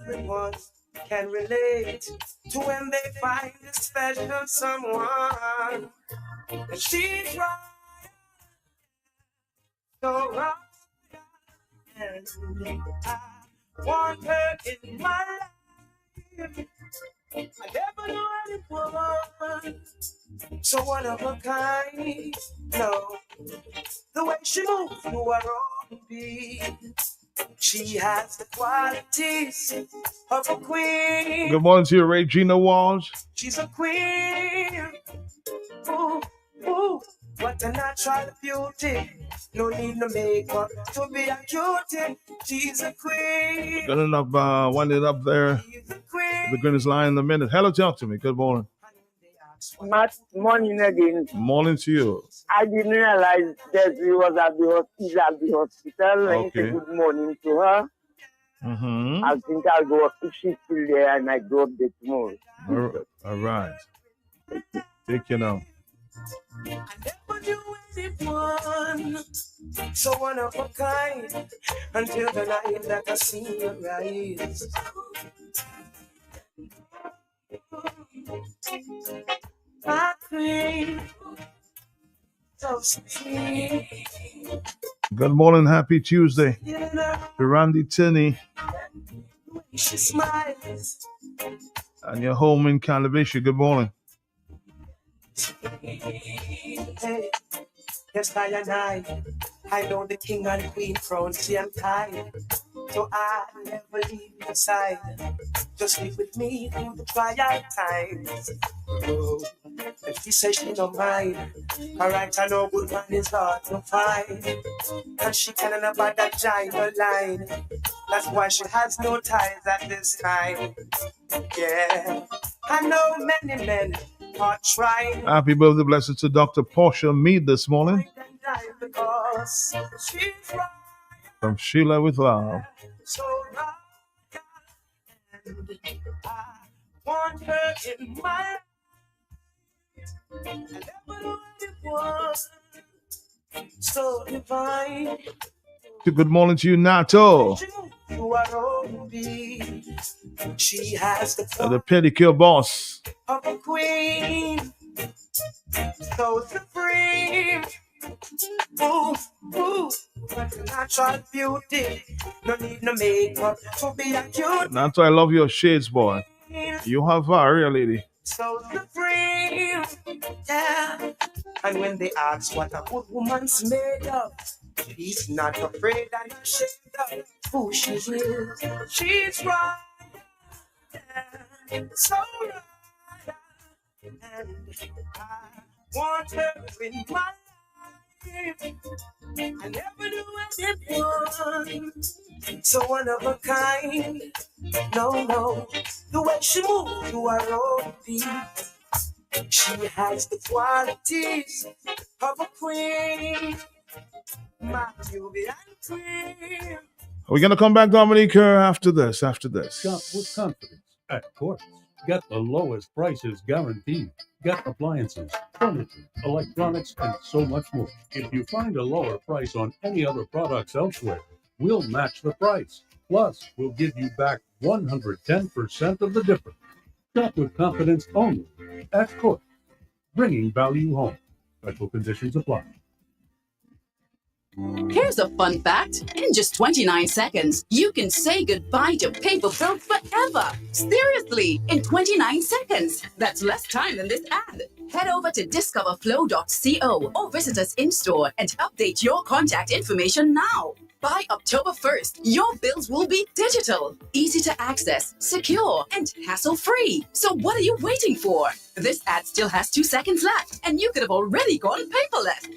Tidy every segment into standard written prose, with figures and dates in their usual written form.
everyone can relate to when they find a special someone. And she's right, so right, and I want her in my life. I never knew anyone so one of a kind. No, the way she moves to her own beat. She has the qualities of a queen. Good morning to you, Regina Walsh. She's a queen. Ooh, ooh, what a natural beauty. No need no makeup to be a cutie. She's a queen. Good enough, wind it up there. The goodness line in a minute. Hello, talk to me. Good morning. Morning again. Morning to you. I didn't realize that he was at the hospital. Okay. I said good morning to her. Mm-hmm. I think I'll go up if she's still there and I go up there tomorrow. All right. Take you now. I never knew anyone so one of a kind until the night that I see your rise. My queen, so sweet. Good morning, happy Tuesday. To Randy Tinney. She smiles. And your home in Calabash. Good morning. Hey, yes, I know the king and queen crown, same time. So I never leave your side. Just sleep with me through the trial times. Oh, and she says she don't mind. Alright, I know good man is hard to find. And she can't about that giant line. That's why she has no ties at this time. Yeah, I know many men are trying. Happy birthday, blessed to Dr. Portia Mead this morning. From Sheila with Love. So I want her in my life. I never knew it was so divine. Good morning to you, Nato. She has the pedicure boss. Of a queen, so supreme. Ooh, ooh, what a natural beauty. No need no makeup to be a cute. Nato, I love your shades, boy. You have a lady. So supreme, yeah. And when they ask what a good woman's made of, she's not afraid that you shake up who she is. She's right, yeah. So right, and I want her in my life. I never knew anyone so one of a kind. No, the way she moves to her own beat. She has the qualities of a queen. My beauty and queen. We're going to come back, Dominique, after this. Shop with confidence at Court. Get the lowest prices guaranteed. Get appliances, furniture, electronics, and so much more. If you find a lower price on any other products elsewhere, we'll match the price. Plus, we'll give you back 110% of the difference. Shop with confidence only at Court. Bringing value home. Special conditions apply. Here's a fun fact. In just 29 seconds, you can say goodbye to paper bills forever. Seriously, in 29 seconds. That's less time than this ad. Head over to discoverflow.co or visit us in-store and update your contact information now. By October 1st, your bills will be digital, easy to access, secure, and hassle-free. So what are you waiting for? This ad still has 2 seconds left, and you could have already gone paperless.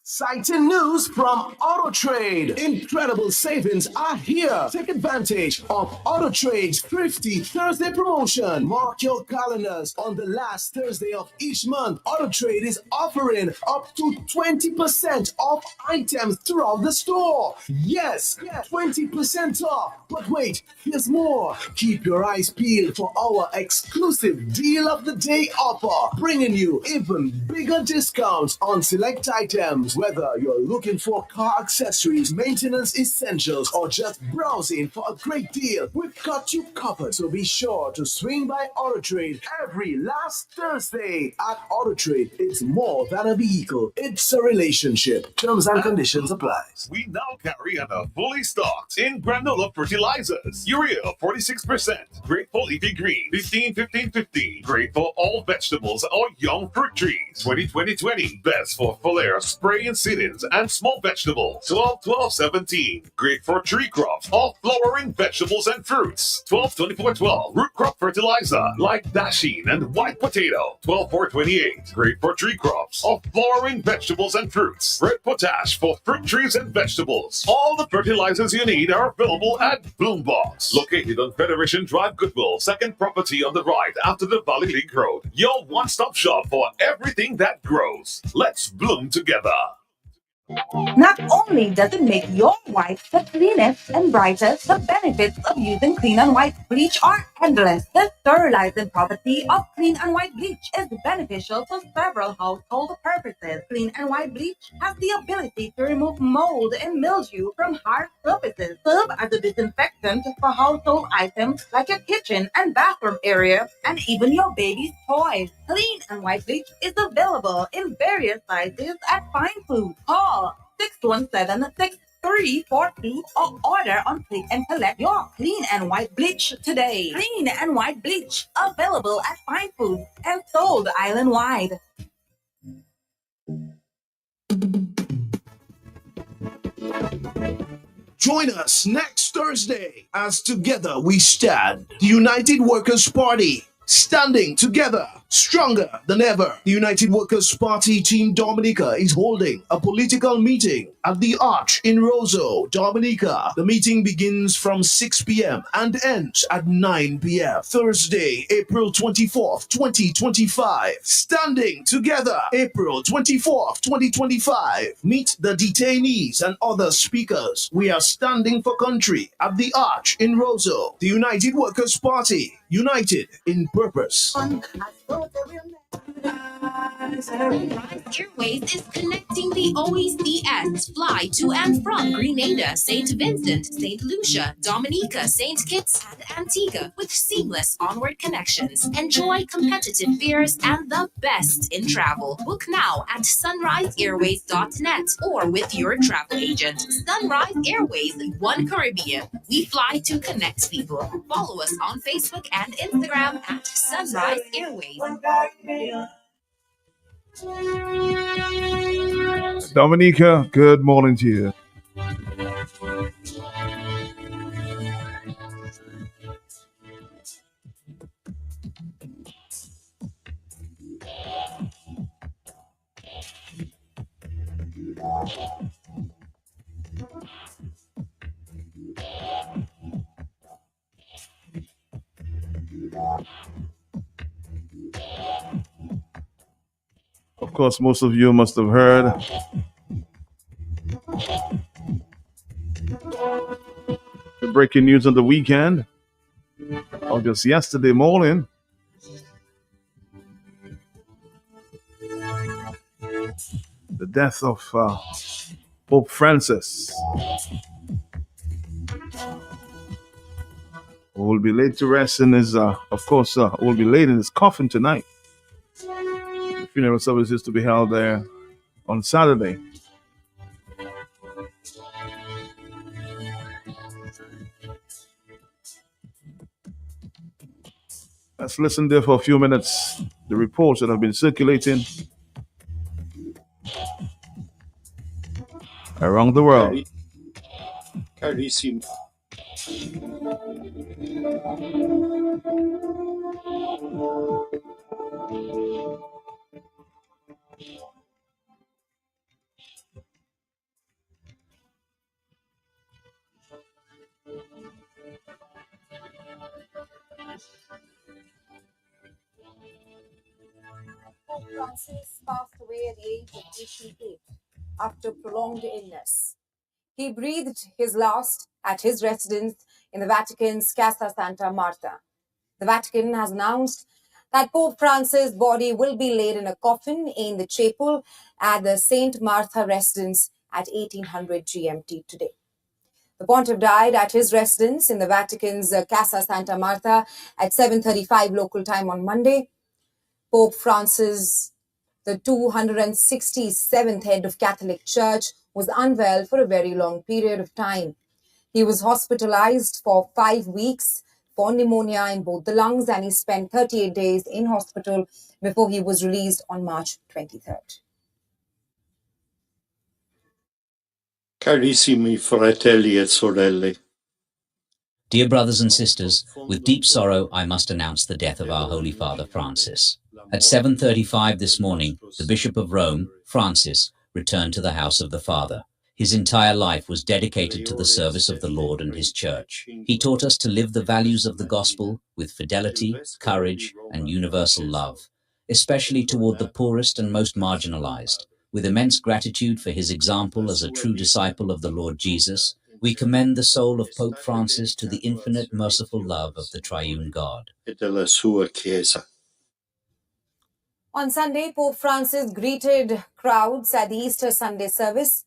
Exciting news from AutoTrade. Incredible savings are here. Take advantage of AutoTrade's Thrifty Thursday promotion. Mark your calendars. On the last Thursday of each month, AutoTrade is offering up to 20% off items throughout the store. Yes, 20% off. But wait, here's more. Keep your eyes peeled for our exclusive Deal of the Day offer, bringing you even bigger discounts on select items. items. Whether you're looking for car accessories, maintenance essentials, or just browsing for a great deal, we've got you covered. So be sure to swing by AutoTrade every last Thursday. At AutoTrade, it's more than a vehicle, it's a relationship. Terms and conditions apply. We now carry a fully stocked in granola fertilizers. Urea 46%, Grateful Leafy Green 15-15-15, great for all vegetables or young fruit trees. 20-20-20, best for foliar spray and seedlings and small vegetables. 12-12-17, great for tree crops or flowering vegetables and fruits. 12-24-12, root crop fertilizer like dasheen and white potato. 12-4-28, great for tree crops or flowering vegetables and fruits. Red potash for fruit trees and vegetables. All the fertilizers you need are available at Bloombox, located on Federation Drive, Goodwill, second property on the right after the Valley Link Road. Your one-stop shop for everything that grows. Let's bloom together. Not only does it make your white the cleanest and brightest, the benefits of using clean and white bleach are endless. The sterilizing property of clean and white bleach is beneficial for several household purposes. Clean and white bleach has the ability to remove mold and mildew from hard surfaces, serve as a disinfectant for household items like your kitchen and bathroom area, and even your baby's toys. Clean and white bleach is available in various sizes at Fine Foods. Call 617-6342 or order on Click and Collect your clean and white bleach today. Clean and white bleach available at Fine Foods and sold island-wide. Join us next Thursday as together we stand. The United Workers' Party. Standing together, stronger than ever. The United Workers' Party Team Dominica is holding a political meeting at the Arch in Roseau, Dominica. The meeting begins from 6 p.m. and ends at 9 p.m. Thursday, April 24th, 2025. Standing together, April 24th, 2025. Meet the detainees and other speakers. We are standing for country at the Arch in Roseau. The United Workers' Party, united in purpose. Airways is connecting the OECS fly to and from Grenada, St. Vincent, St. Lucia, Dominica, St. Kitts, and Antigua with seamless onward connections. Enjoy competitive fares and the best in travel. Book now at sunriseairways.net or with your travel agent. Sunrise Airways, One Caribbean. We fly to connect people. Follow us on Facebook and Instagram at Sunrise Airways. Dominica, good morning to you. Of course, most of you must have heard the breaking news on the weekend, or just yesterday morning. The death of Pope Francis, who will be laid to rest in his, will be laid in his coffin tonight. The funeral service is to be held there on Saturday. Let's listen there for a few minutes. The reports that have been circulating around the world. Carissimo. Pope Francis passed away at the age of 88 after prolonged illness. He breathed his last at his residence in the Vatican's Casa Santa Marta. The Vatican has announced that Pope Francis' body will be laid in a coffin in the chapel at the St. Martha residence at 1800 GMT today. The pontiff died at his residence in the Vatican's Casa Santa Marta at 7:35 local time on Monday. Pope Francis, the 267th head of Catholic Church, was unwell for a very long period of time. He was hospitalized for 5 weeks for pneumonia in both the lungs, and he spent 38 days in hospital before he was released on March 23rd. Carissimi fratelli e sorelle. Dear brothers and sisters, with deep sorrow I must announce the death of our Holy Father Francis. At 7:35 this morning, the Bishop of Rome, Francis, returned to the house of the Father. His entire life was dedicated to the service of the Lord and his church. He taught us to live the values of the gospel with fidelity, courage, and universal love, especially toward the poorest and most marginalized. With immense gratitude for his example as a true disciple of the Lord Jesus, we commend the soul of Pope Francis to the infinite merciful love of the triune God. E della sua Chiesa. On Sunday, Pope Francis greeted crowds at the Easter Sunday service.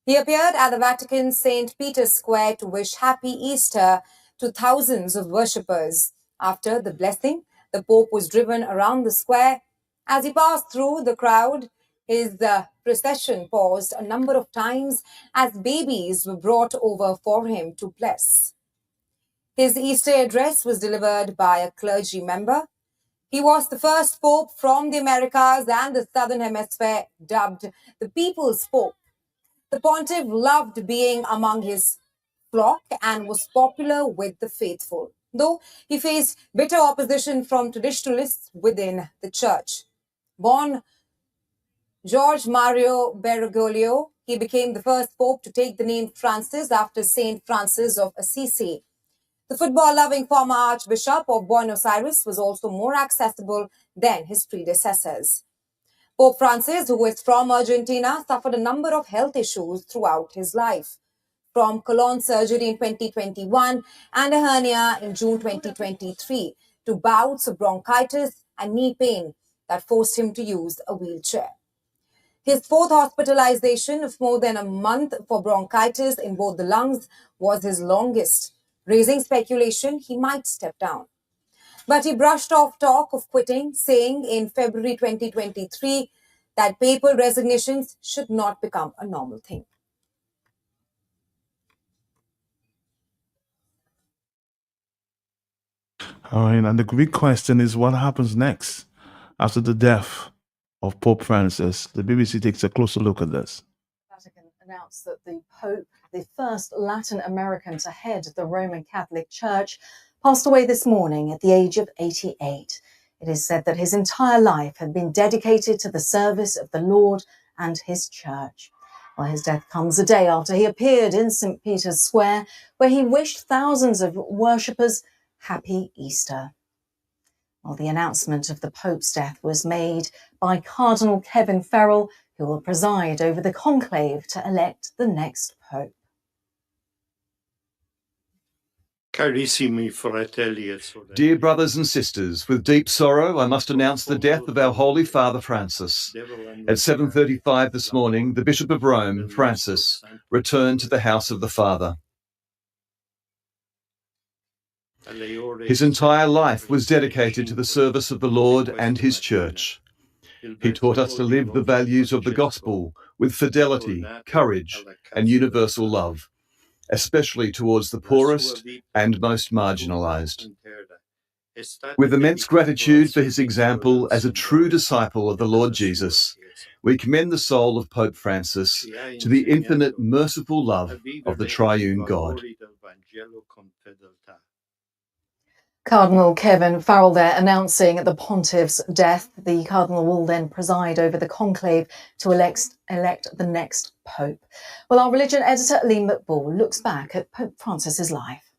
He appeared at the Vatican's St. Peter's Square to wish Happy Easter to thousands of worshippers. After the blessing, the Pope was driven around the square. As he passed through the crowd, his procession paused a number of times as babies were brought over for him to bless. His Easter address was delivered by a clergy member. He was the first Pope from the Americas and the Southern Hemisphere, dubbed the People's Pope. The pontiff loved being among his flock and was popular with the faithful, though he faced bitter opposition from traditionalists within the church. Born George Mario Bergoglio, he became the first Pope to take the name Francis after Saint Francis of Assisi. The football-loving former Archbishop of Buenos Aires was also more accessible than his predecessors. Pope Francis, who is from Argentina, suffered a number of health issues throughout his life, from colon surgery in 2021 and a hernia in June 2023 to bouts of bronchitis and knee pain that forced him to use a wheelchair. His fourth hospitalization of more than a month for bronchitis in both the lungs was his longest, raising speculation he might step down. But he brushed off talk of quitting, saying in February 2023 that papal resignations should not become a normal thing. All right, and the big question is what happens next after the death of Pope Francis? The BBC takes a closer look at this. Vatican announced that the Pope, the first Latin American to head the Roman Catholic Church, passed away this morning at the age of 88. It is said that his entire life had been dedicated to the service of the Lord and his church. Well, his death comes a day after he appeared in St. Peter's Square, where he wished thousands of worshippers Happy Easter. Well, the announcement of the Pope's death was made by Cardinal Kevin Farrell, who will preside over the conclave to elect the next Pope. Carissimi fratelli e sorelle. Dear brothers and sisters, with deep sorrow I must announce the death of our Holy Father Francis. At 7:35 this morning, the Bishop of Rome, Francis, returned to the house of the Father. His entire life was dedicated to the service of the Lord and his church. He taught us to live the values of the gospel with fidelity, courage, and universal love, especially towards the poorest and most marginalized. With immense gratitude for his example as a true disciple of the Lord Jesus, we commend the soul of Pope Francis to the infinite merciful love of the triune God. Cardinal Kevin Farrell there announcing the pontiff's death. The cardinal will then preside over the conclave to elect the next pope. Well, our religion editor Lee McBall looks back at Pope Francis's life.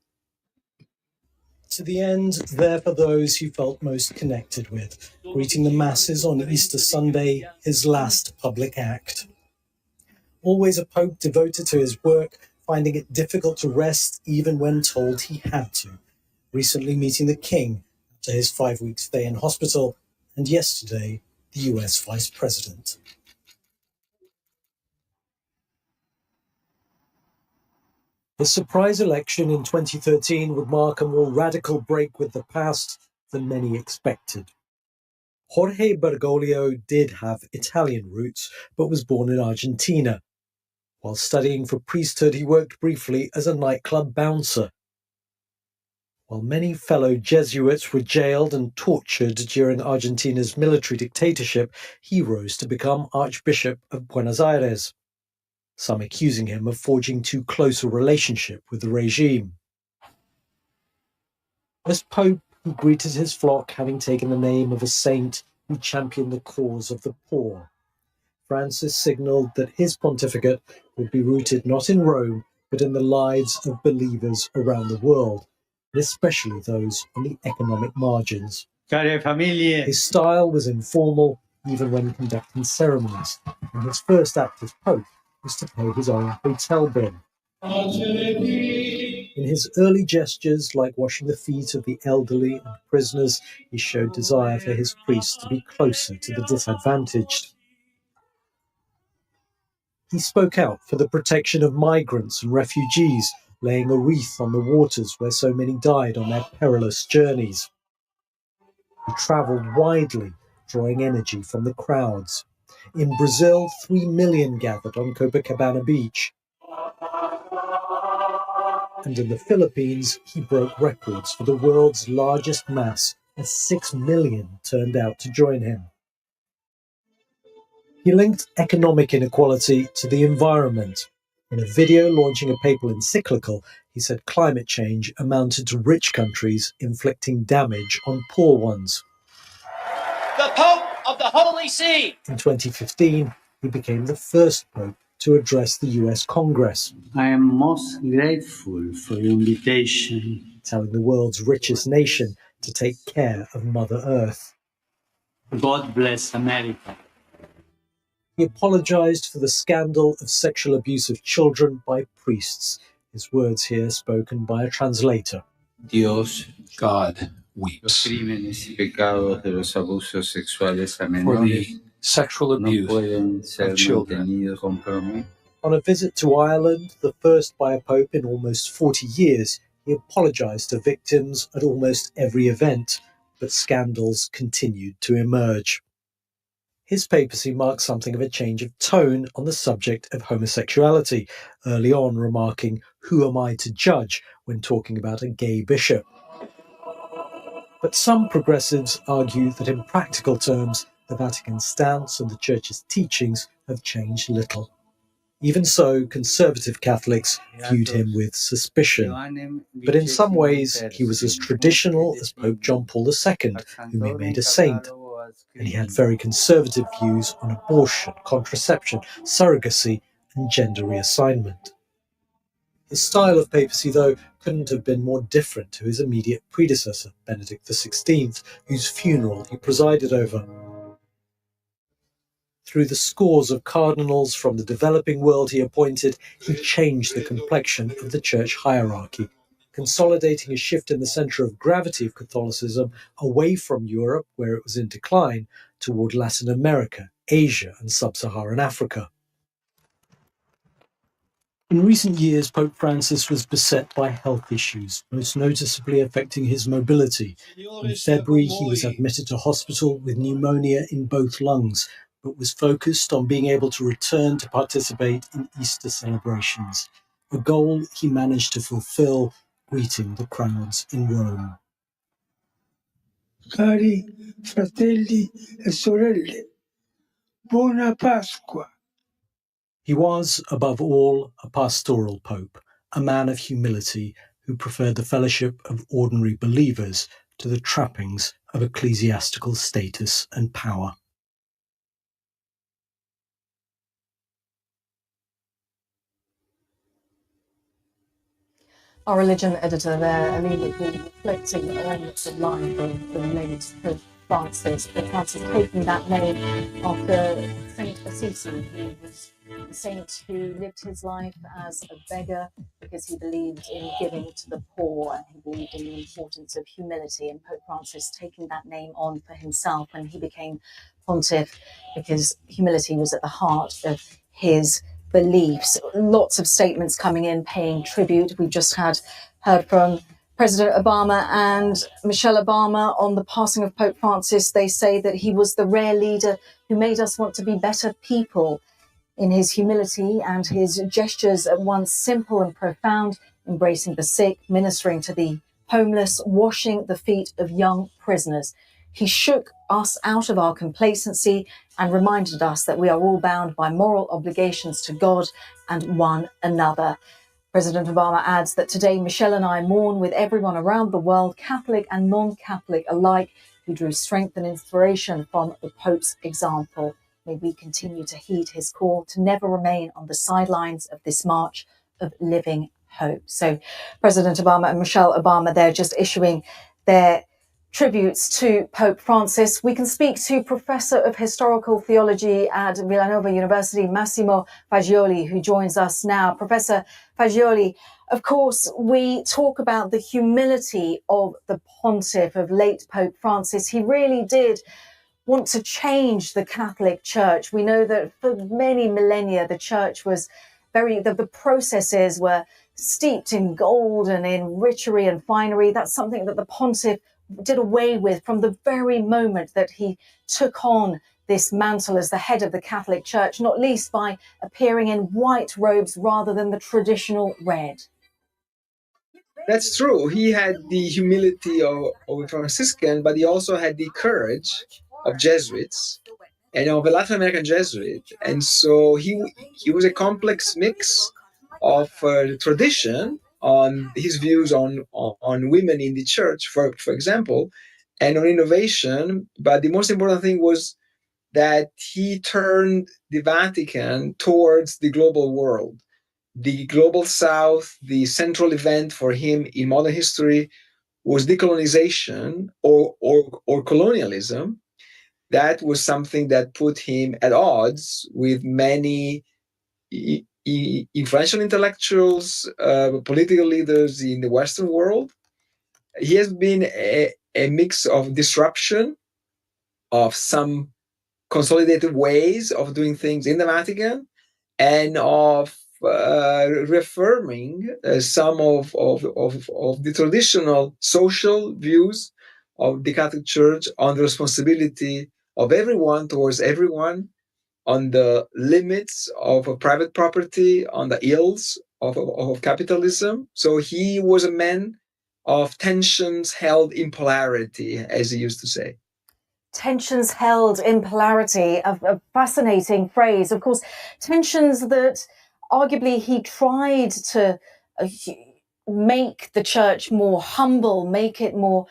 To the end, there for those he felt most connected with, greeting the masses on Easter Sunday, his last public act. Always a pope devoted to his work, finding it difficult to rest even when told he had to. Recently meeting the king to his 5-week stay in hospital, and yesterday, the US Vice President. The surprise election in 2013 would mark a more radical break with the past than many expected. Jorge Bergoglio did have Italian roots, but was born in Argentina. While studying for priesthood, he worked briefly as a nightclub bouncer. While many fellow Jesuits were jailed and tortured during Argentina's military dictatorship, he rose to become Archbishop of Buenos Aires, some accusing him of forging too close a relationship with the regime. As Pope, he greeted his flock, having taken the name of a saint who championed the cause of the poor. Francis signalled that his pontificate would be rooted not in Rome, but in the lives of believers around the world, and especially those on the economic margins. His style was informal, even when conducting ceremonies, and his first act as Pope was to pay his own hotel bill. In his early gestures, like washing the feet of the elderly and prisoners, he showed desire for his priests to be closer to the disadvantaged. He spoke out for the protection of migrants and refugees, laying a wreath on the waters where so many died on their perilous journeys. He travelled widely, drawing energy from the crowds. In Brazil, 3 million gathered on Copacabana Beach. And in the Philippines, he broke records for the world's largest mass, as 6 million turned out to join him. He linked economic inequality to the environment. In a video launching a papal encyclical, he said climate change amounted to rich countries inflicting damage on poor ones. The Pope of the Holy See! In 2015, he became the first Pope to address the US Congress. I am most grateful for your invitation. Telling the world's richest nation to take care of Mother Earth. God bless America. He apologized for the scandal of sexual abuse of children by priests. His words here spoken by a translator. Dios, God weeps. For the sexual abuse of children. On a visit to Ireland, the first by a pope in almost 40 years, he apologized to victims at almost every event, but scandals continued to emerge. His papacy marked something of a change of tone on the subject of homosexuality, early on remarking, "Who am I to judge?" when talking about a gay bishop. But some progressives argue that in practical terms, the Vatican's stance and the Church's teachings have changed little. Even so, conservative Catholics viewed him with suspicion. But in some ways, he was as traditional as Pope John Paul II, whom he made a saint. And he had very conservative views on abortion, contraception, surrogacy, and gender reassignment. His style of papacy, though, couldn't have been more different to his immediate predecessor, Benedict XVI, whose funeral he presided over. Through the scores of cardinals from the developing world he appointed, he changed the complexion of the church hierarchy, consolidating a shift in the centre of gravity of Catholicism away from Europe, where it was in decline, toward Latin America, Asia, and sub-Saharan Africa. In recent years, Pope Francis was beset by health issues, most noticeably affecting his mobility. In February, he was admitted to hospital with pneumonia in both lungs, but was focused on being able to return to participate in Easter celebrations, a goal he managed to fulfill, greeting the crowds in Rome. Cari fratelli e sorelle, buona Pasqua. He was, above all, a pastoral pope, a man of humility who preferred the fellowship of ordinary believers to the trappings of ecclesiastical status and power. Our religion editor there, Alina, reflecting on the life of the late Pope Francis. Pope Francis taking that name after Saint Assisi. He was a saint who lived his life as a beggar because he believed in giving to the poor and he believed in the importance of humility. And Pope Francis taking that name on for himself when he became pontiff because humility was at the heart of his beliefs. Lots of statements coming in paying tribute. We've just heard from President Obama and Michelle Obama on the passing of Pope Francis. They say that he was the rare leader who made us want to be better people. In his humility and his gestures at once simple and profound, embracing the sick, ministering to the homeless, washing the feet of young prisoners. He shook us out of our complacency and reminded us that we are all bound by moral obligations to God and one another. President Obama adds that today Michelle and I mourn with everyone around the world, Catholic and non-Catholic alike, who drew strength and inspiration from the Pope's example. May we continue to heed his call to never remain on the sidelines of this march of living hope. So President Obama and Michelle Obama, they're just issuing their tributes to Pope Francis. We can speak to Professor of Historical Theology at Villanova University, Massimo Fagioli, who joins us now. Professor Fagioli, of course, we talk about the humility of the pontiff, of late Pope Francis. He really did want to change the Catholic Church. We know that for many millennia, the Church was the processes were steeped in gold and in richery and finery. That's something that the pontiff did away with from the very moment that he took on this mantle as the head of the Catholic Church, not least by appearing in white robes rather than the traditional red. That's true. He had the humility of a Franciscan, but he also had the courage of Jesuits and of a Latin American Jesuit. And so he was a complex mix of tradition on his views on women in the church, for example, and on innovation. But the most important thing was that he turned the Vatican towards the global world. The global South, the central event for him in modern history was decolonization or colonialism. That was something that put him at odds with many influential intellectuals, political leaders in the Western world. He has been a mix of disruption, of some consolidated ways of doing things in the Vatican, and of reaffirming some of the traditional social views of the Catholic Church on the responsibility of everyone towards everyone, on the limits of private property, on the ills of capitalism. So he was a man of tensions held in polarity, as he used to say. Tensions held in polarity, a fascinating phrase. Of course, tensions that arguably he tried to make the church more humble, make it more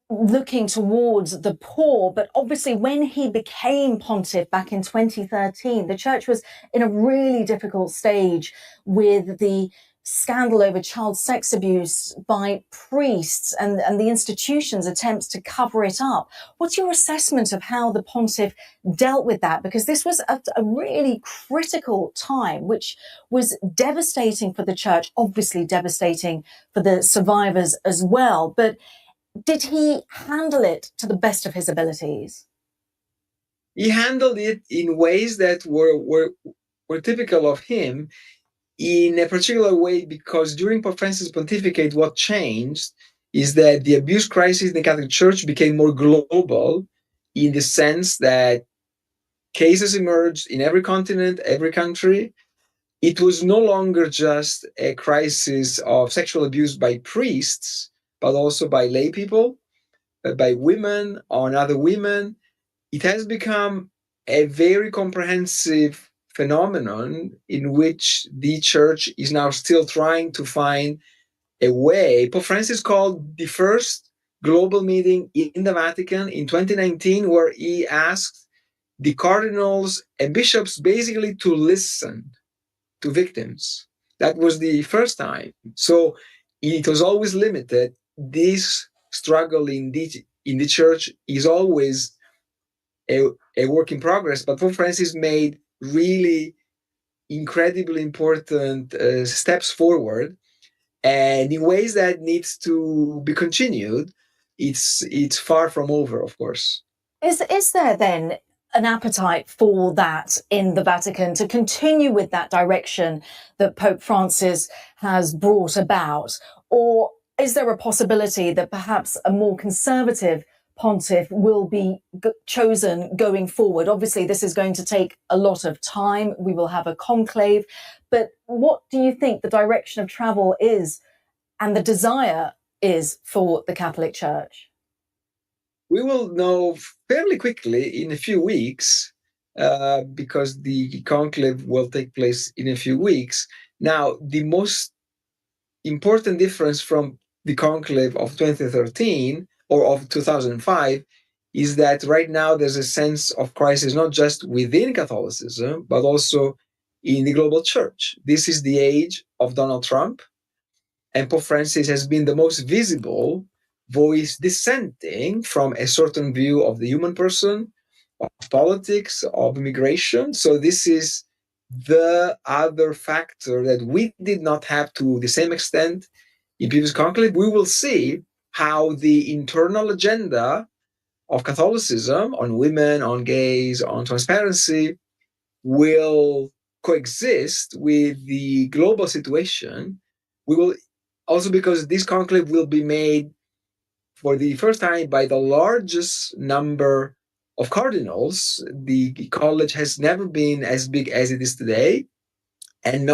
looking towards the poor. But obviously when he became pontiff back in 2013, the church was in a really difficult stage with the scandal over child sex abuse by priests and the institution's attempts to cover it up. What's your assessment of how the pontiff dealt with that? Because this was a really critical time, which was devastating for the church, obviously devastating for the survivors as well. But did he handle it to the best of his abilities? He handled it in ways that were typical of him, in a particular way, because during Pope Francis' pontificate, what changed is that the abuse crisis in the Catholic Church became more global, in the sense that cases emerged in every continent, every country. It was no longer just a crisis of sexual abuse by priests, but also by lay people, by women on other women. It has become a very comprehensive phenomenon in which the church is now still trying to find a way. Pope Francis called the first global meeting in the Vatican in 2019, where he asked the cardinals and bishops basically to listen to victims. That was the first time. So it was always limited. This struggle in in the church is always a work in progress, but Pope Francis made really incredibly important steps forward, and in ways that needs to be continued. It's far from over, of course. Is there then an appetite for that in the Vatican to continue with that direction that Pope Francis has brought about? Or is there a possibility that perhaps a more conservative pontiff will be chosen going forward? Obviously, this is going to take a lot of time. We will have a conclave. But what do you think the direction of travel is and the desire is for the Catholic Church? We will know fairly quickly in a few weeks, because the conclave will take place in a few weeks. Now, the most important difference from the conclave of 2013 or of 2005 is that right now there's a sense of crisis not just within Catholicism, but also in the global church. This is the age of Donald Trump, and Pope Francis has been the most visible voice dissenting from a certain view of the human person, of politics, of immigration. So this is the other factor that we did not have to the same extent in previous conclave. We will see how the internal agenda of Catholicism on women, on gays, on transparency will coexist with the global situation. We will also, because this conclave will be made for the first time by the largest number of cardinals. The college has never been as big as it is today, and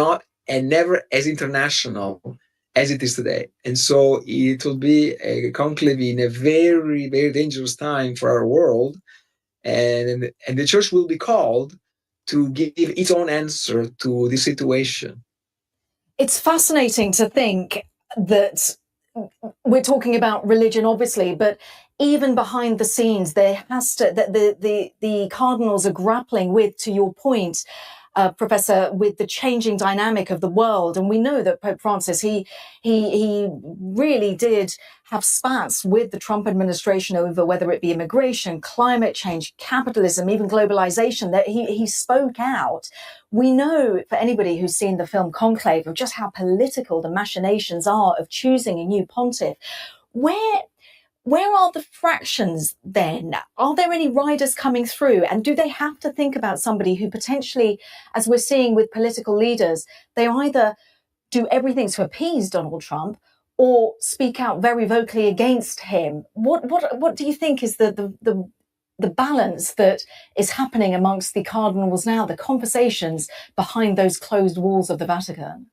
never as international as it is today. And so it will be a conclave in a very, very dangerous time for our world. And the church will be called to give its own answer to this situation. It's fascinating to think that we're talking about religion, obviously, but even behind the scenes, there has to that the cardinals are grappling with, to your point, Professor, with the changing dynamic of the world. And we know that Pope Francis, he really did have spats with the Trump administration over whether it be immigration, climate change, capitalism, even globalization, that he spoke out. We know, for anybody who's seen the film Conclave, of just how political the machinations are of choosing a new pontiff. Where are the fractions then? Are there any riders coming through? And do they have to think about somebody who potentially, as we're seeing with political leaders, they either do everything to appease Donald Trump or speak out very vocally against him? What do you think is the balance that is happening amongst the cardinals now, the conversations behind those closed walls of the Vatican?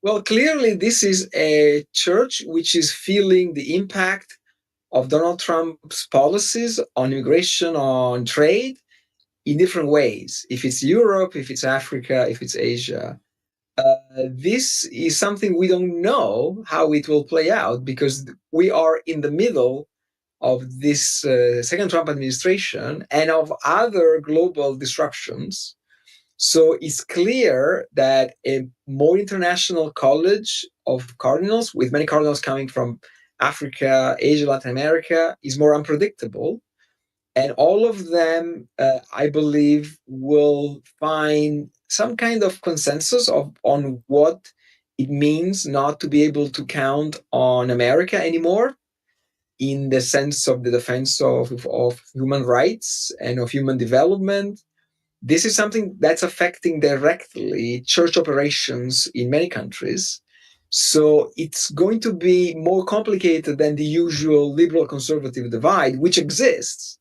Well, clearly, this is a church which is feeling the impact of Donald Trump's policies on immigration, on trade, in different ways. If it's Europe, if it's Africa, if it's Asia. This is something we don't know how it will play out, because we are in the middle of this second Trump administration and of other global disruptions. So it's clear that a more international college of cardinals, with many cardinals coming from Africa, Asia, Latin America, is more unpredictable. And all of them, I believe, will find some kind of consensus on what it means not to be able to count on America anymore, in the sense of the defense of human rights and of human development. This is something that's affecting directly church operations in many countries. So it's going to be more complicated than the usual liberal-conservative divide, which exists.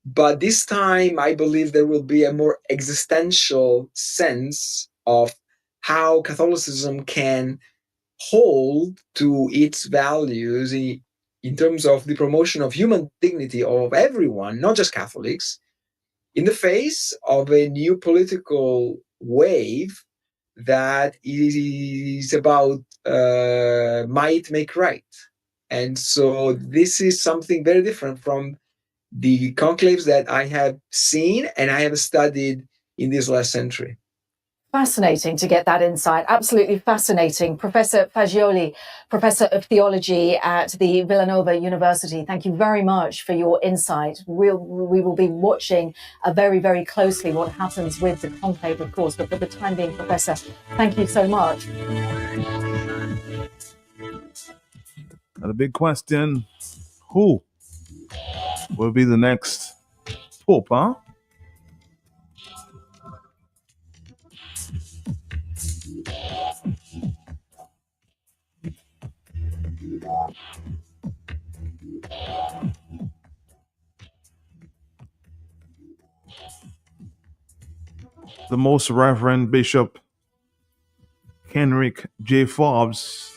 But this time, I believe there will be a more existential sense of how Catholicism can hold to its values in terms of the promotion of human dignity of everyone, not just Catholics, in the face of a new political wave that is about might make right. And so this is something very different from the conclaves that I have seen and I have studied in this last century. Fascinating to get that insight. Absolutely fascinating. Professor Fagioli, Professor of Theology at the Villanova University, thank you very much for your insight. We will be watching very, very closely what happens with the conclave, of course, but for the time being, Professor, thank you so much. Now the big question, who will be the next Pope, huh? The Most Reverend Bishop Henrik J. Forbes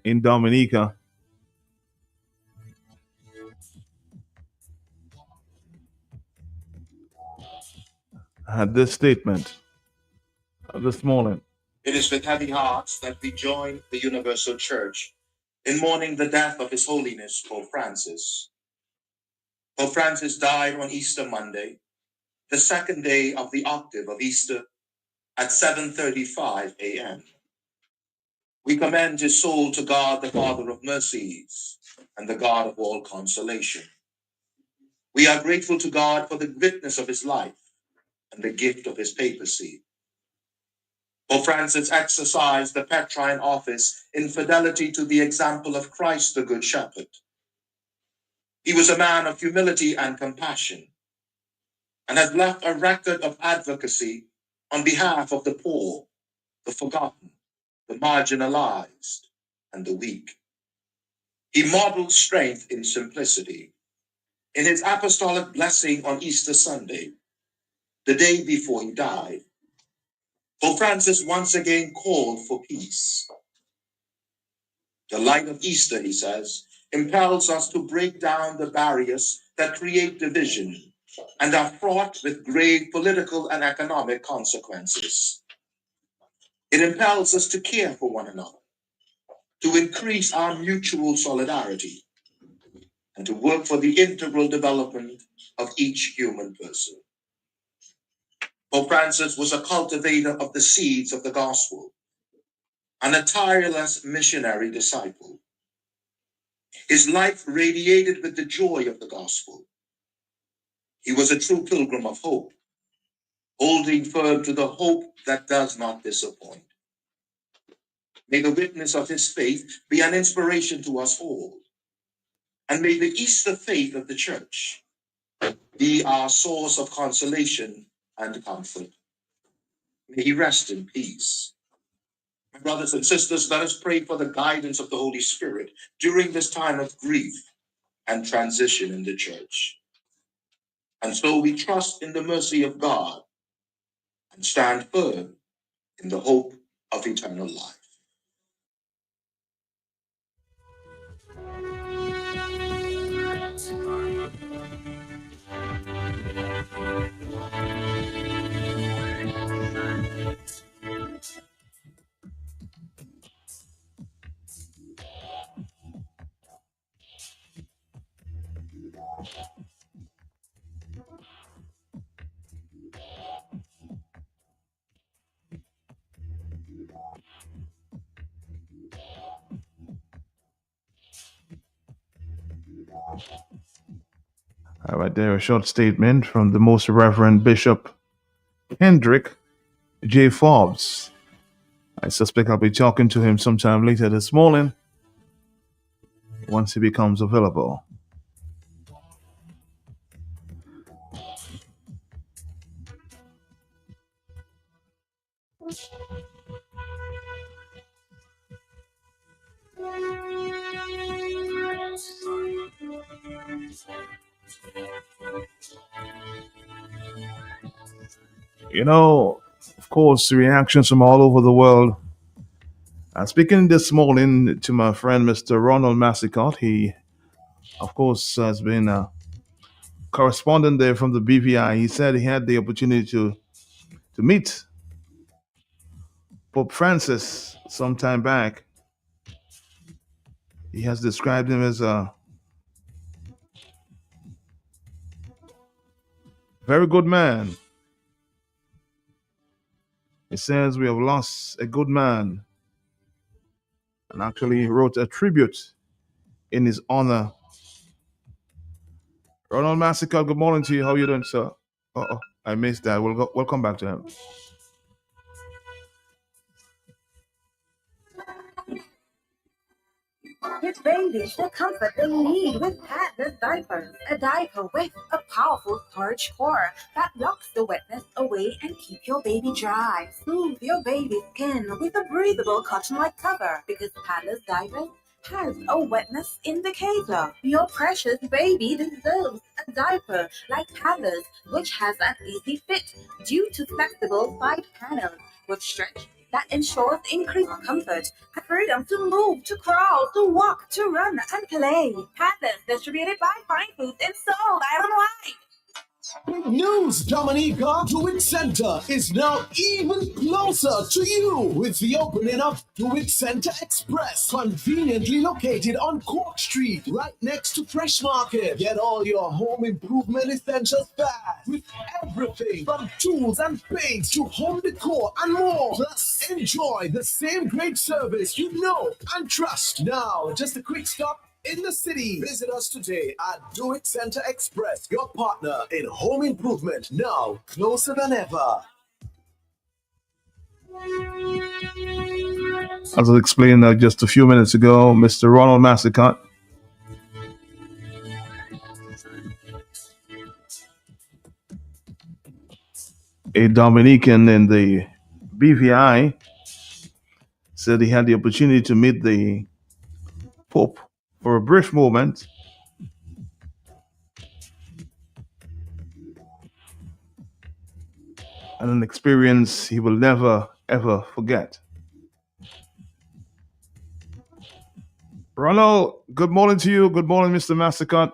in Dominica had this statement this morning. It is with heavy hearts that we join the Universal Church in mourning the death of His Holiness Pope Francis. Pope Francis died on Easter Monday, the second day of the octave of Easter, at 7:35 a.m. We commend his soul to God, the Father of mercies, and the God of all consolation. We are grateful to God for the witness of his life and the gift of his papacy. Pope Francis exercised the Petrine office in fidelity to the example of Christ the Good Shepherd. He was a man of humility and compassion, and has left a record of advocacy on behalf of the poor, the forgotten, the marginalized, and the weak. He modeled strength in simplicity. In his apostolic blessing on Easter Sunday, the day before he died, Pope Francis once again called for peace. The light of Easter, he says, impels us to break down the barriers that create division and are fraught with grave political and economic consequences. It impels us to care for one another, to increase our mutual solidarity, and to work for the integral development of each human person. Pope Francis was a cultivator of the seeds of the gospel and a tireless missionary disciple. His life radiated with the joy of the gospel. He was a true pilgrim of hope, holding firm to the hope that does not disappoint. May the witness of his faith be an inspiration to us all, and may the Easter faith of the Church be our source of consolation and comfort. May he rest in peace. My brothers and sisters, let us pray for the guidance of the Holy Spirit during this time of grief and transition in the Church. And so we trust in the mercy of God and stand firm in the hope of eternal life. All right, there, a short statement from the Most Reverend Bishop Hendrik J. Forbes. I suspect I'll be talking to him sometime later this morning once he becomes available. You know, of course, reactions from all over the world. Speaking this morning to my friend, Mr. Ronald Massicott, he, of course, has been a correspondent there from the BVI. He said he had the opportunity to meet Pope Francis some time back. He has described him as a very good man. It says we have lost a good man, and actually wrote a tribute in his honor. Ronald Massacre, good morning to you. How you doing, sir? Uh-oh, I missed that. We'll come back to him. Give babies the comfort they need with padded diapers. A diaper with a powerful storage core that locks the wetness away and keep your baby dry. Soothe your baby's skin with a breathable cotton-like cover because padded diapers has a wetness indicator. Your precious baby deserves a diaper like Padders, which has an easy fit due to flexible side panels with stretch that ensures increased comfort and freedom to move, to crawl, to walk, to run, and play. Padders distributed by Fine Foods and sold island-wide. Big news, Dominica! Do It Center is now even closer to you with the opening of Do It Center Express, conveniently located on Cork Street, right next to Fresh Market. Get all your home improvement essentials fast with everything from tools and paints to home decor and more. Plus, enjoy the same great service you know and trust. Now, just a quick stop in the city. Visit us today at Do It Center Express, your partner in home improvement, now closer than ever. As I explained just a few minutes ago, Mr. Ronald Massacre, a Dominican in the BVI, said he had the opportunity to meet the Pope for a brief moment. And an experience he will never, ever forget. Ronald, good morning to you. Good morning, Mr. Massacre.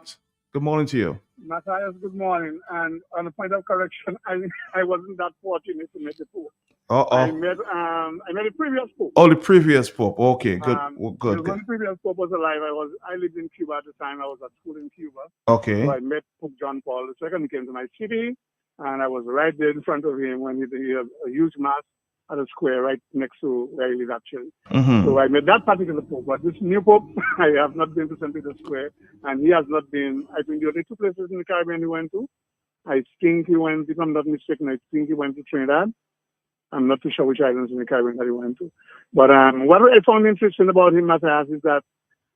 Good morning to you. Matthias, good morning. And on a point of correction, I wasn't that fortunate to meet the Pope. I met the previous Pope. Oh, the previous Pope. Okay, good. Good. When the previous Pope was alive, I lived in Cuba at the time. I was at school in Cuba. Okay. So I met Pope John Paul II. He came to my city, and I was right there in front of him when he had a huge mass at a square right next to where he lived actually. Mm-hmm. So I met that particular Pope. But this new Pope, I have not been to St. Peter's Square, and he has not been. I think the only two places in the Caribbean he went to. I think he went, if I'm not mistaken, I think he went to Trinidad. I'm not too sure which islands in the Caribbean that he went to. But what I found interesting about him, Matthias, is that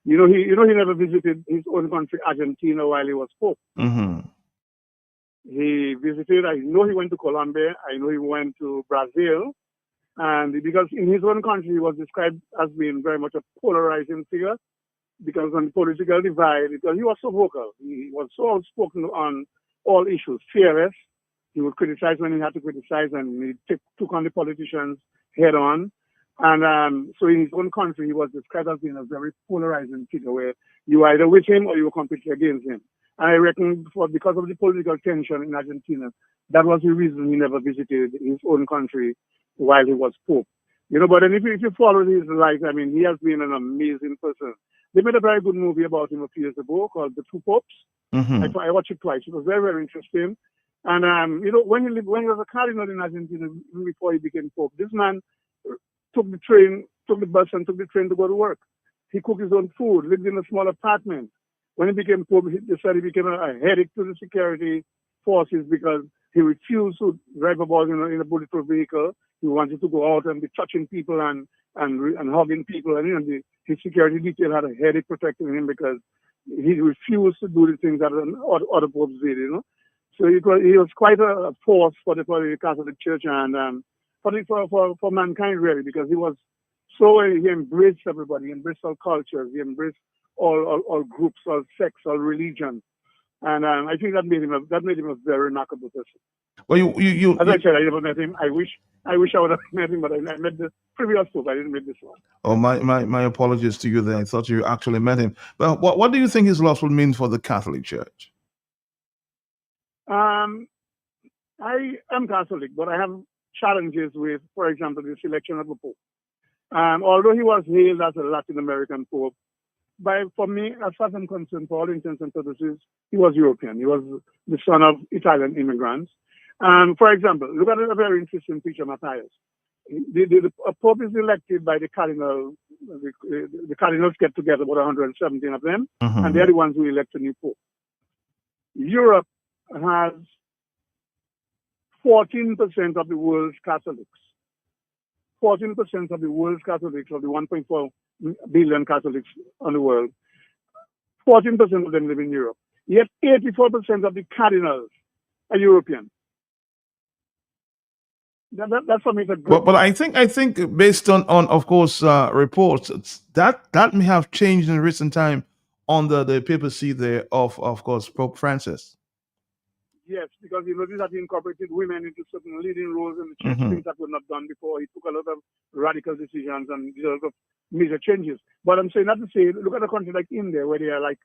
he never visited his own country, Argentina, while he was Pope. Mm-hmm. He visited. I know he went to Colombia. I know he went to Brazil, and because in his own country he was described as being very much a polarizing figure, because on the political divide, because he was so vocal, he was so outspoken on all issues, fearless. He would criticize when he had to criticize, and he took on the politicians head on. And so in his own country, he was described as being a very polarizing figure, where you were either with him or you were completely against him. And I reckon because of the political tension in Argentina, that was the reason he never visited his own country while he was Pope. But then if you follow his life, I mean, he has been an amazing person. They made a very good movie about him a few years ago called The Two Popes. Mm-hmm. I watched it twice. It was very, very interesting. And, when he was a cardinal in Argentina before he became Pope, this man took the bus and took the train to go to work. He cooked his own food, lived in a small apartment. When he became Pope, he decided he became a headache to the security forces because he refused to drive about in a bulletproof vehicle. He wanted to go out and be touching people and hugging people. And his security detail had a headache protecting him because he refused to do the things that other popes did, So he was quite a force for the Catholic Church and for mankind, really, because he embraced everybody, he embraced all cultures, he embraced all groups, all sects, all religions, and I think that made him a very remarkable person. Well, you as I said, I never met him. I wish I would have met him, but I met the previous Pope. I didn't meet this one. Oh, my apologies to you there. I thought you actually met him. But what do you think his loss will mean for the Catholic Church? I am Catholic, but I have challenges with, for example, the selection of the Pope. Although he was hailed as a Latin American Pope, for me, as far as I'm concerned, for all intents and purposes, he was European. He was the son of Italian immigrants. For example, look at a very interesting picture, Matthias. A Pope is elected by the cardinal. The cardinals get together, about 117 of them, and they're the ones who elect a new Pope. Europe has 14% of the world's Catholics. 14% of the world's Catholics, of the 1.4 billion Catholics on the world, 14% of them live in Europe. Yet 84% of the cardinals are European. That's for me. But I think based on of course reports that may have changed in recent time under the papacy there of course Pope Francis. Yes, because you notice that he incorporated women into certain leading roles in the church, things that were not done before. He took a lot of radical decisions and did a lot of major changes. But I'm saying that to say, look at a country like India, where there are like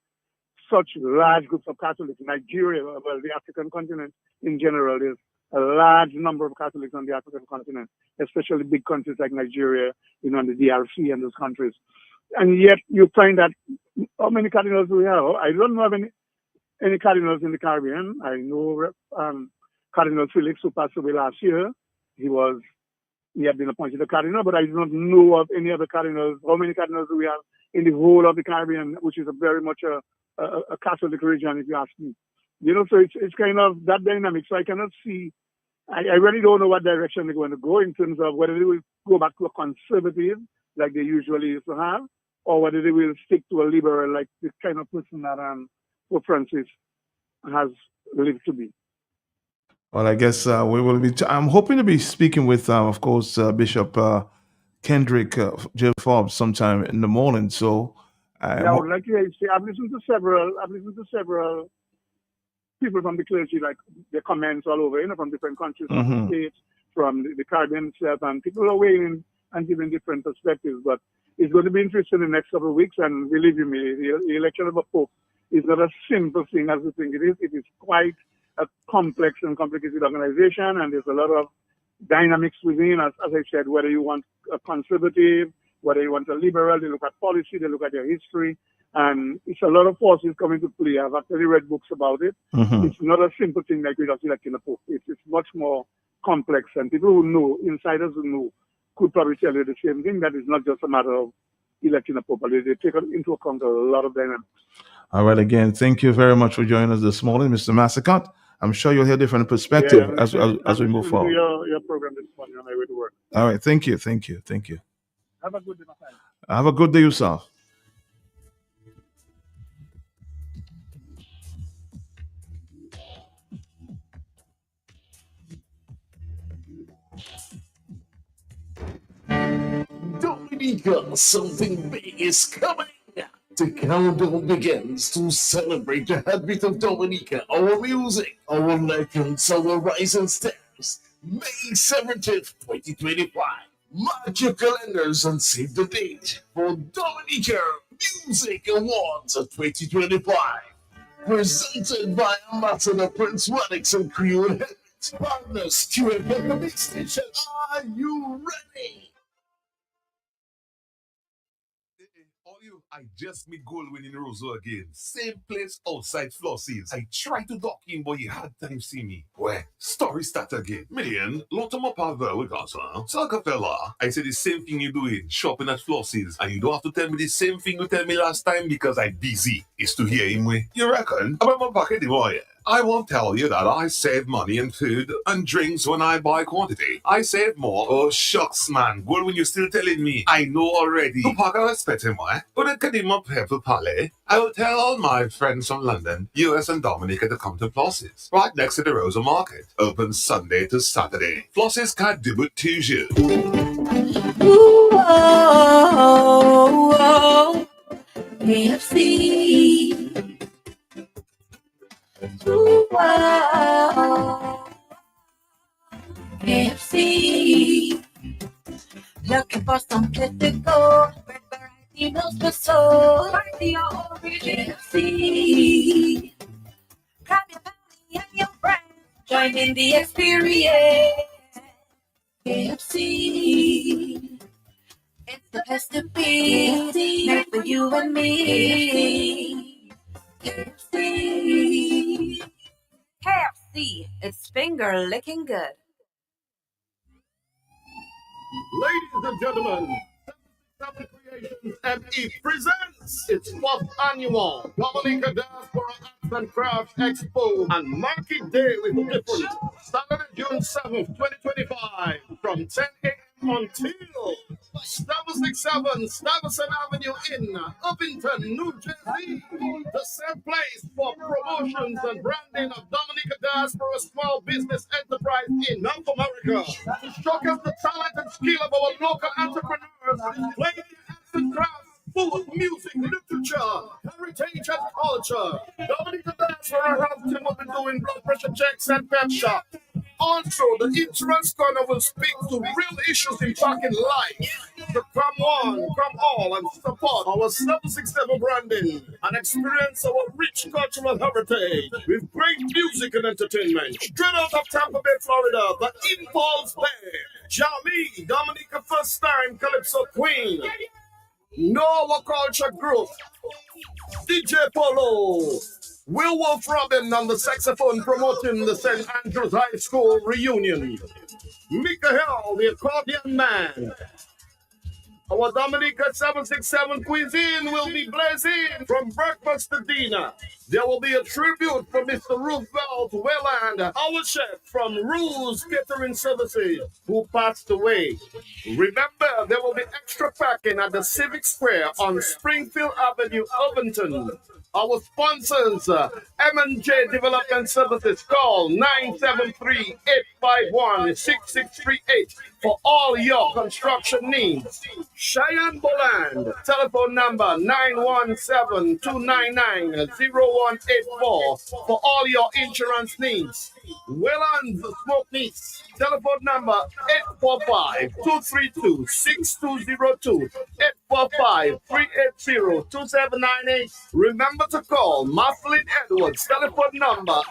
such large groups of Catholics. Nigeria, well, the African continent in general, there's a large number of Catholics on the African continent, especially big countries like Nigeria, and the DRC and those countries. And yet you find that how many cardinals do we have? I don't know any cardinals in the Caribbean. I know Cardinal Felix, who passed away last year. He had been appointed a cardinal, but I do not know of any other cardinals. How many cardinals do we have in the whole of the Caribbean, which is very much a Catholic region, if you ask me? So it's kind of that dynamic. So I cannot see. I really don't know what direction they're going to go in terms of whether they will go back to a conservative like they usually used to have, or whether they will stick to a liberal like the kind of person that Pope Francis has lived to be. Well, I guess we will be. I'm hoping to be speaking with, of course, Bishop Kendrick J. Forbes sometime in the morning. So, I would like to say I've listened to several people from the clergy, like their comments all over, from different countries, from the States, from the Caribbean itself, and people are weighing in and giving different perspectives. But it's going to be interesting in the next couple of weeks, and believe you me, the election of a pope is not a simple thing as you think it is. It is quite a complex and complicated organization, and there's a lot of dynamics within, as I said, whether you want a conservative, whether you want a liberal, they look at policy, they look at their history, and it's a lot of forces coming to play. I've actually read books about it. It's not a simple thing like we just electing a pope. It's much more complex, and people who know, insiders who know, could probably tell you the same thing, that it's not just a matter of electing a pope, but they take into account a lot of dynamics. All right, again, thank you very much for joining us this morning, Mr. Massacott. I'm sure you'll hear different perspective as we move forward. Your program this morning on my way to work. All right, thank you. Have a good day, my friend. Have a good day yourself. Dominica, something big is coming. The countdown begins to celebrate the heartbeat of Dominica, our music, our legends, our rising stars. May 17th, 2025. Mark your calendars and save the date for Dominica Music Awards 2025. Presented by Ambassador Prince Radix and Creole Heads. Partners, QFM Big Station. Are you ready? I just made goal winning Roseau again. Same place outside Flossie's. I tried to dock in, but you had time see me. Well, story start again. Million, lot of my power with us, huh? Soccer fella, I said the same thing you doing, shopping at Flossie's, and you don't have to tell me the same thing you tell me last time because I'm busy. It's to hear him way. You reckon? About my pocket, boy. I won't tell you that I save money in food and drinks when I buy quantity. I save more. Oh, shucks, man. Well, when you're still telling me, I know already. To pack a spetting way, but it could him up here for Palais. I will tell all my friends from London, US and Dominica to come to Floss's, right next to the Rosa Market. Open Sunday to Saturday. Floss's can't do it to you. Ooh, oh, oh, KFC. Ooh, oh, KFC. Looking for some place to go. Red variety meals for soul. Find the origin KFC. Grab your family and your friends. Join in the experience. KFC. It's the place to be. Made for you and me. KFC. KFC. It's finger licking good. Ladies and gentlemen, Seven Creations ME presents its fourth annual Dominica Diaspora Arts and Crafts Expo and Market Day with a different Saturday, June 7th, 2025 from 10 a.m. until 767 Stuyvesant Avenue in Upington, New Jersey. The same place for promotions and branding of Dominica Diaspora Small Business Enterprise in North America. To showcase the talent and skill of our local entrepreneurs, playing the arts and crafts, food, music, literature, heritage, and culture. Dominica Diaspora Health Team will be doing blood pressure checks and pet shop. Also, the insurance corner will speak to real issues impacting life. So come on, come all, and support our 767 branding and experience our rich cultural heritage with great music and entertainment. Straight out of Tampa Bay, Florida, the Impulse Band, Jolly, Dominica First Time Calypso Queen, Nova Culture Group, DJ Polo, Will Wolf Robin on the saxophone promoting the St. Andrews High School reunion. Mikael, the accordion man. Our Dominica 767 cuisine will be blazing from breakfast to dinner. There will be a tribute for Mr. Roosevelt Welland, our chef from Rules Catering Services, who passed away. Remember, there will be extra packing at the Civic Square on Springfield Avenue, Irvington. Our sponsors, M&J Development Services, call 973-851-6638 for all your construction needs. Cheyenne Boland, telephone number 917-299-0184 for all your insurance needs. Welland's Smoke Meats, telephone number 845-232-6202, 845-380-2798. Remember to call Marcelin Edwards, telephone number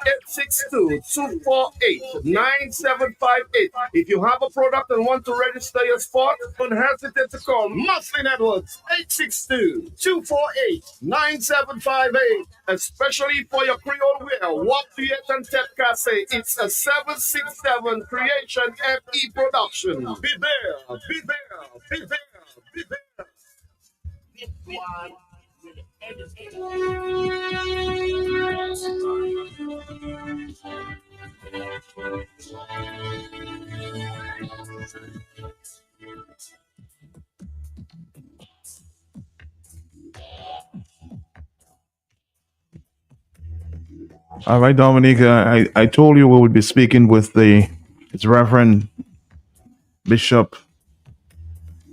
862-248-9758. If you have a product and want to register your spot, don't hesitate to call Marcelin Edwards, 862-248-9758. Especially for your Creole wear, Wap Theatre and Ted Casse, it's a 767 Creation FE production. Be there, be there, be there, be there. All right, Dominica, I told you we would be speaking with it's Reverend Bishop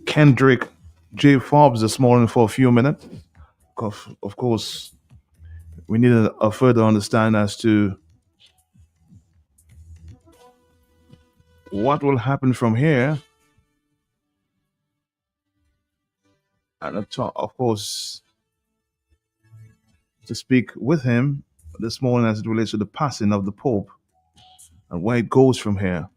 Kendrick J. Forbes this morning for a few minutes. Of course, we need a further understanding as to what will happen from here. And of course, to speak with him this morning as it relates to the passing of the Pope and where it goes from here.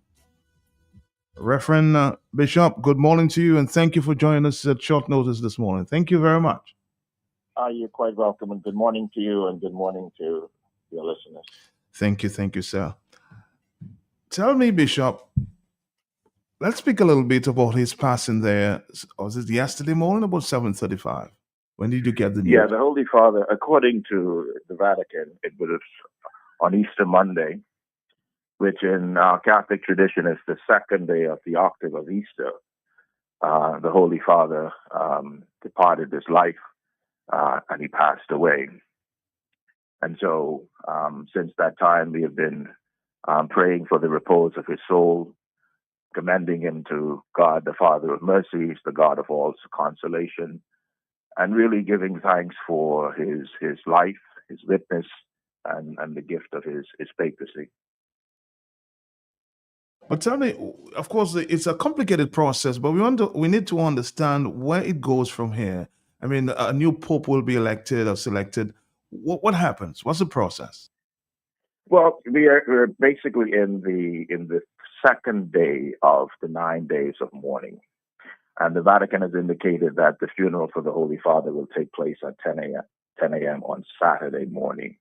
Reverend Bishop, good morning to you, and thank you for joining us at short notice this morning. Thank you very much. You're quite welcome, and good morning to you, and good morning to your listeners. Thank you, sir. Tell me, Bishop, let's speak a little bit about his passing there. Was it yesterday morning, about 7:35? When did you get the news? Yeah, the Holy Father, according to the Vatican, it was on Easter Monday, which in our Catholic tradition is the second day of the octave of Easter. The Holy Father departed this life, and he passed away. And so since that time, we have been praying for the repose of his soul, commending him to God, the Father of mercies, the God of all consolation, and really giving thanks for his life, his witness, and the gift of his papacy. But tell me, of course, it's a complicated process, but we need to understand where it goes from here. I mean, a new pope will be elected or selected. What happens? What's the process? Well, we're basically in the second day of the 9 days of mourning. And the Vatican has indicated that the funeral for the Holy Father will take place at 10 a.m. on Saturday morning.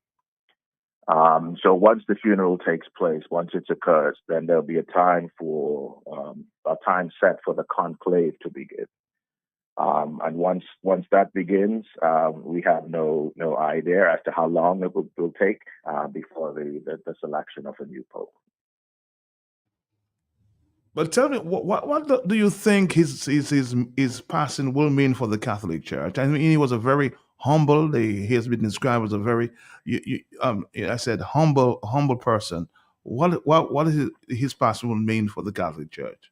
So once the funeral takes place, once it occurs, then there'll be a time set for the conclave to begin. And once that begins, we have no idea as to how long it will take before the selection of a new pope. But tell me, what do you think his passing will mean for the Catholic Church? I mean, he was a very humble. He has been described as a very, I said, humble person. What is his passing will mean for the Catholic Church?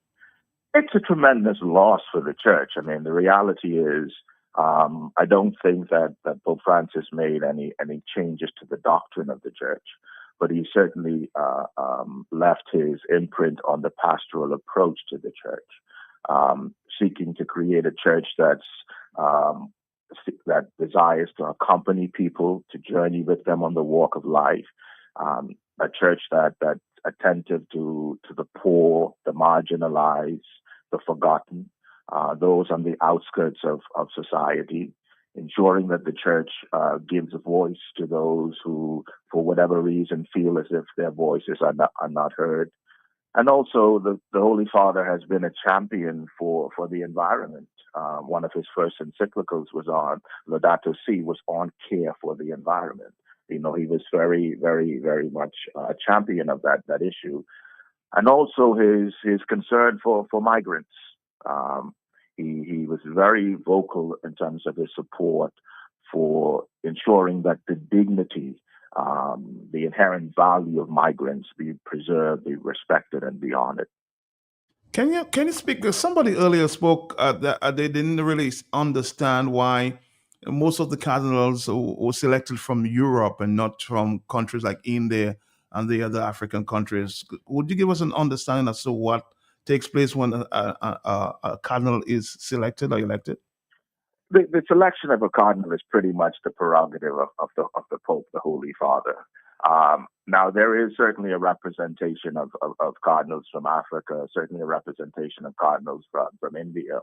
It's a tremendous loss for the church. I mean, the reality is, I don't think that Pope Francis made any changes to the doctrine of the church, but he certainly left his imprint on the pastoral approach to the church, seeking to create a church that desires to accompany people, to journey with them on the walk of life, a church that's attentive to the poor, the marginalized, the forgotten, those on the outskirts of society, ensuring that the church gives a voice to those who, for whatever reason, feel as if their voices are not heard. And also, the Holy Father has been a champion for the environment. One of his first encyclicals was on Laudato Si, was on care for the environment. He was very, very, very much a champion of that issue. And also his concern for migrants. He was very vocal in terms of his support for ensuring that the dignity, the inherent value of migrants be preserved, be respected, and be honored. Can you speak? Because somebody earlier spoke that they didn't really understand why most of the cardinals were selected from Europe and not from countries like India and the other African countries. Would you give us an understanding as to what takes place when a cardinal is selected or elected? The selection of a cardinal is pretty much the prerogative of the Pope, the Holy Father. Now, there is certainly a representation of cardinals from Africa, certainly a representation of cardinals from India,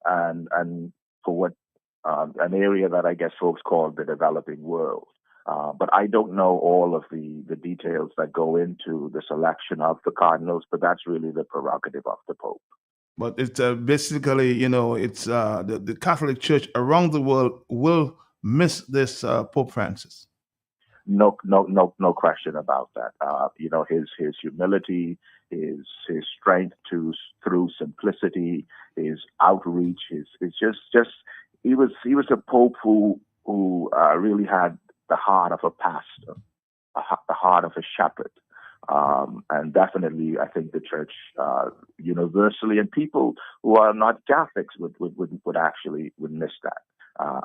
and for what an area that I guess folks call the developing world. But I don't know all of the details that go into the selection of the cardinals, but that's really the prerogative of the Pope. But it's basically, it's the Catholic Church around the world will miss this Pope Francis. No question about that. His humility, his strength through simplicity, his outreach, he was a pope who really had the heart of a pastor, the heart of a shepherd. And definitely, I think the church universally, and people who are not Catholics would miss that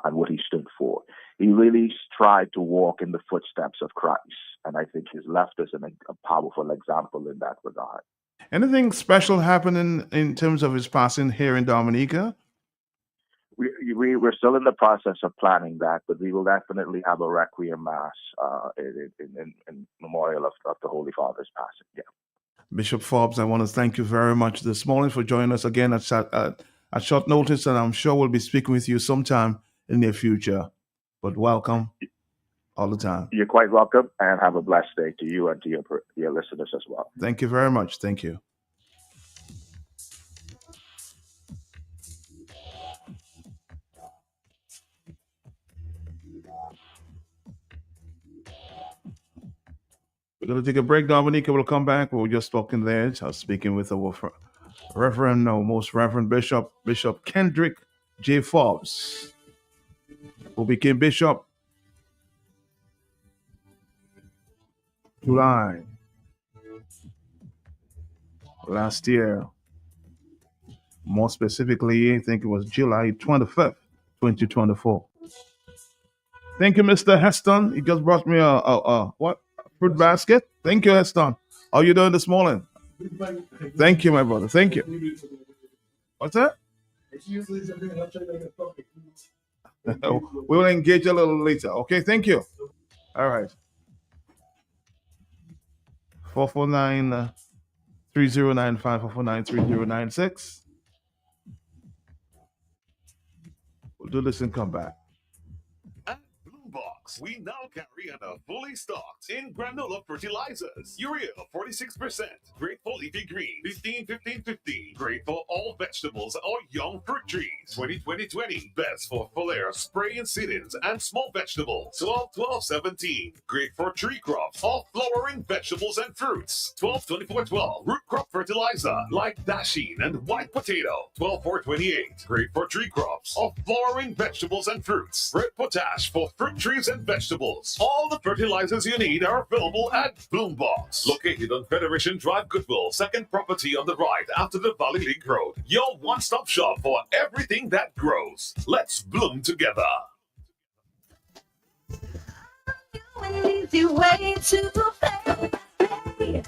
and what he stood for. He really tried to walk in the footsteps of Christ, and I think he's left us a powerful example in that regard. Anything special happening in terms of his passing here in Dominica? We're still in the process of planning that, but we will definitely have a requiem mass in memorial of the Holy Father's passing. Yeah. Bishop Forbes, I want to thank you very much this morning for joining us again at short notice, and I'm sure we'll be speaking with you sometime in the near future. But welcome all the time. You're quite welcome, and have a blessed day to you and to your listeners as well. Thank you very much. Thank you. We're going to take a break. Dominica will come back. We're just talking there. I was speaking with our most Reverend Bishop Kendrick J. Forbes, who became Bishop July last year. More specifically, I think it was July 25th, 2024. Thank you, Mr. Heston. He just brought me a fruit basket. Thank you, Heston. How are you doing this morning? Thank you, my brother. Thank you. What's that? We'll engage a little later. Okay, thank you. All right. 449-3095, 449-3096. We'll do this and come back. We now carry and are fully stocked in granola fertilizers. Urea 46%, great for leafy green 15-15-15, great for all vegetables or young fruit trees 20-20-20, best for foliar spray and seedlings and small vegetables 12-12-17, great for tree crops or flowering vegetables and fruits 12-24-12, root crop fertilizer like dasheen and white potato 12-4-28, great for tree crops or flowering vegetables and fruits. Red potash for fruit trees and vegetables. All the fertilizers you need are available at Bloombox, located on Federation Drive, Goodwill, second property on the right after the Valley League Road. Your one-stop shop for everything that grows. Let's bloom together. Easy way to pay.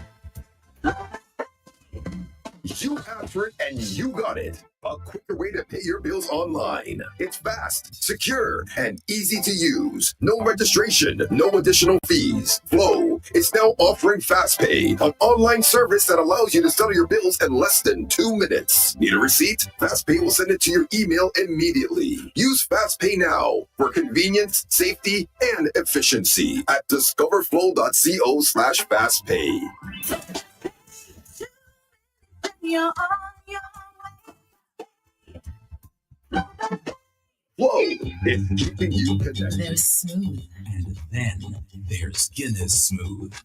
You asked for it and you got it. A quicker way to pay your bills online. It's fast, secure, and easy to use. No registration, no additional fees. Flow is now offering FastPay, an online service that allows you to settle your bills in less than 2 minutes. Need a receipt? FastPay will send it to your email immediately. Use FastPay now for convenience, safety, and efficiency at discoverflow.co/fastpay. You're on your Flow is keeping you connected. There's smooth, and then there's Guinness Smooth.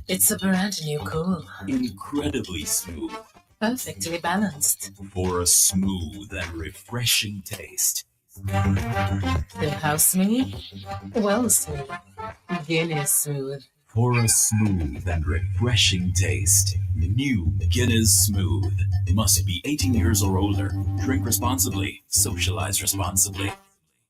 It's a brand new cool. Incredibly smooth. Perfectly balanced. For a smooth and refreshing taste. How smooth? Well smooth. Guinness Smooth. For a smooth and refreshing taste. New Guinness Smooth. Must be 18 years or older. Drink responsibly. Socialize responsibly.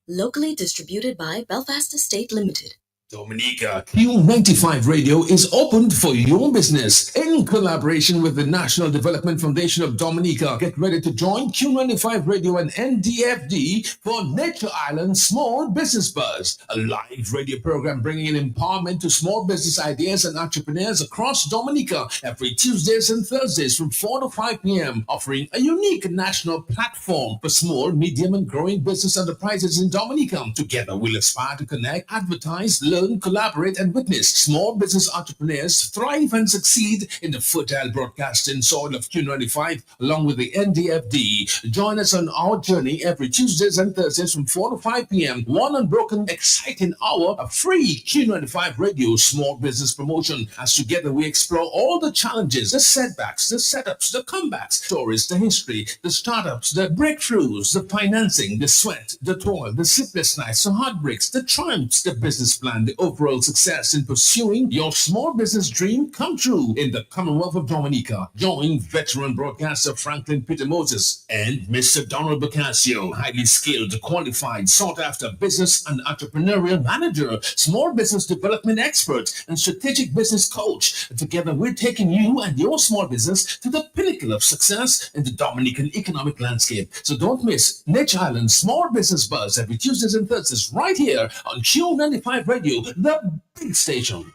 Locally distributed by Belfast Estate Limited. Dominica Q95 Radio is opened for your business in collaboration with the National Development Foundation of Dominica. Get ready to join Q95 Radio and NDFD for Nature Island Small Business Buzz, a live radio program bringing empowerment to small business ideas and entrepreneurs across Dominica every Tuesdays and Thursdays from 4 to 5 p.m., offering a unique national platform for small, medium, and growing business enterprises in Dominica. Together, we'll aspire to connect, advertise, learn, collaborate, and witness small business entrepreneurs thrive and succeed in the fertile broadcasting soil of Q95 along with the NDFD. Join us on our journey every Tuesdays and Thursdays from 4 to 5 p.m. One unbroken, exciting hour of free Q95 Radio small business promotion as together we explore all the challenges, the setbacks, the setups, the comebacks, stories, the history, the startups, the breakthroughs, the financing, the sweat, the toil, the sleepless nights, the heartbreaks, the triumphs, the business plan, the overall success in pursuing your small business dream come true in the Commonwealth of Dominica. Join veteran broadcaster Franklin Peter Moses and Mr. Donald Bocasio, highly skilled, qualified, sought-after business and entrepreneurial manager, small business development expert, and strategic business coach. Together, we're taking you and your small business to the pinnacle of success in the Dominican economic landscape. So don't miss Nature Island Small Business Buzz every Tuesdays and Thursdays right here on Q95 Radio, the big station.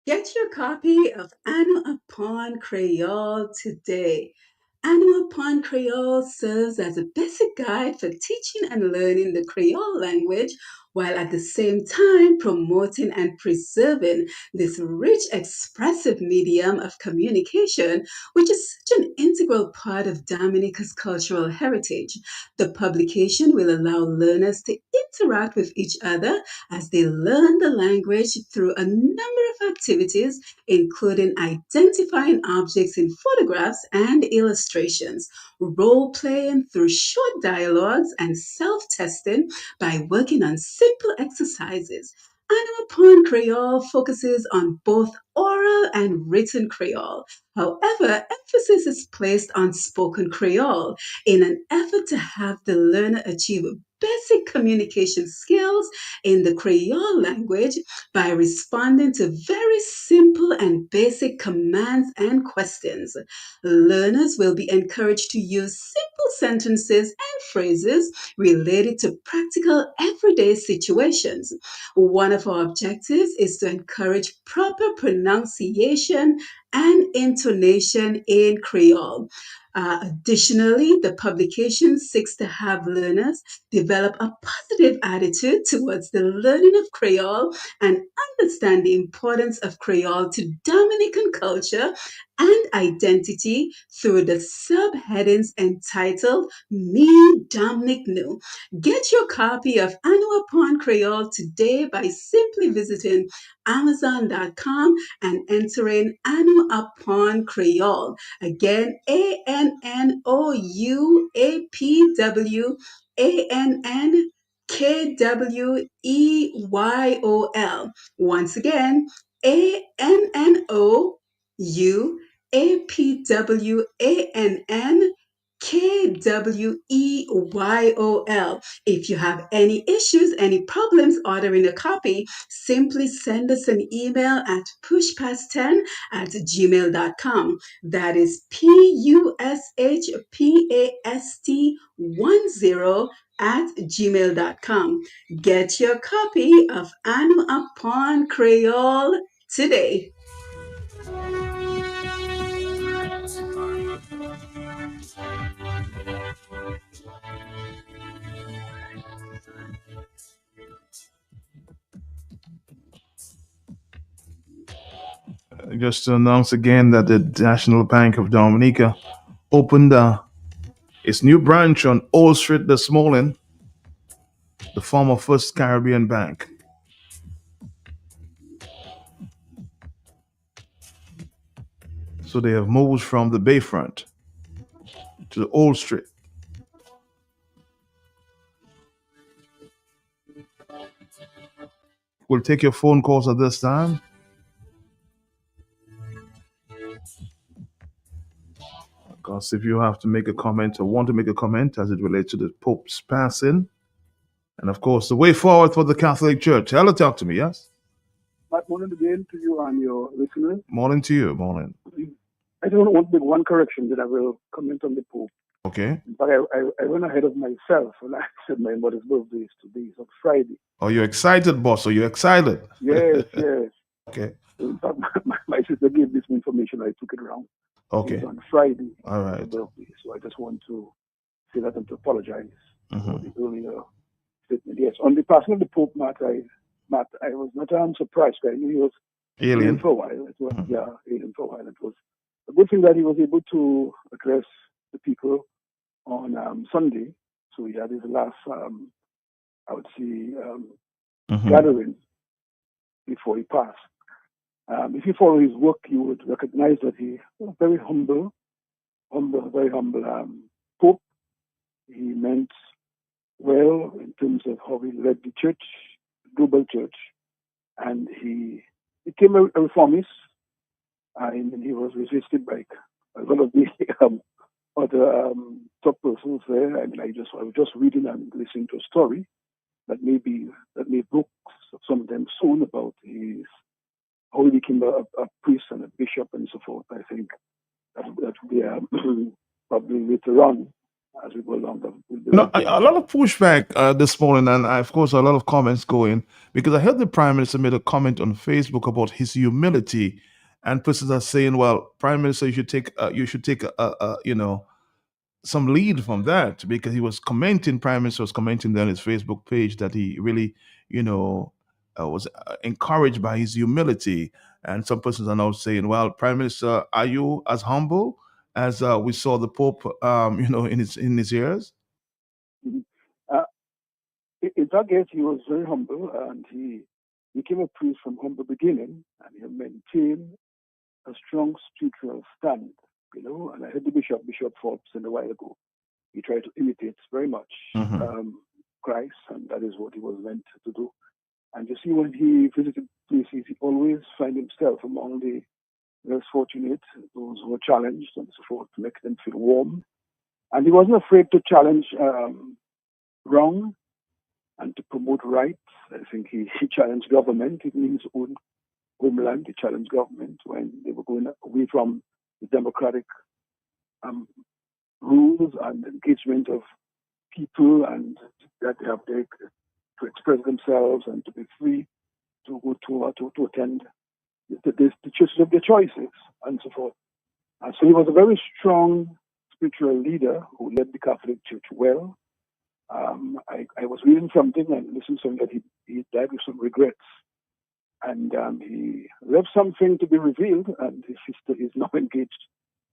Get your copy of Anna Upon Creole today. Anna Upon Creole serves as a basic guide for teaching and learning the Creole language while at the same time promoting and preserving this rich, expressive medium of communication, which is such an integral part of Dominica's cultural heritage. The publication will allow learners to interact with each other as they learn the language through a number of activities, including identifying objects in photographs and illustrations, role playing through short dialogues, and self testing by working on simple exercises. Anna Upon Creole focuses on both oral and written Creole. However, emphasis is placed on spoken Creole in an effort to have the learner achieve basic communication skills in the Creole language by responding to very simple and basic commands and questions. Learners will be encouraged to use simple sentences and phrases related to practical everyday situations. One of our objectives is to encourage proper pronunciation and intonation in Creole. Additionally, the publication seeks to have learners develop a positive attitude towards the learning of Creole and understand the importance of Creole to Dominican culture and identity through the subheadings entitled Me Dominic New. Get your copy of Annual Upon Creole today by simply visiting Amazon.com and entering Annual Upon Creole. Again, ANNOUAPWANNKWEYOL. Once again, ANNOUAPWANNKWEYOL. If you have any issues, any problems ordering a copy, simply send us an email at pushpast10@gmail.com. That is pushpast10@gmail.com. Get your copy of Anu Upon Creole today. Just to announce again that the National Bank of Dominica opened its new branch on Old Street this morning, the former First Caribbean Bank. So they have moved from the Bayfront to the Old Street. We'll take your phone calls at this time. Because if you have to make a comment or want to make a comment as it relates to the Pope's passing, and of course the way forward for the Catholic Church. Hello, talk to me, yes? Good morning again to you and your listeners. Morning to you, morning. I just want to make one correction that I will comment on the Pope. Okay. But I went ahead of myself when I said my mother's birthday is today, it's on Friday. Oh, you're excited, boss? Are you excited? Yes, yes. Okay. In fact, my sister gave this information, I took it wrong. Okay. It's on Friday. All right. Her birthday. So I just want to say that and to apologize for the earlier statement. Yes, on the passing of the Pope, Matt, I was not surprised. I knew he was alien for a while. It was, alien for a while. It was a good thing that he was able to address the people on Sunday. So he had his last, I would say, gathering before he passed. If you follow his work, you would recognize that he was very humble Pope. He meant well in terms of how he led the church, global church, and he became a reformist. And he was resisted by a lot of the other top persons there. I mean, I was just reading and listening to a story that may books, some of them soon, about how he became a priest and a bishop and so forth. I think that will be probably later on as we go along. A lot of pushback this morning, and of course a lot of comments going, because I heard the Prime Minister made a comment on Facebook about his humility, and persons are saying, "Well, Prime Minister, you should take some lead from that," because he was commenting. Prime Minister was commenting on his Facebook page that he really, was encouraged by his humility, and some persons are now saying, "Well, Prime Minister, are you as humble as we saw the Pope, in his years?" In fact, yes, he was very humble, and he became a priest from humble beginning, and he maintained a strong spiritual stand. And I heard the Bishop Forbes a while ago. He tried to imitate very much Christ, and that is what he was meant to do. And you see, when he visited places, he always found himself among the less fortunate, those who were challenged and so forth, to make them feel warm. And he wasn't afraid to challenge wrong and to promote right. I think he challenged government, even in his own homeland. He challenged government when they were going away from the democratic rules and engagement of people, and that they have to express themselves and to be free to go to attend the churches of their choices and so forth. And so he was a very strong spiritual leader who led the Catholic Church well. I was reading something and listening to something that he died with some regrets. And he left something to be revealed, and his sister is now engaged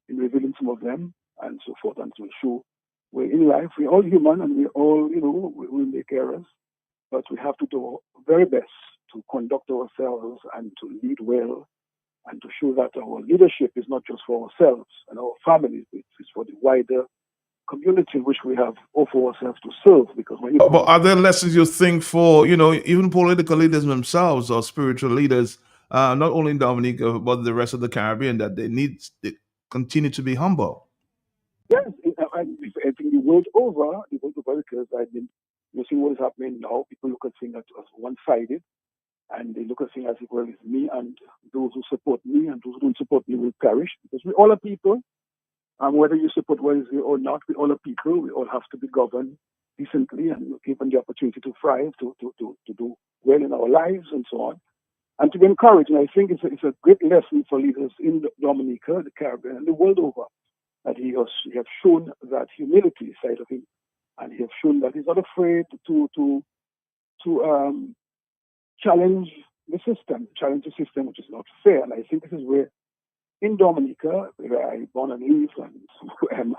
in revealing some of them and so forth, and to show we're in life, we're all human, and we all, we make errors, but we have to do our very best to conduct ourselves and to lead well, and to show that our leadership is not just for ourselves and our families, it's for the wider community in which we have offered ourselves to serve. Because when But are there lessons you think for, even political leaders themselves or spiritual leaders, not only in Dominica, but the rest of the Caribbean, that they continue to be humble? Yes, I think the world over, because I've been seeing what is happening now. People look at things as one-sided, and they look at things as if, well, it's me and those who support me, and those who don't support me will perish. Because we all are people, and whether you support Wednesday or not, we all are people. We all have to be governed decently and given the opportunity to thrive, to do well in our lives, and so on, and to be encouraged. And I think it's a great lesson for leaders in Dominica, the Caribbean, and the world over, that he has shown that humility side of him, and he has shown that he's not afraid to challenge the system, which is not fair. And I think this is where, in Dominica, where I born and live, and am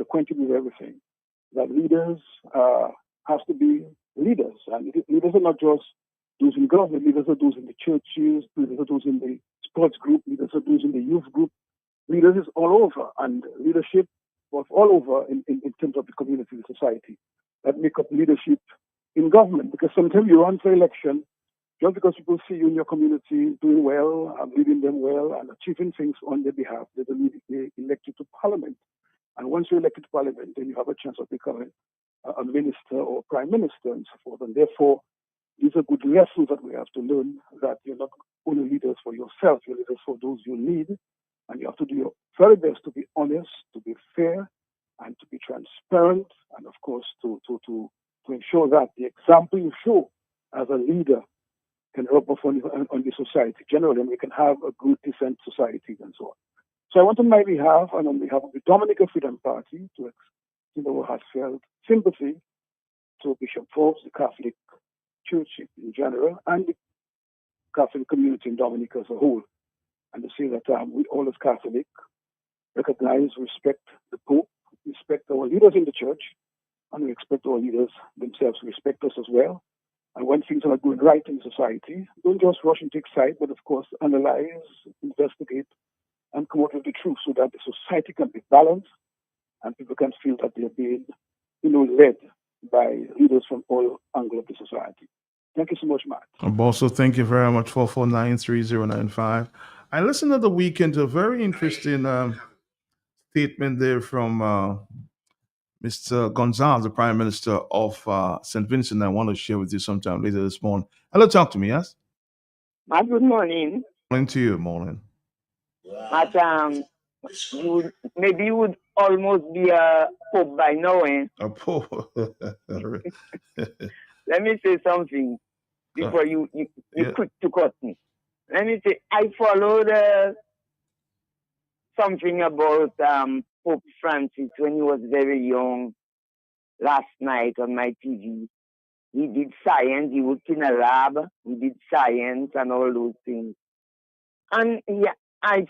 acquainted with everything, that leaders have to be leaders, and leaders are not just those in government. Leaders are those in the churches. Leaders are those in the sports group. Leaders are those in the youth group. Leaders is all over, and leadership was all over in terms of the community, the society, that make up leadership in government. Because sometimes you run for election just because people see you in your community doing well, and leading them well, and achieving things on their behalf. They elect you to parliament. And once you're elected to parliament, then you have a chance of becoming a minister or prime minister and so forth. And therefore, these are good lessons that we have to learn, that you're not only leaders for yourself, you're leaders for those you lead. And you have to do your very best to be honest, to be fair, and to be transparent, and of course to ensure that the example you show as a leader can rub off on the society generally, and we can have a good, decent society and so on. So I want on my behalf and on behalf of the Dominican Freedom Party to extend our heartfelt sympathy to Bishop Forbes, the Catholic Church in general, and the Catholic community in Dominica as a whole, and to say that we all as Catholic recognize, respect the Pope, respect our leaders in the church, and we expect our leaders themselves to respect us as well. And when things are not going right in society, don't just rush and take side, but of course analyze, investigate, and come out with the truth so that the society can be balanced and people can feel that they're being, led by leaders from all angles of the society. Thank you so much, Matt. Also, thank you very much, 4493095. I listened at the weekend to a very interesting statement there from Mr. Gonzalez, the Prime Minister of St. Vincent. I want to share with you sometime later this morning. Hello, talk to me, yes? Matt, good morning. Morning to you, morning. Matt, maybe you would almost be a pope by now, eh? A pope. Let me say something before you're quick to cut me. Let me say, I followed something about Pope Francis when he was very young last night on my TV. He did science, he worked in a lab, he did science and all those things. And yeah, I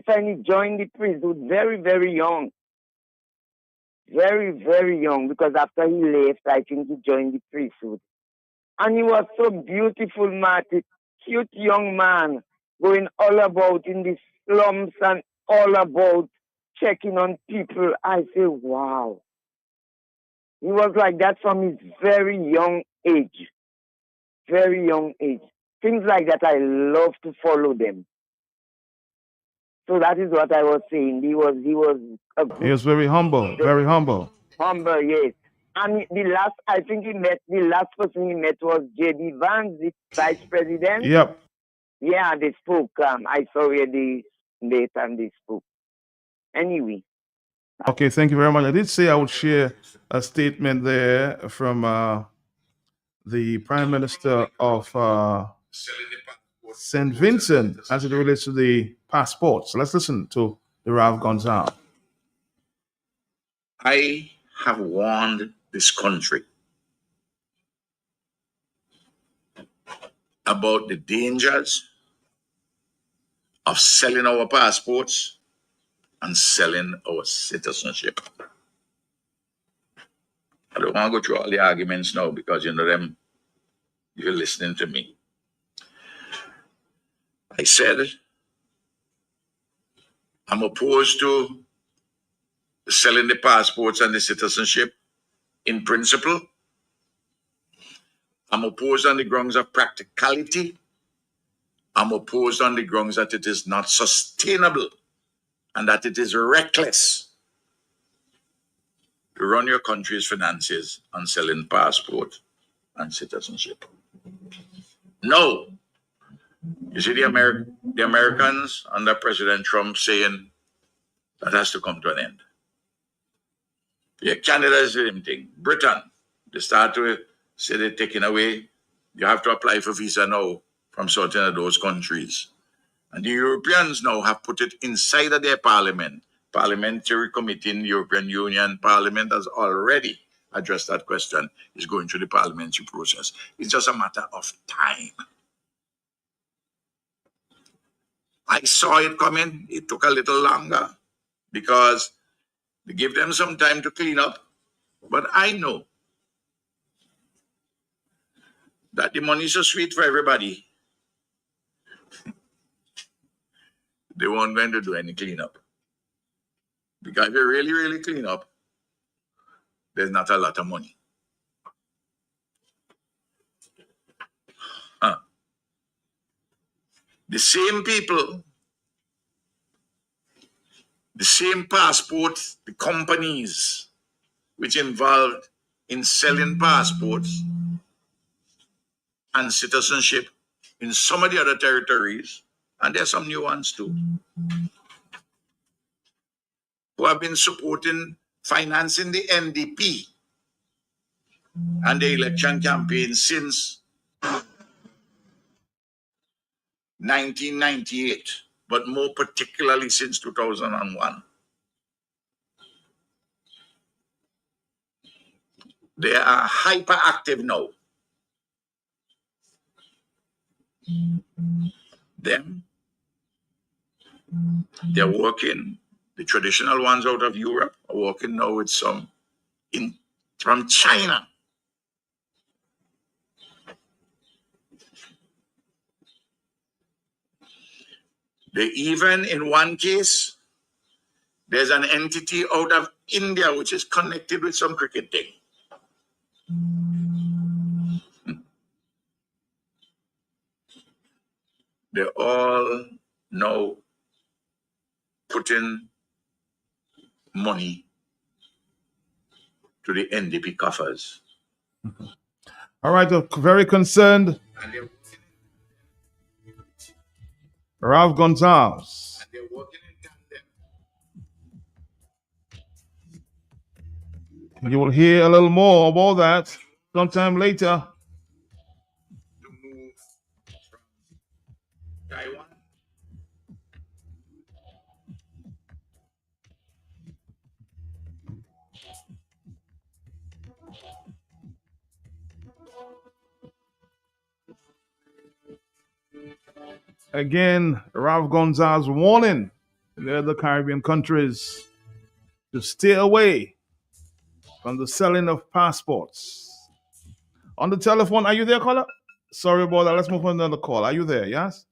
find he joined the priesthood very, very young. Very, very young, because after he left, I think he joined the priesthood. And he was so beautiful, Marty, cute young man, going all about in the slums and all about checking on people. I say, wow. He was like that from his very young age. Very young age. Things like that, I love to follow them. So that is what I was saying. He was a good, he was very humble, very humble. Humble, yes. And the last person he met was J.D. Vance, the vice president. Yep. Yeah, they spoke. I saw where they met and they spoke. Anyway, Okay, thank you very much. I did say I would share a statement there from the Prime Minister of St. Vincent as it relates to the passports. Let's listen to the Rav Gonzalez. I have warned this country about the dangers of selling our passports and selling our citizenship. I don't want to go through all the arguments now because you know them, you're listening to me. I said I'm opposed to selling the passports and the citizenship in principle. I'm opposed on the grounds of practicality. I'm opposed on the grounds that it is not sustainable and that it is reckless to run your country's finances on selling passport and citizenship. No. You see the Americans under President Trump saying that has to come to an end. Yeah, Canada is the same thing. Britain, they start to say they're taking away. You have to apply for visa now from certain of those countries. And the Europeans now have put it inside of their parliament. Parliamentary committee in the European Union Parliament has already addressed that question. It's going through the parliamentary process. It's just a matter of time. I saw it coming. It took a little longer because they give them some time to clean up. But I know that the money is so sweet for everybody. They weren't going to do any cleanup. Because if you really, really clean up, there's not a lot of money. The same people, the same passports, the companies which involved in selling passports and citizenship in some of the other territories, and there's some new ones too, who have been supporting, financing the NDP and the election campaign since 1998, but more particularly since 2001. They are hyperactive now. Them, they're working, the traditional ones out of Europe are working now with some from China. They even, in one case, there's an entity out of India which is connected with some cricket thing. They're all now putting money to the NDP coffers. All right, very concerned. Rav Gonzalez. You will hear a little more about that sometime later. Taiwan. Again, Rav Gonzalez warning the other Caribbean countries to stay away from the selling of passports. On the telephone, are you there, caller? Sorry about that. Let's move on to another call. Are you there? Yes?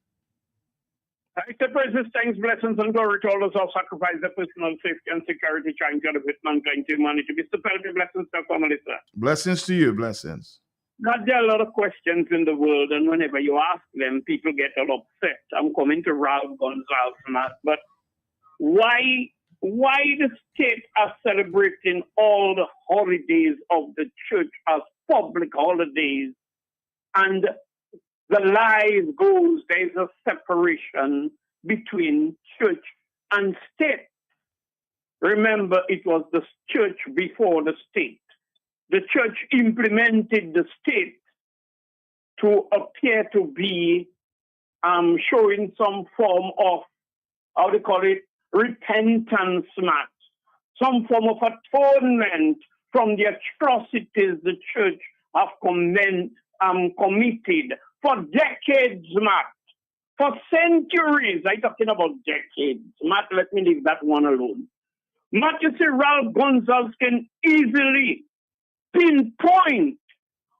I say praises, thanks, blessings, and glory to all those who have sacrificed their personal safety and security trying to elevate mankind to humanity. Mr. Pelby, blessings to our family, sir. Blessings to you, blessings. Now, there are a lot of questions in the world, and whenever you ask them, people get all upset. I'm coming to Ralph Gonzalez tonight, but why the state are celebrating all the holidays of the church as public holidays, and the lie goes there's a separation between church and state? remember it was the church before the state. The church implemented the state to appear to be showing some form of, how they call it, repentance, Matt. Some form of atonement from the atrocities the church have committed for decades, Matt. For centuries. I'm talking about decades. Matt, let me leave that one alone. Matt, you see, Ralph Gonsalves can easily pinpoint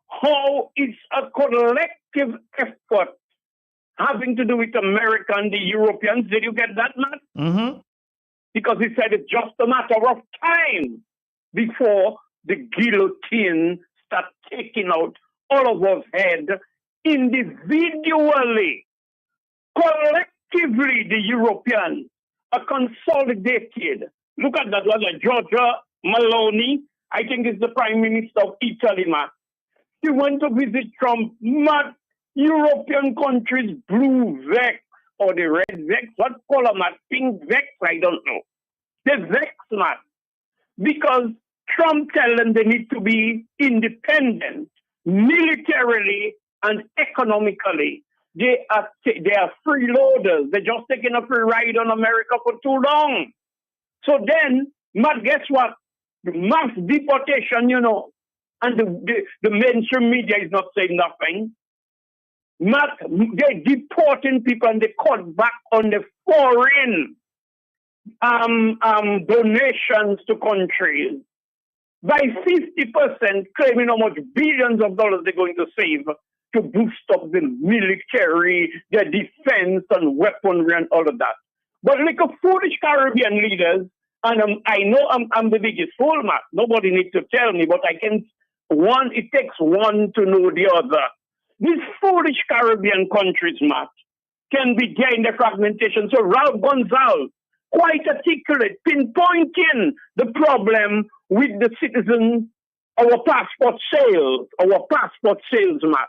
how it's a collective effort having to do with America and the Europeans. Did you get that, Matt? Mm-hmm. Because he said it's just a matter of time before the guillotine starts taking out all of us head individually. Collectively, the Europeans are consolidated. Look at that, like Giorgia Meloni, I think is the Prime Minister of Italy, Matt. She went to visit Trump, Matt. European countries, blue vex or the red vex, what color, Matt? Pink vex, I don't know. They vex, Matt, because Trump tell them they need to be independent militarily and economically. They are freeloaders. They're just taking a free ride on America for too long. So then, Matt, guess what? The mass deportation, you know, and the mainstream media is not saying nothing. Matt, they're deporting people and they cut back on the foreign donations to countries by 50%, claiming how much billions of dollars they're going to save to boost up the military, their defense and weaponry and all of that. But like a foolish Caribbean leaders, and I know I'm the biggest fool, Matt. Nobody needs to tell me, but it takes one to know the other. These foolish Caribbean countries, Matt, can be there in the fragmentation. So Ralph Gonsalves, quite articulate, pinpointing the problem with the citizens, our passport sales, Matt,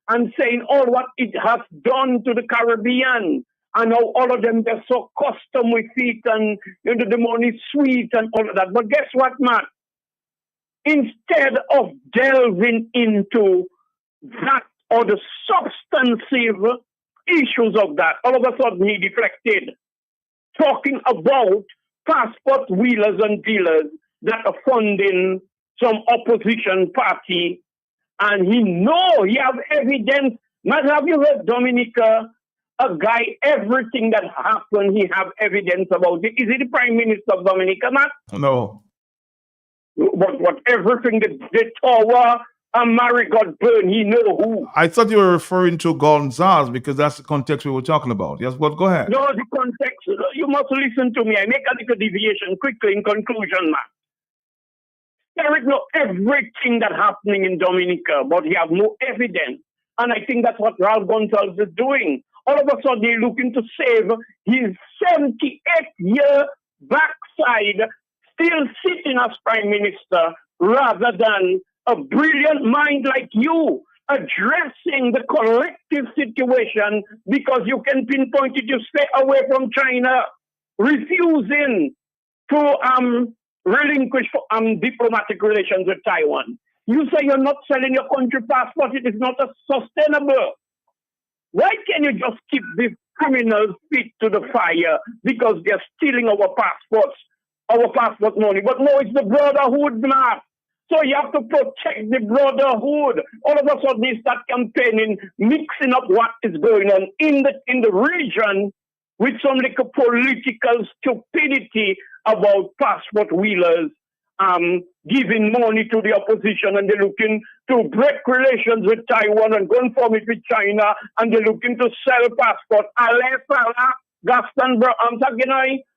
and saying all what it has done to the Caribbean, and how all of them, they're so custom with it, and you know, the money's sweet and all of that. But guess what, Matt? Instead of delving into that or the substantive issues of that, all of a sudden he deflected, talking about passport wheelers and dealers that are funding some opposition party, and he have evidence. Matt, have you heard Dominica? A guy, everything that happened, he have evidence about it. Is he the Prime Minister of Dominica, Matt? No. What everything, the tower, and Mary got burned, he know who. I thought you were referring to Gonsalves because that's the context we were talking about. Yes, but go ahead. No, the context, you must listen to me. I make a little deviation quickly in conclusion, man. There is no everything that happening in Dominica, but he have no evidence. And I think that's what Ralph Gonsalves is doing. All of a sudden, they're looking to save his 78-year backside, still sitting as Prime Minister, rather than a brilliant mind like you addressing the collective situation, because you can pinpoint it. You stay away from China, refusing to relinquish diplomatic relations with Taiwan. You say you're not selling your country passport. It is not sustainable. Why can you just keep these criminals feet to the fire because they're stealing our passports, our passport money? But no, it's the brotherhood, man. So you have to protect the brotherhood. All of a sudden, they start campaigning, mixing up what is going on in the region with some like a political stupidity about passport wheelers, giving money to the opposition, and they're looking to break relations with Taiwan and conform it with China, and they're looking to sell passport. Gaston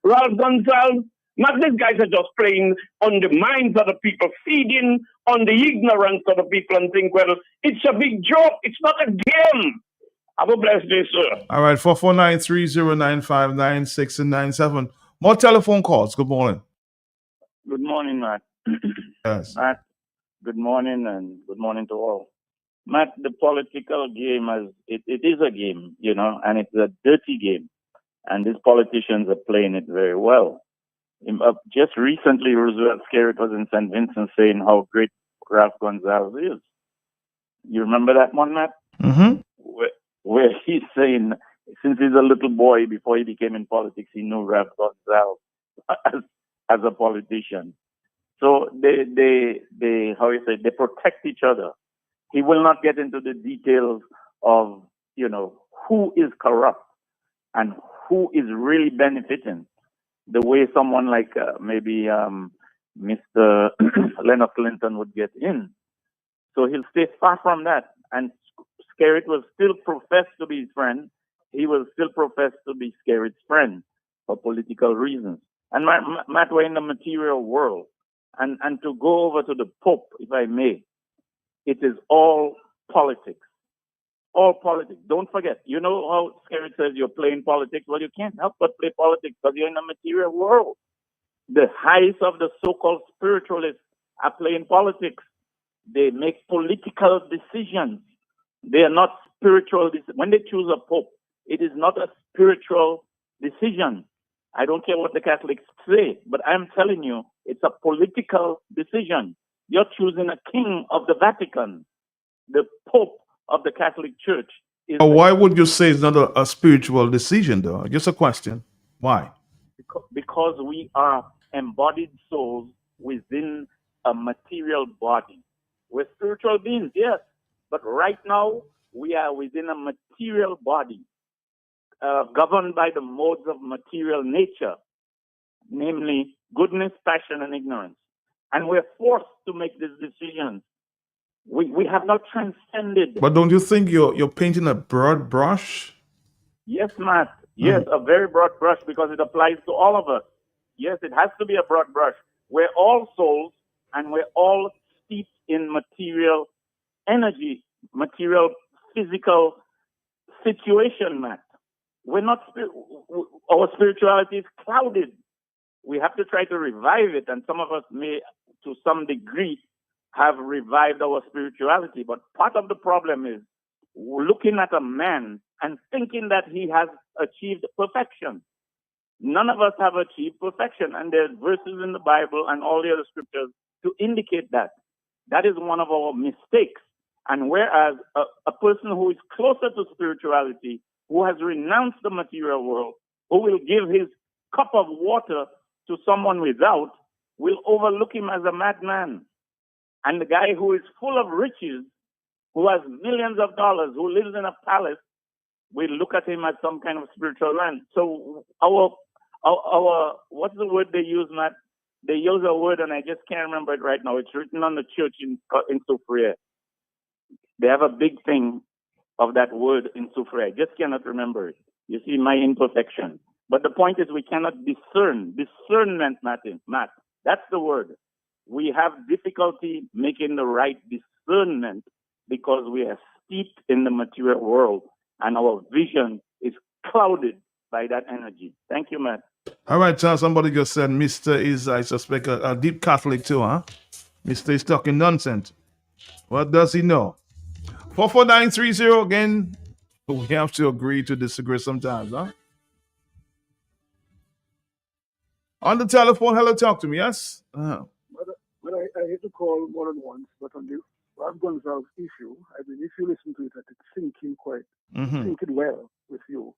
Ralph Gonsalves. Not these guys are just playing on the minds of the people, feeding on the ignorance of the people, and think, well, it's a big joke. It's not a game. Have a blessed day, sir. All right, 449-3095-96 and 97. More telephone calls. Good morning. Good morning, Matt. Yes. Matt, good morning, and good morning to all. Matt, the political game, it is a game, you know, and it's a dirty game. And these politicians are playing it very well. Just recently, Roosevelt Skerritt was in St. Vincent saying how great Ralph Gonsalves is. You remember that one, Matt? Mm-hmm. Where he's saying, since he's a little boy, before he became in politics, he knew Ralph Gonsalves as a politician. So they how you say, they protect each other. He will not get into the details of, who is corrupt and who is really benefiting, the way someone like maybe Mr. Leonard Clinton would get in. So he'll stay far from that. And Skerritt will still profess to be his friend. He will still profess to be Skerritt's friend for political reasons. And Matt, we're in the material world. And to go over to the Pope, if I may, it is all politics. All politics. Don't forget, you know how Skerritt says you're playing politics? Well, you can't help but play politics because you're in the material world. The highest of the so-called spiritualists are playing politics. They make political decisions. They are not spiritual. When they choose a pope, it is not a spiritual decision. I don't care what the Catholics say, but I'm telling you, it's a political decision. You're choosing a king of the Vatican. The Pope of the Catholic Church is. Why would you say it's not a spiritual decision, though? Just a question. Why? Because we are embodied souls within a material body. We're spiritual beings, yes, but right now we are within a material body, governed by the modes of material nature, namely goodness, passion, and ignorance. And we're forced to make these decisions. We have not transcended. But don't you think you're painting a broad brush? Yes, Matt. Yes, a very broad brush because it applies to all of us. Yes, it has to be a broad brush. We're all souls and we're all steeped in material energy, material, physical situation, Matt. We're not, our spirituality is clouded. We have to try to revive it, and some of us may, to some degree, have revived our spirituality. But part of the problem is looking at a man and thinking that he has achieved perfection. None of us have achieved perfection, and there's verses in the Bible and all the other scriptures to indicate that. That is one of our mistakes. And whereas a person who is closer to spirituality, who has renounced the material world, who will give his cup of water to someone without, will overlook him as a madman. And the guy who is full of riches, who has millions of dollars, who lives in a palace, we look at him as some kind of spiritual man. So our what's the word they use, Matt? They use a word, and I just can't remember it right now. It's written on the church in Soufriere. They have a big thing of that word in Soufriere. I just cannot remember it. You see my imperfection. But the point is we cannot discern. Discernment, Matt. That's the word. We have difficulty making the right discernment because we are steeped in the material world and our vision is clouded by that energy. Thank you, Matt. All right, Charles, somebody just said Mr. is, I suspect, a deep Catholic too, huh? Mr. is talking nonsense. What does he know? 44930 again. We have to agree to disagree sometimes, huh? On the telephone, hello, talk to me, yes? But I hate to call more than once, but on the Ralph Gonsalves issue, I mean, if you listen to it, it's sinking well with you.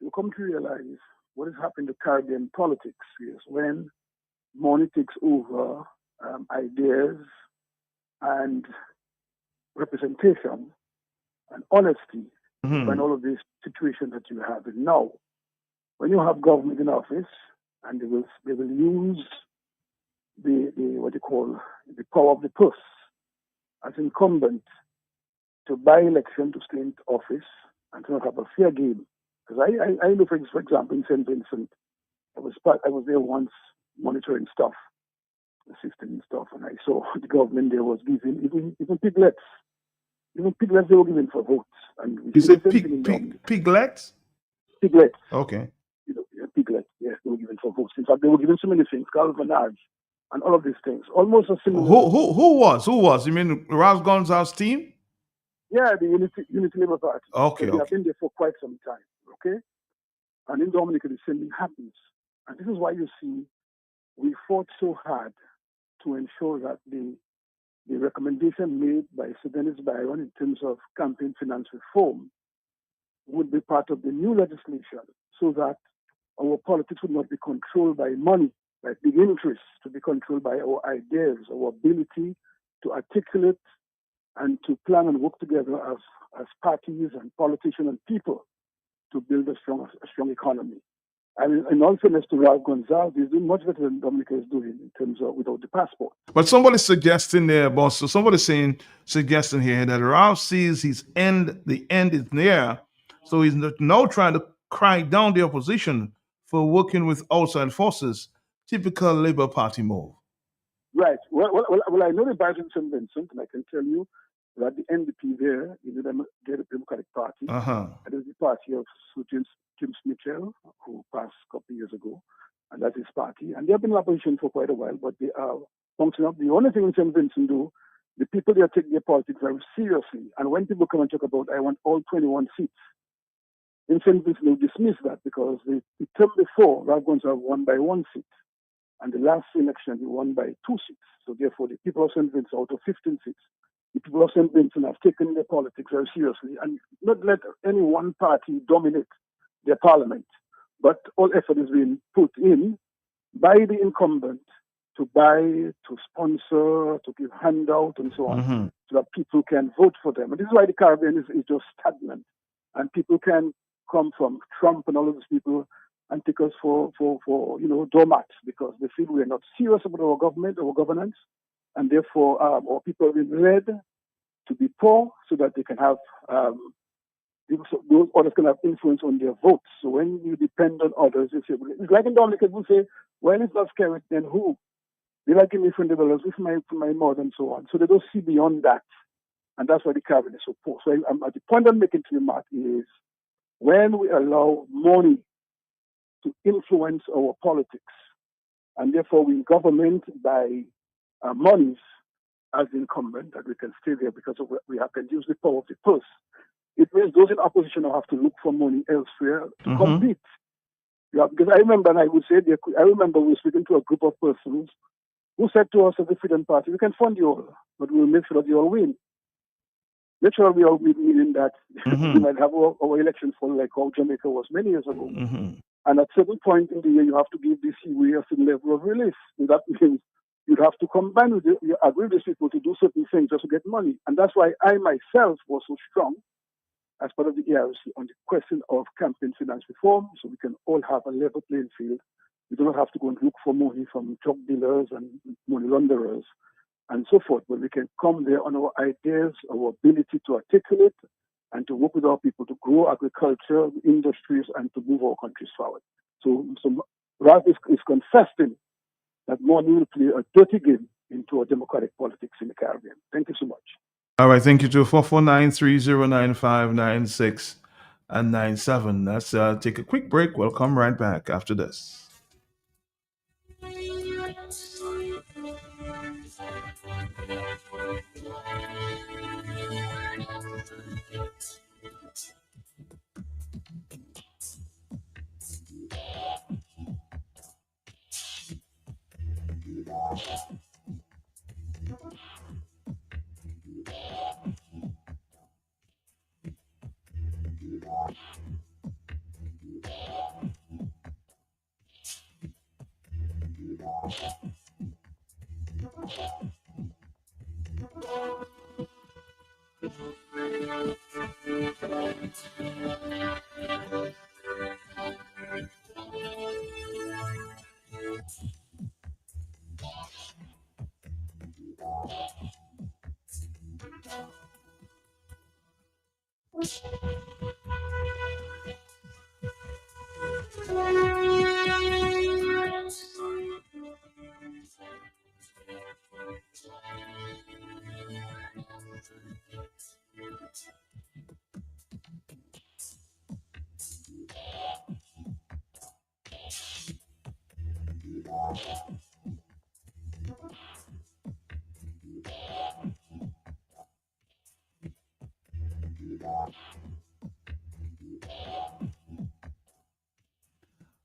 You come to realize what is happening to Caribbean politics is when money takes over ideas and representation and honesty and all of these situations that you have. And now, when you have government in office and they will use the what you call the power of the purse as incumbent to buy election to stay in office and to not have a fair game. Because I know, for example, in St. Vincent, I was there once monitoring stuff, assisting and stuff, and I saw the government there was giving even piglets. Even piglets they were giving for votes. And you said piglets? Piglets. Okay. Piglets, yes, they were giving for votes. In fact, they were giving so many things, galvanage, and all of these things. Almost a similar. Who was? You mean Ralph Gonsalves' team? Yeah, the Unity Labour Party. Okay. They have been there for quite some time. Okay. And in Dominica, the same thing happens. And this is why you see we fought so hard to ensure that the recommendation made by Sir Dennis Byron in terms of campaign finance reform would be part of the new legislation so that our politics would not be controlled by money, by big interests, to be controlled by our ideas, our ability to articulate and to plan and work together as parties and politicians and people to build a strong economy. And in all fairness to Ralph Gonzalez, he's doing much better than Dominica is doing in terms of without the passport. But somebody's suggesting there, boss. So somebody's suggesting here that Ralph sees the end is near, so he's now trying to crack down the opposition for working with outside forces. Typical Labour Party move. Right. Well, I know the Biden St. Vincent, and I can tell you that the NDP there is the Democratic Party. It is the party of Sir James Mitchell, who passed a couple of years ago, and that's his party. And they have been in opposition for quite a while, but they are functioning up. The only thing in St. Vincent do, the people there take their politics very seriously. And when people come and talk about, I want all 21 seats, in St. Vincent, they dismiss that because the term before, Ralph Gonzalez won by 1 seat. And the last election, he won by 2 seats. So therefore, the people of St. Vincent, out of 15 seats, the people of St. Vincent have taken their politics very seriously and not let any one party dominate their parliament. But all effort is being put in by the incumbent to buy, to sponsor, to give handout and so on, so that people can vote for them. And this is why the Caribbean is just stagnant. And people can come from Trump and all of these people and take us for doormats because they feel we are not serious about our government, our governance, and therefore our people are being led to be poor so that they can have those others can have influence on their votes. So when you depend on others, you say, it's like in Dominica, people say, well, it's not scary, then who? They like give me $20 with my mother and so on. So they don't see beyond that. And that's why the Caribbean is so poor. So at the point I'm making to you, Mark, is when we allow money to influence our politics, and therefore we government by monies as incumbent, that we can stay there because of we can use the power of the purse. It means those in opposition will have to look for money elsewhere to compete. Yeah, because I remember, and I would say, I remember we were speaking to a group of persons who said to us as the Freedom Party, we can fund you all, but we'll make sure that you all win. Make sure we all win, meaning that we might have our elections fall like how Jamaica was many years ago. And at a certain point in the year, you have to give the CWA a certain level of relief. And that means you'd have to combine with you agree with these people to do certain things just to get money. And that's why I myself was so strong as part of the ERC on the question of campaign finance reform, so we can all have a level playing field. We don't have to go and look for money from drug dealers and money launderers and so forth, but we can come there on our ideas, our ability to articulate and to work with our people to grow agriculture, industries, and to move our countries forward. So Ralph is confessing that money will play a dirty game into our democratic politics in the Caribbean. Thank you so much. All right, thank you to 449-309-596 and 97. Let's take a quick break. We'll come right back after this.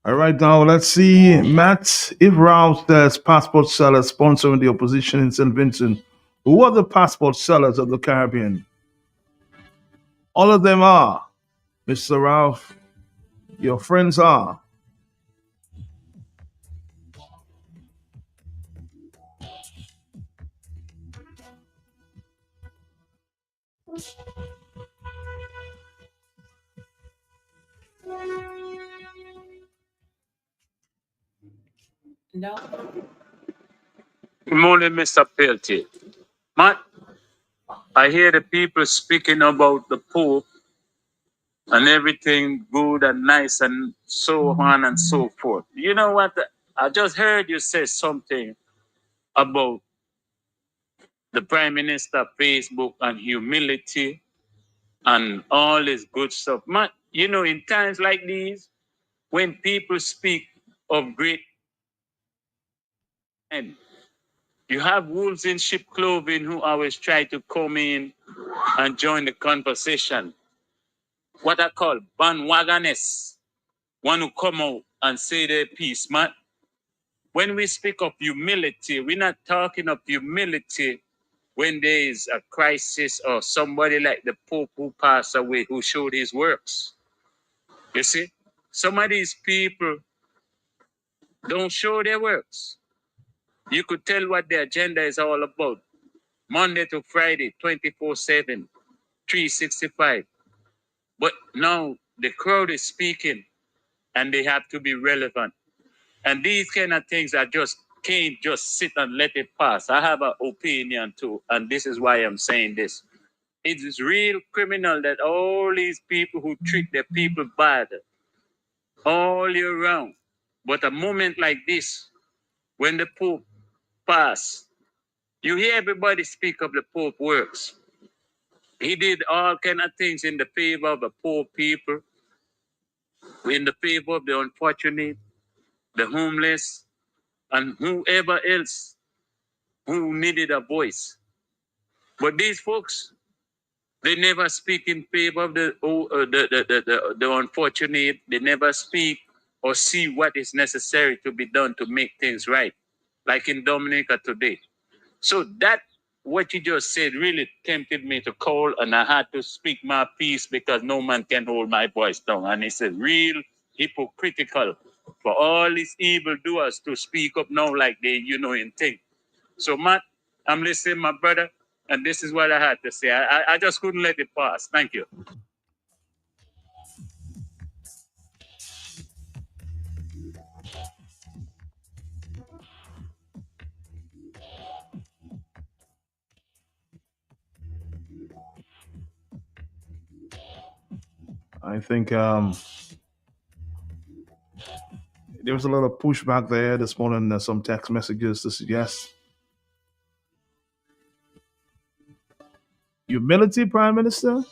All right, now let's see, Matt. If Rouse as passport sellers sponsoring the opposition in St. Vincent, who are the passport sellers of the Caribbean? All of them are, Mr. Ralph. Your friends are. No. Good morning, Mr. Peltier. Matt, I hear the people speaking about the Pope and everything good and nice and so on and so forth. You know what? I just heard you say something about the Prime Minister, Facebook, and humility and all this good stuff. Matt, you know, in times like these, when people speak of great men, you have wolves in sheep clothing who always try to come in and join the conversation. What I call bandwagoners, one who come out and say their piece, man. When we speak of humility, we're not talking of humility when there is a crisis or somebody like the Pope who passed away who showed his works. You see, some of these people don't show their works. You could tell what their agenda is all about. Monday to Friday, 24/7, 365. But now the crowd is speaking and they have to be relevant. And these kind of things I just can't just sit and let it pass. I have an opinion too, and this is why I'm saying this. It is real criminal that all these people who treat their people bad all year round. But a moment like this, when the Pope passed, you hear everybody speak of the Pope works. He did all kind of things in the favor of the poor people, in the favor of the unfortunate, the homeless, and whoever else who needed a voice. But these folks, they never speak in favor of the unfortunate. They never speak or see what is necessary to be done to make things right, like in Dominica today. So that, what you just said really tempted me to call, and I had to speak my piece because no man can hold my voice down. And it's a real hypocritical for all these evildoers to speak up now like they, in thing. So, Matt, I'm listening, my brother, and this is what I had to say. I just couldn't let it pass. Thank you. I think there was a lot of pushback there this morning. Some text messages to suggest humility, Prime Minister.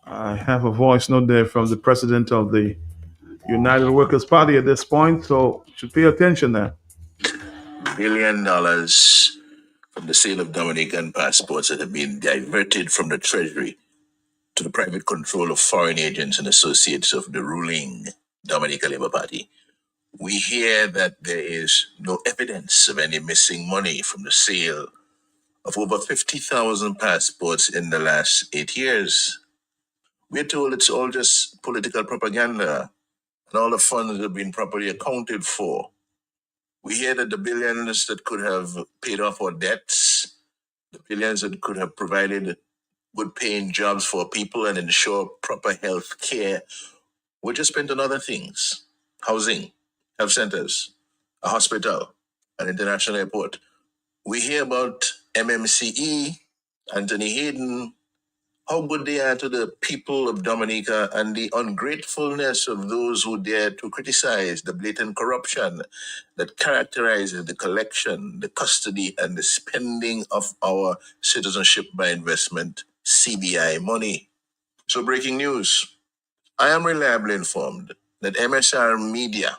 I have a voice note there from the president of the United Workers' Party at this point, so should pay attention there. $1 billion from the sale of Dominican passports that have been diverted from the Treasury to the private control of foreign agents and associates of the ruling Dominica Labour Party. We hear that there is no evidence of any missing money from the sale of over 50,000 passports in the last 8 years. We're told it's all just political propaganda and all the funds have been properly accounted for. We hear that the billions that could have paid off our debts, the billions that could have provided good paying jobs for people and ensure proper health care were just spent on other things. Housing, health centers, a hospital, an international airport. We hear about MMCE, Anthony Hayden, how good they are to the people of Dominica and the ungratefulness of those who dare to criticize the blatant corruption that characterizes the collection, the custody, and the spending of our citizenship by investment, CBI money. So breaking news. I am reliably informed that MSR Media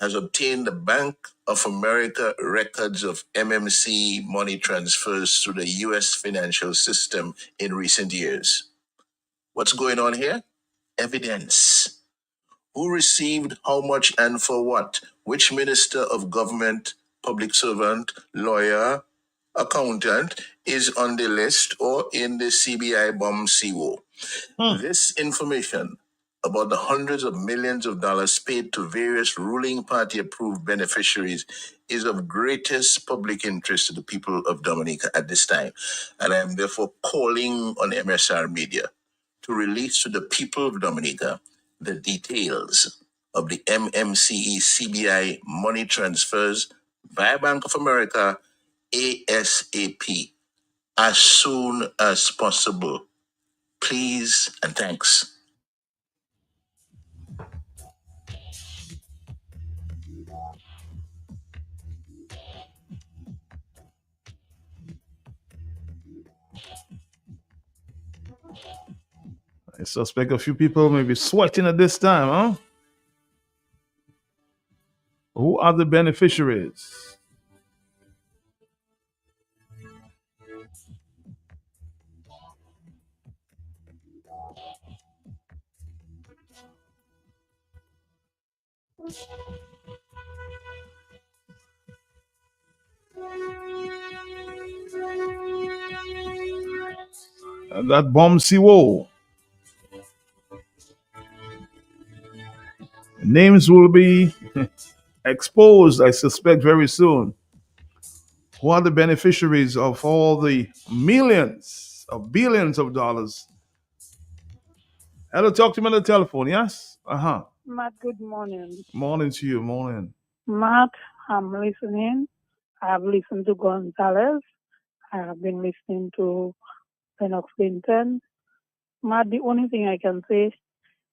has obtained the Bank of America records of MMC money transfers through the U.S. financial system in recent years. What's going on here? Evidence. Who received how much and for what? Which minister of government, public servant, lawyer, accountant is on the list or in the CBI bomb CO? This information about the hundreds of millions of dollars paid to various ruling party approved beneficiaries is of greatest public interest to the people of Dominica at this time. And I am therefore calling on MSR Media to release to the people of Dominica the details of the MMCE CBI money transfers via Bank of America ASAP as soon as possible. Please and thanks. I suspect a few people may be sweating at this time, huh? Who are the beneficiaries? That bomb CO. Names will be exposed, I suspect, very soon. Who are the beneficiaries of all the millions of billions of dollars? Hello, talk to me on the telephone, yes? Uh-huh. Matt, good morning. Morning to you, morning. Matt, I'm listening. I've listened to Gonzalez. I have been listening to Lennox Clinton. Matt, the only thing I can say,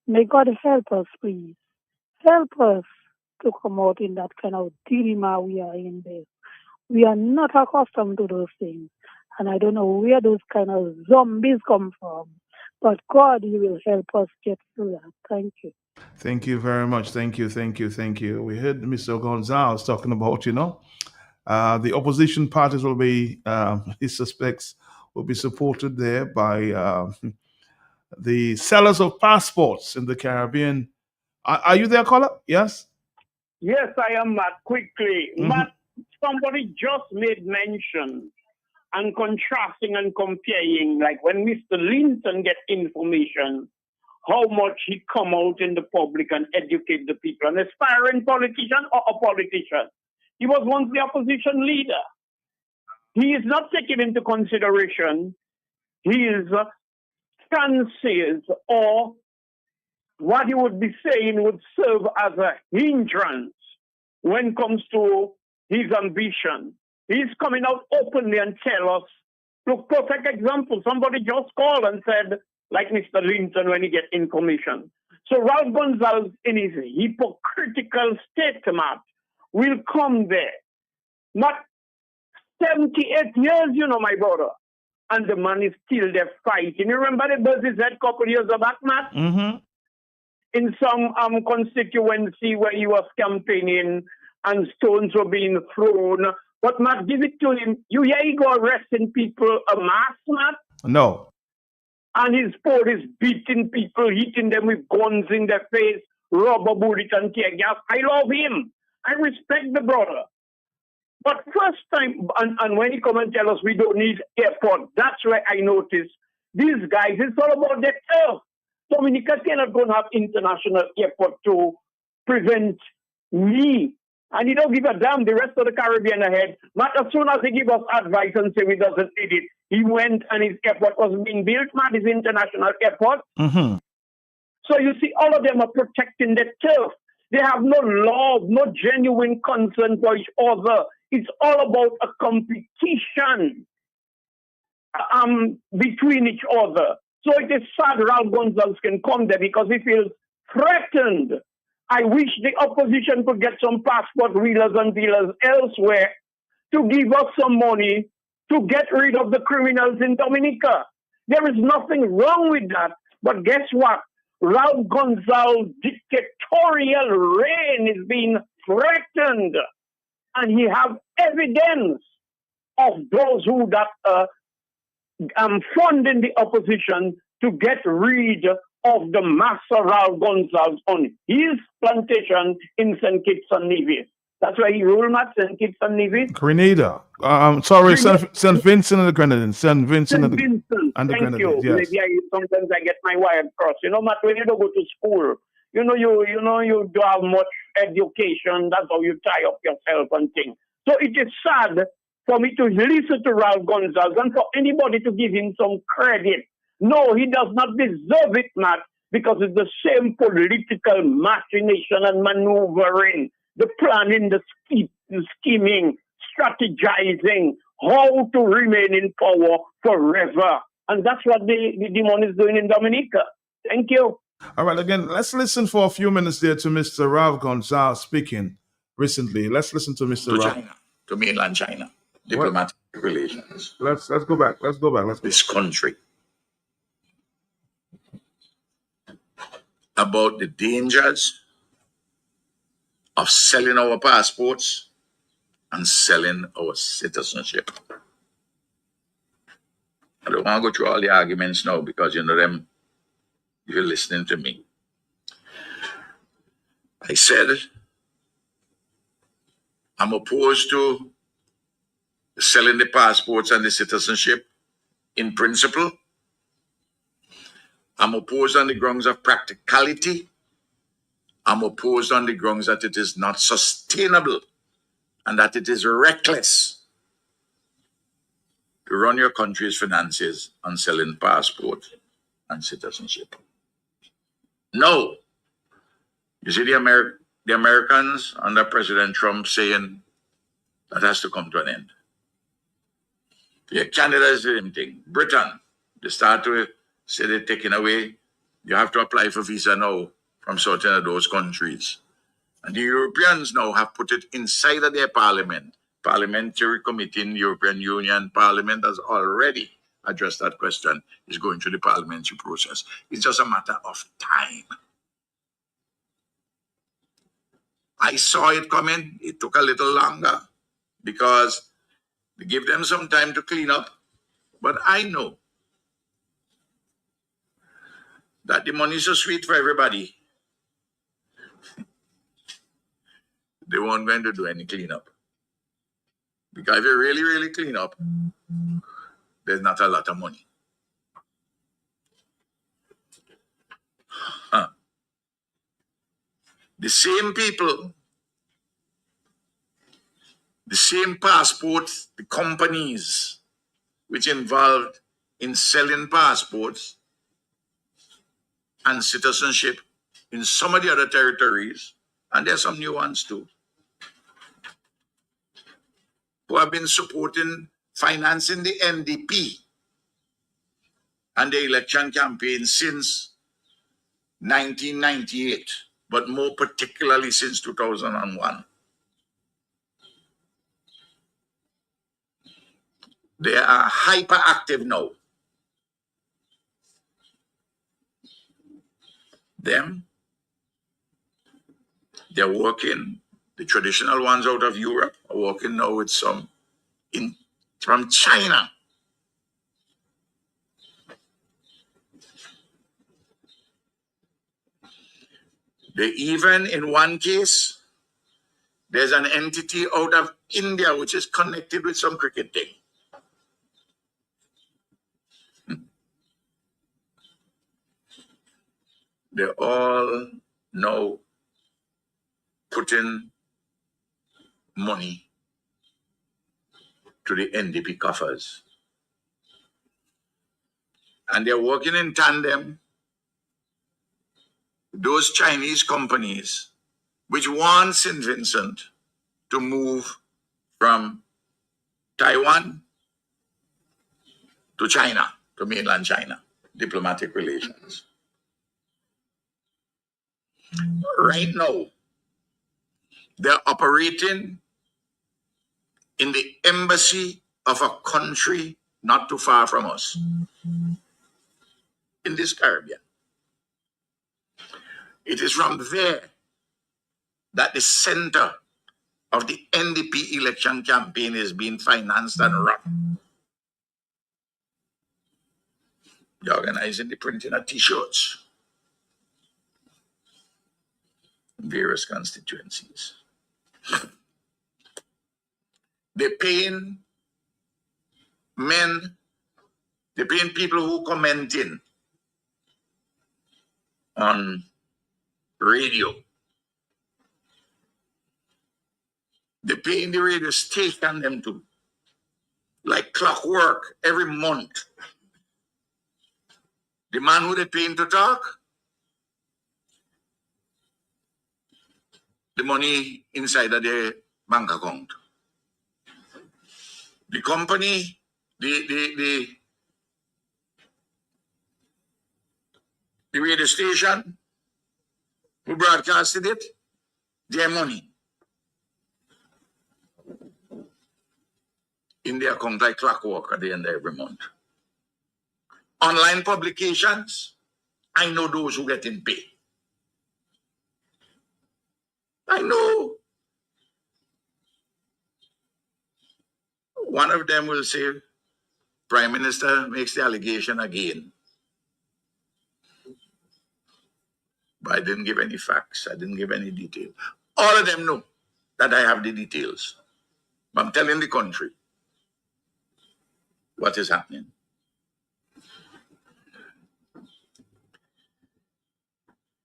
may God help us, please. Help us to come out in that kind of dilemma we are in there. We are not accustomed to those things. And I don't know where those kind of zombies come from. But God, you will help us get through that. Thank you. Thank you very much. Thank you. We heard Mr. Gonzalez talking about, the opposition parties will be, he suspects, will be supported there by the sellers of passports in the Caribbean. Are you there, caller? Yes? Yes, I am, Matt. Quickly. Mhm. Matt, somebody just made mention and contrasting and comparing, like when Mr. Linton get information, how much he come out in the public and educate the people, an aspiring politician or a politician. He was once the opposition leader. He is not taking into consideration his stances or what he would be saying would serve as a hindrance when it comes to his ambition. He's coming out openly and tell us, look, perfect example. Somebody just called and said, like Mr. Linton when he get information. So Ralph Gonzalez in his hypocritical statement will come there. Not 78 years, my brother. And the man is still there fighting. You remember the buzz he said a couple years back, Matt? Mm-hmm. In some constituency where he was campaigning and stones were being thrown. But Matt, give it to him. You hear he go arresting people a mass, Matt? No. And his police beating people, hitting them with guns in their face, rubber bullet and tear gas. I love him. I respect the brother. But first time, and when he come and tell us we don't need airport, that's where I noticed these guys, it's all about their turf. Dominica cannot go and have international airport to prevent me. And he don't give a damn the rest of the Caribbean ahead. Not as soon as he give us advice and say he doesn't need it, he went and his airport was being built, Matt, his international airport. Mm-hmm. So you see, all of them are protecting their turf. They have no love, no genuine concern for each other. It's all about a competition. between each other. So it is sad Raul Gonzalez can come there because he feels threatened. I wish the opposition could get some passport wheelers and dealers elsewhere to give us some money to get rid of the criminals in Dominica. There is nothing wrong with that. But guess what? Raul Gonzalez's dictatorial reign is being threatened. And he have evidence of those who that funding the opposition to get rid of the Master Raul Gonzalez on his plantation in St. Kitts and Nevis. That's why he ruled at St. Kitts and Nevis. Grenada. Sorry, St. Vincent and the Grenadines. St. Vincent and the Thank you. Grenadines. Yes. Maybe sometimes I get my wires crossed. You know, Matt, when you don't go to school, you don't have much education. That's how you tie up yourself and things. So it is sad for me to listen to Raul Gonzalez and for anybody to give him some credit. No, he does not deserve it, Matt, because it's the same political machination and maneuvering, the planning, the scheming, strategizing, how to remain in power forever. And that's what the demon is doing in Dominica. Thank you. All right, again, let's listen for a few minutes there to Mr. Raul Gonzalez speaking recently. Let's listen to Mr. Raul. China, to mainland China, diplomatic relations. Let's go back. This country. About the dangers of selling our passports and selling our citizenship. I don't want to go through all the arguments now because you know them, if you're listening to me. I said I'm opposed to selling the passports and the citizenship in principle. I'm opposed on the grounds of practicality. I'm opposed on the grounds that it is not sustainable and that it is reckless to run your country's finances on selling passport and citizenship. No. You see the Americans under President Trump saying that has to come to an end. Yeah, Canada is the same thing. Britain, they start to say they're taking away. You have to apply for visa now from certain of those countries. And the Europeans now have put it inside of their parliament. Parliamentary committee in the European Union Parliament has already addressed that question. It's going through the parliamentary process. It's just a matter of time. I saw it coming. It took a little longer because they give them some time to clean up. But I know that the money is so sweet for everybody. They weren't going to do any cleanup. Because if you really, really clean up, there's not a lot of money. The same people, the same passports, the companies which involved in selling passports and citizenship in some of the other territories, and there's some new ones too, who have been financing the NDP and the election campaign since 1998, but more particularly since 2001. They are hyperactive now. They're working, the traditional ones out of Europe are working now with some from China. They even, in one case, there's an entity out of India which is connected with some cricket thing. They're all now putting money to the NDP coffers. And they're working in tandem with those Chinese companies which want St. Vincent to move from Taiwan to China, to mainland China, diplomatic relations. Right now, they're operating in the embassy of a country not too far from us, in this Caribbean. It is from there that the center of the NDP election campaign is being financed and run. They're organizing the printing of T-shirts in various constituencies. They're paying men, they're paying people who commenting on radio. They're paying the radio station them to, like clockwork, every month. The man who they paying to talk, the money inside of their bank account. The company, the radio station who broadcasted it, their money in their account like clockwork at the end of every month. Online publications, I know those who get in pay. I know. One of them will say, Prime Minister makes the allegation again. But I didn't give any facts. I didn't give any detail. All of them know that I have the details. But I'm telling the country what is happening.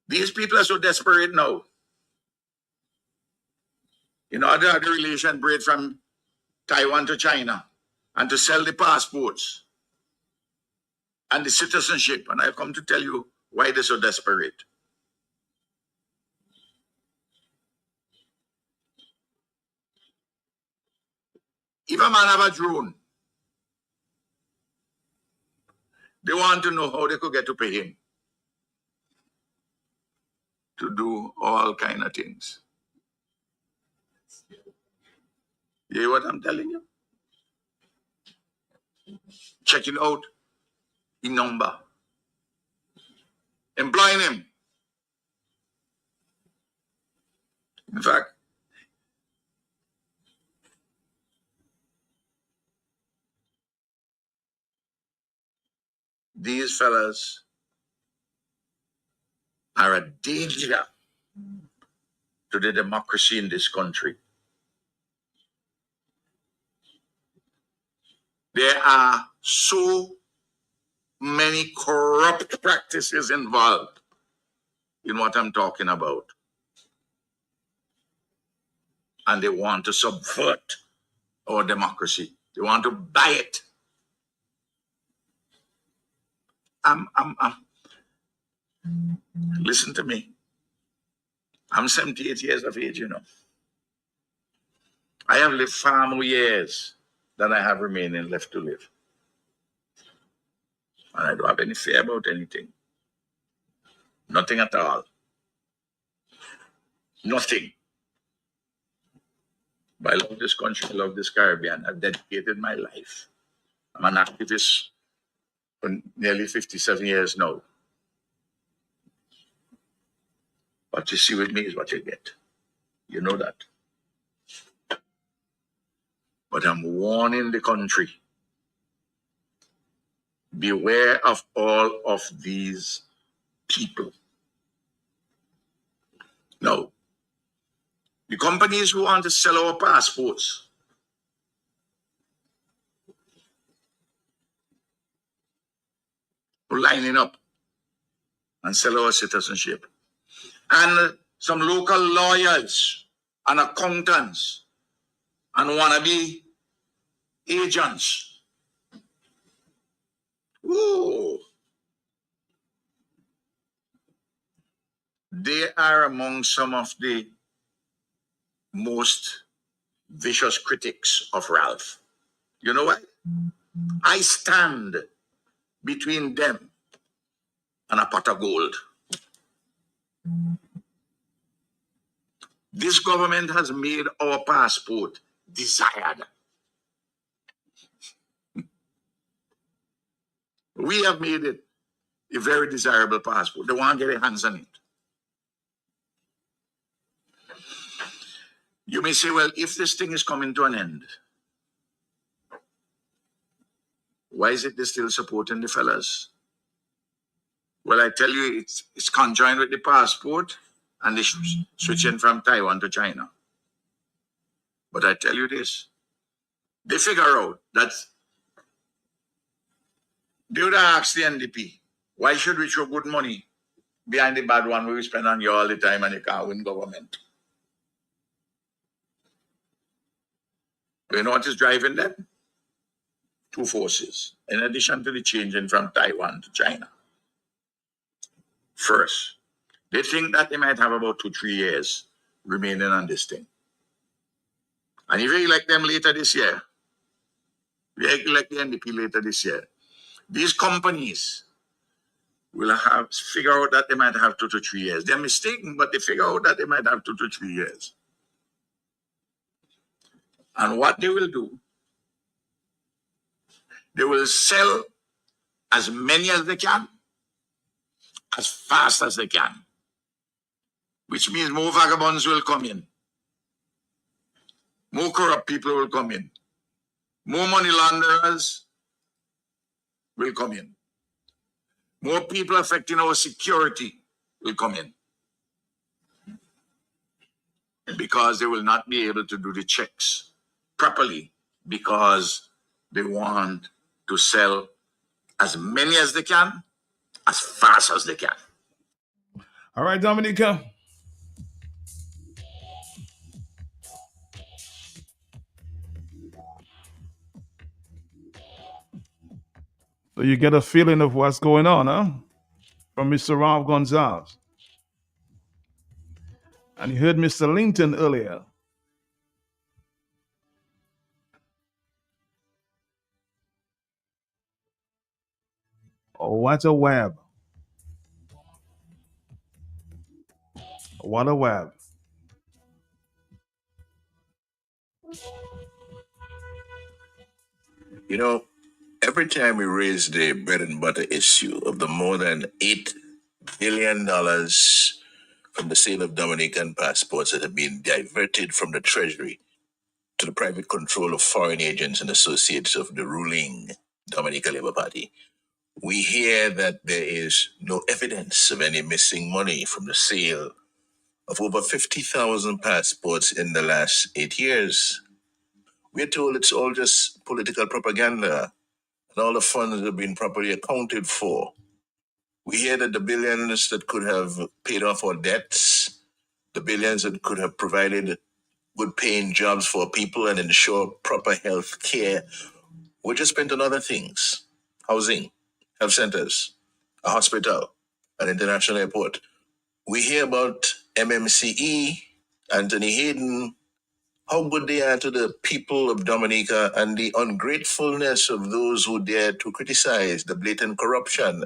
These people are so desperate now. In order to have the relation break from Taiwan to China and to sell the passports and the citizenship. And I come to tell you why they're so desperate. If a man have a drone, they want to know how they could get to pay him to do all kind of things. You hear what I'm telling you? Checking out the number. Employing him. In fact, these fellas are a danger to the democracy in this country. There are so many corrupt practices involved in what I'm talking about. And they want to subvert our democracy. They want to buy it. Listen to me. I'm 78 years of age, you know. I have lived far more years than I have remaining left to live. And I don't have any fear about anything. Nothing at all. Nothing. But I love this country, I love this Caribbean. I've dedicated my life. I'm an activist for nearly 57 years now. What you see with me is what you get. You know that. But I'm warning the country. Beware of all of these people. Now, the companies who want to sell our passports, are lining up and sell our citizenship. And some local lawyers and accountants and wannabe agents. Ooh. They are among some of the most vicious critics of Ralph. You know why? I stand between them and a pot of gold. This government has made our passport desired. We have made it a very desirable passport. They want to get their hands on it. You may say, well, if this thing is coming to an end, why is it they're still supporting the fellas? Well, I tell you, it's conjoined with the passport and they switching from Taiwan to China. But I tell you this, they figure out that they would ask the NDP, why should we throw good money behind the bad one we spend on you all the time and you can't win government? You know what is driving them? Two forces, in addition to the changing from Taiwan to China. First, they think that they might have about 2-3 years remaining on this thing. And if you elect them later this year, if you elect the NDP later this year, these companies will have figure out that they might have 2 to 3 years. They're mistaken, but they figure out that they might have 2 to 3 years. And what they will do, they will sell as many as they can, as fast as they can, which means more vagabonds will come in, more corrupt people will come in, more money launderers will come in, more people affecting our security will come in, because they will not be able to do the checks properly, because they want to sell as many as they can, as fast as they can. All right, Dominica. So you get a feeling of what's going on, huh? From Mr. Rob Gonzalez. And you heard Mr. Linton earlier. Oh, what a web. What a web. You know, every time we raise the bread and butter issue of the more than $8 billion from the sale of Dominican passports that have been diverted from the Treasury to the private control of foreign agents and associates of the ruling Dominican Labour Party, we hear that there is no evidence of any missing money from the sale of over 50,000 passports in the last 8 years. We're told it's all just political propaganda and all the funds have been properly accounted for. We hear that the billions that could have paid off our debts, the billions that could have provided good paying jobs for people and ensure proper health care were just spent on other things: housing, health centers, a hospital, an international airport. We hear about MMCE, Anthony Hayden, how good they are to the people of Dominica, and the ungratefulness of those who dare to criticize the blatant corruption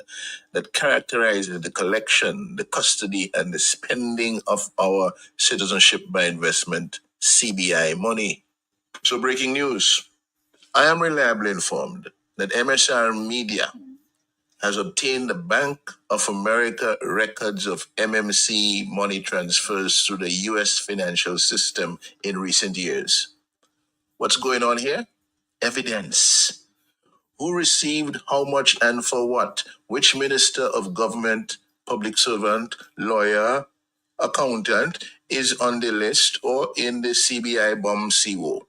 that characterizes the collection, the custody, and the spending of our citizenship by investment CBI money. So, breaking news. I am reliably informed that MSR Media has obtained the Bank of America records of MMC money transfers through the U.S. financial system in recent years. What's going on here? Evidence. Who received how much and for what? Which minister of government, public servant, lawyer, accountant is on the list or in the CBI bomb CO?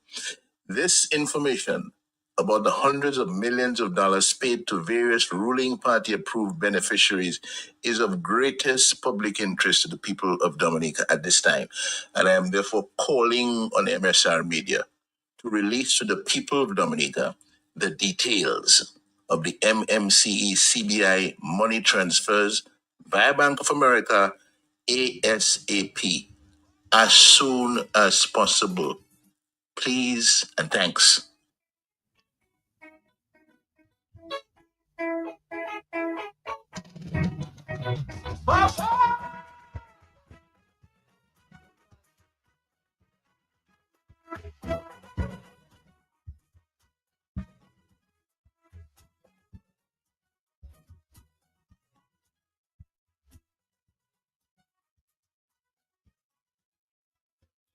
This information about the hundreds of millions of dollars paid to various ruling party approved beneficiaries is of greatest public interest to the people of Dominica at this time. And I am therefore calling on MSR Media to release to the people of Dominica the details of the MMCE CBI money transfers via Bank of America ASAP as soon as possible. Please and thanks.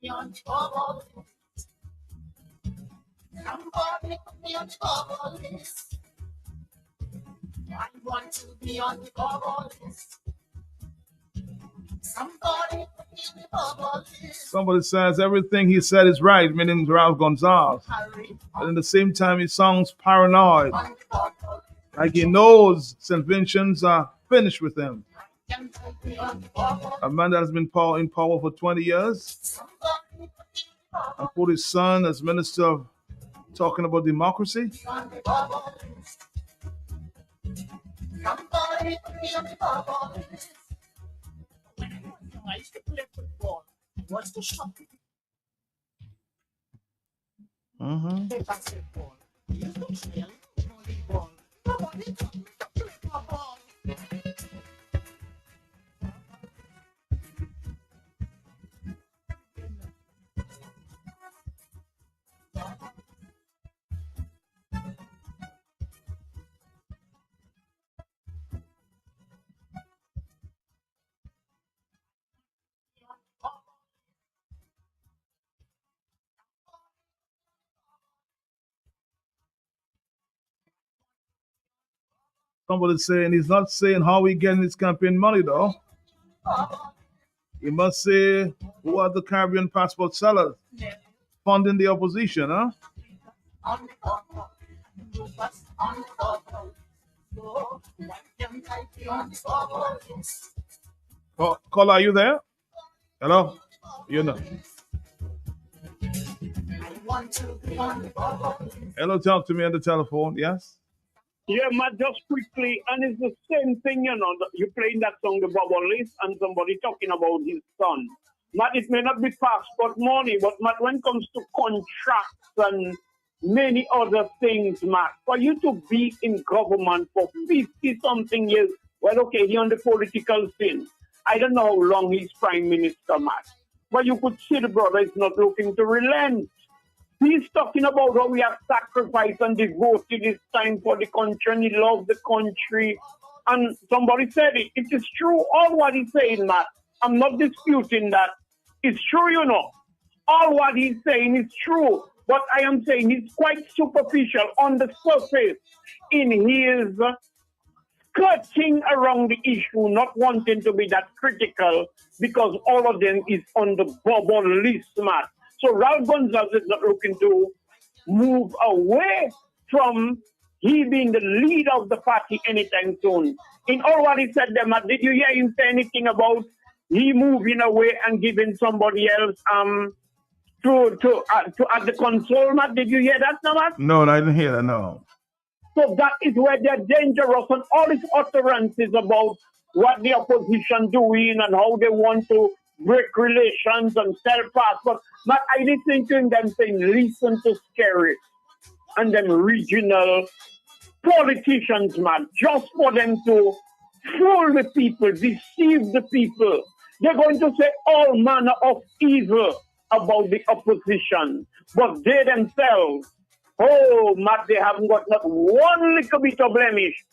On trouble. Somebody put me on trouble list. I want to be on the bubble list. Somebody put me on the bubble list. Somebody says everything he said is right, meaning Ralph Gonzalez. But at the same time, he sounds paranoid. Like he knows St. Vincent's are finished with him. A man that has been in power for 20 years and put his son as minister of talking about democracy. Somebody put me on the bubble list. I used to play football. What's the shot? Play basketball. You used to play volleyball. Nobody taught me to play football. Somebody's saying he's not saying how he getting his campaign money though. He must say who are the Caribbean passport sellers funding the opposition, huh? Caller, are you there? Hello? You know. Hello, talk to me on the telephone, yes? Yeah, Matt, just quickly, and it's the same thing, you know, you're playing that song, The Bubble List, and somebody talking about his son. Matt, it may not be passport money, but Matt, when it comes to contracts and many other things, Matt, for you to be in government for 50-something years, well, okay, he on the political scene. I don't know how long he's prime minister, Matt, but you could see the brother is not looking to relent. He's talking about how we have sacrificed and devoted his time for the country and he loves the country. And somebody said it. It is true. All what he's saying, Matt, I'm not disputing that. It's true, you know. All what he's saying is true. But I am saying he's quite superficial on the surface in his skirting around the issue, not wanting to be that critical because all of them is on the bubble list, Matt. So Ralph Gonzalez is not looking to move away from he being the leader of the party anytime soon. In all what he said there, Matt, did you hear him say anything about he moving away and giving somebody else to at the console, Matt? Did you hear that, Matt? No, I didn't hear that, no. So that is where they're dangerous, and all his utterances about what the opposition doing and how they want to break relations and sell passports. But I listen to them saying, listen to Scary and them regional politicians, man, just for them to fool the people, deceive the people. They're going to say all manner of evil about the opposition, but they themselves, oh, Matt, they haven't got not one little bit of blemish.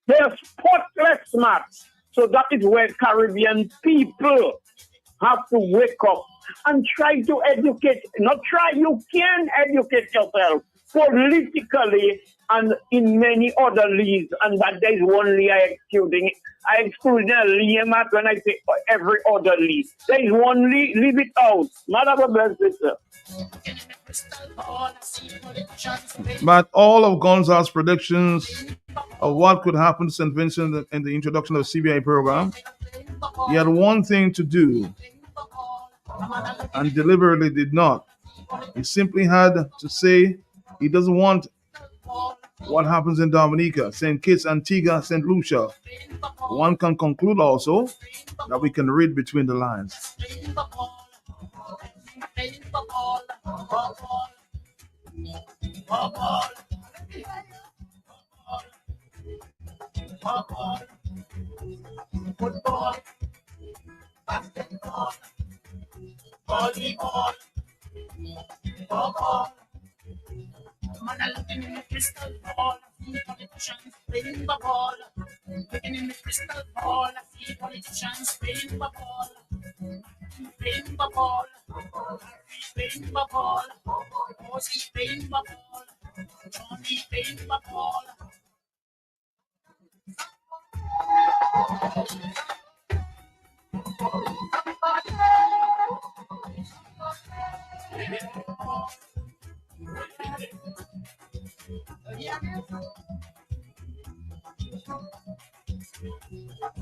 They're spotless, Matt. So that is where Caribbean people have to wake up and try to educate. Not try, you can educate yourself politically and in many other leagues. And that there is one league I exclude a league, Matt, when I say every other league. There is one league, leave it out. Not have a blessed sister. But all of Gonzalez's predictions of what could happen to St. Vincent in the introduction of the CBI program, he had one thing to do and deliberately did not. He simply had to say he doesn't want what happens in Dominica, St. Kitts, Antigua, St. Lucia. One can conclude also that we can read between the lines. Football, football, basketball, volleyball, football. Man, I'm looking in the crystal ball. I see politicians playing the ball. Looking in the crystal ball. I see politicians playing the ball. Playing the ball. Playing the ball. Posey playing the ball. Johnny playing the ball.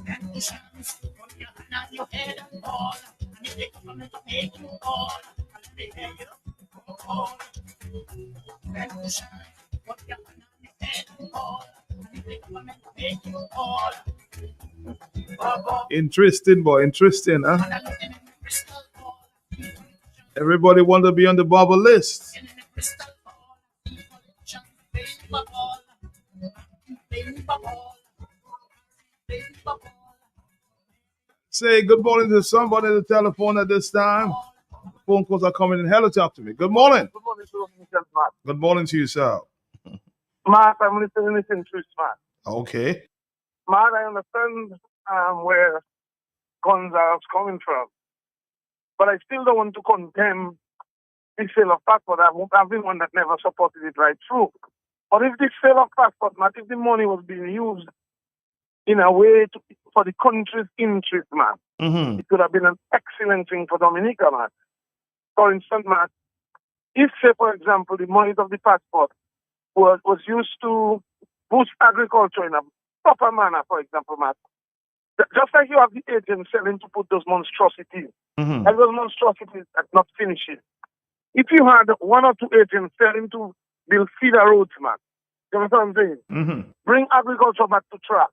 Politicians, put your hand on your head and ball. And if they come to make you ball, and let me hear you ball. Politicians, put your hand on your head and ball. And if they come to make you ball. Interesting, boy. Interesting, huh? Everybody want to be on the bubble list. Say good morning to somebody on the telephone at this time. Phone calls are coming in. Hello, talk to me. Good morning. Good morning to Mr. Matt. Good morning to you, sir. Matt, I'm listening to Matt. Okay. Matt, I understand where guns are coming from, but I still don't want to condemn the sale of passport. I've been one that never supported it right through. But if this sale of passport, Matt, if the money was being used in a way for the country's interest, man, it could have been an excellent thing for Dominica, man. For instance, Matt, if, say, for example, the money of the passport was used to boost agriculture in a proper manner, for example, Matt, just like you have the agents selling to put those monstrosities, and those monstrosities are not finishing. If you had one or two agents selling to build feeder roads, man, you know what I'm saying? Bring agriculture back to track.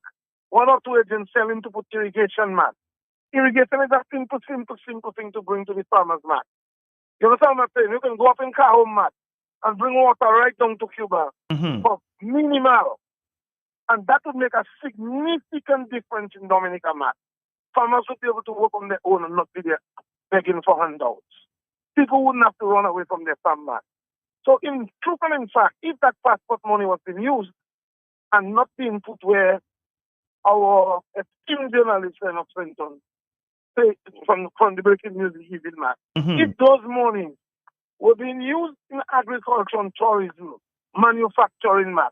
One or two agents selling to put irrigation, man. Irrigation is a simple thing to bring to the farmers, man. You understand what I'm saying? You can go up in Cajon, man, and bring water right down to Cuba for minimal. And that would make a significant difference in Dominica, man. Farmers would be able to work on their own and not be there begging for handouts. People wouldn't have to run away from their farm, man. So in truth and in fact, if that passport money was being used and not being put where our esteemed journalist of Clinton say from the breaking news he did, man, if those monies were being used in agriculture and tourism, manufacturing, man.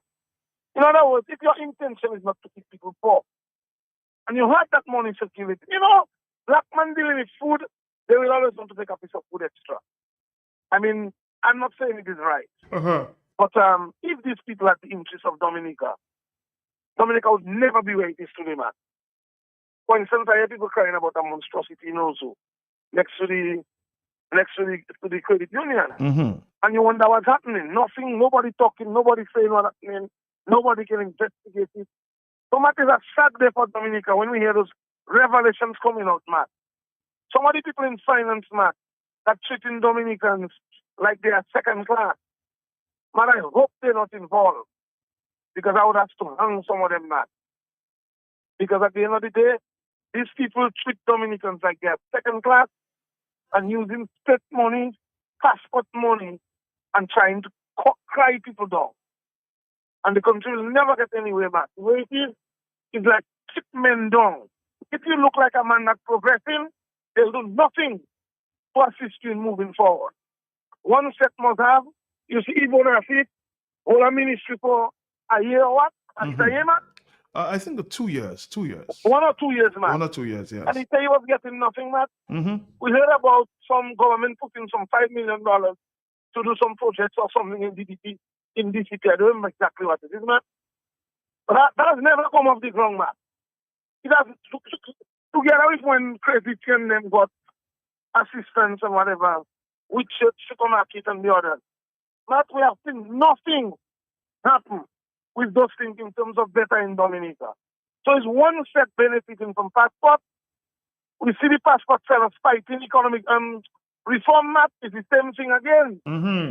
In other words, if your intention is not to keep people poor, and you have that money circulating, you know, black man dealing with food, they will always want to take a piece of food extra. I mean, I'm not saying it is right. But if these people had the interest of Dominica, Dominica would never be where it is today, man. For instance, I hear people crying about a monstrosity in Ozo, next to the credit union. And you wonder what's happening. Nothing, nobody talking, nobody saying what's happening, nobody can investigate it. So much is a sad day for Dominica when we hear those revelations coming out, man. Some of the people in finance, man, that treating Dominicans like they are second class. Man, I hope they're not involved. Because I would have to hang some of them, man. Because at the end of the day, these people treat Dominicans like they're second class and using state money, passport money, and trying to cry people down. And the country will never get anywhere, man. The way it is like keep men down. If you look like a man that's progressing, they'll do nothing to assist you in moving forward. One set must have, you see, Igbo Rafik, hold a ministry for a year or what? And a year, man? I think 2 years. 2 years. 1 or 2 years, man. 1 or 2 years, yes. And he say he was getting nothing, man. We heard about some government putting some $5 million to do some projects or something in DDP, in DCP. I don't remember exactly what it is, man. But that has never come off the ground, man. It has, together with when Crazy Ken them got assistance and whatever, with supermarket and the others. But we have seen nothing happen with those things in terms of better in Dominica. So it's one set benefiting from passport. We see the passport sellers fighting economic reform map is the same thing again.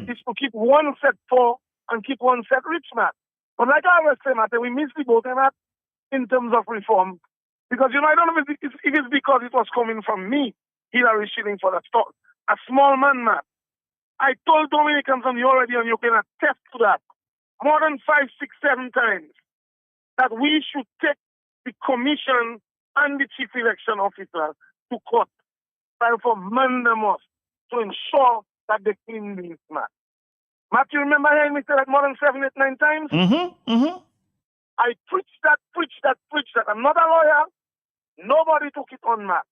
It's to keep one set poor and keep one set rich, man. But like I always say, Matt, we miss the boat, Matt. in terms of reform. Because, I don't know if it's because it was coming from me, Hillary shilling for that stock. A small man. I told Dominicans and you already, and you can attest to that, more than 5, 6, 7 times, that we should take the commission and the chief election officer to court for mandamus to ensure that they clean these, Matt. Matt, you remember hearing me say that more than 7, 8, 9 times? I preached that. I'm not a lawyer. Nobody took it on, Matt.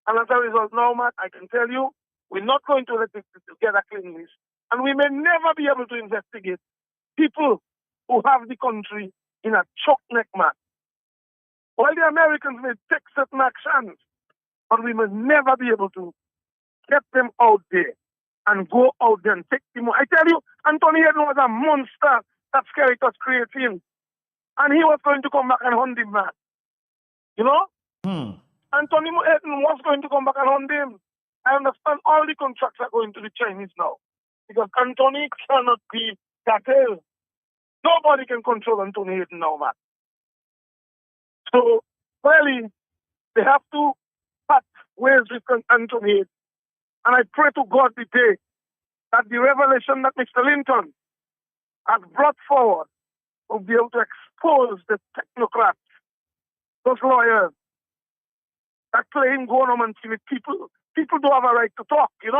And as a result, now, Matt, I can tell you, we're not going to let it together clean this. And we may never be able to investigate people who have the country in a choke neck, Matt. While the Americans may take certain actions, but we will never be able to get them out there and go out there and take them. I tell you, Anthony Eden was a monster that Skerrit was creating. And he was going to come back and hunt him, man. Anthony Eden was going to come back and hunt him. I understand all the contracts are going to the Chinese now. Because Anthony cannot be cartel. Nobody can control Anthony Eden now, man. So, clearly, they have to part ways with Anthony Eden. And I pray to God today that the revelation that Mr. Linton has brought forward will be able to expose the technocrats, those lawyers that claim government with people. People don't have a right to talk, I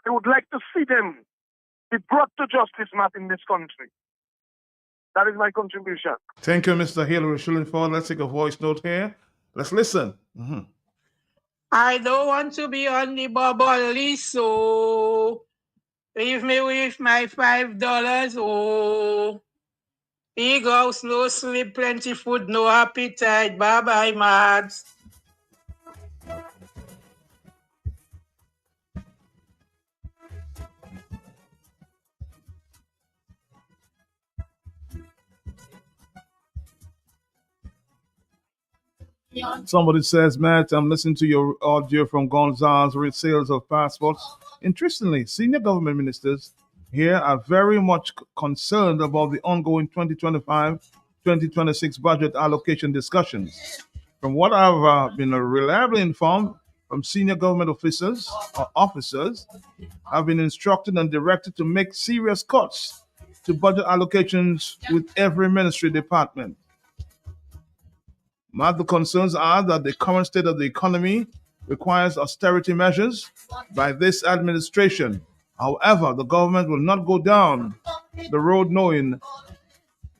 would like to see them be brought to justice, Matt, in this country. That is my contribution. Thank you, Mr. Hillary Shillingford. Let's take a voice note here. Let's listen. I don't want to be on the bubble list, so leave me with my $5. Oh, big house, no sleep, plenty food, no appetite. Bye-bye, Mads. Somebody says, Matt, I'm listening to your audio from Gonzales with sales of passports. Interestingly, senior government ministers here are very much concerned about the ongoing 2025-2026 budget allocation discussions. From what I've been reliably informed from senior government officers, have been instructed and directed to make serious cuts to budget allocations with every ministry department. The concerns are that the current state of the economy requires austerity measures by this administration. However, the government will not go down the road knowing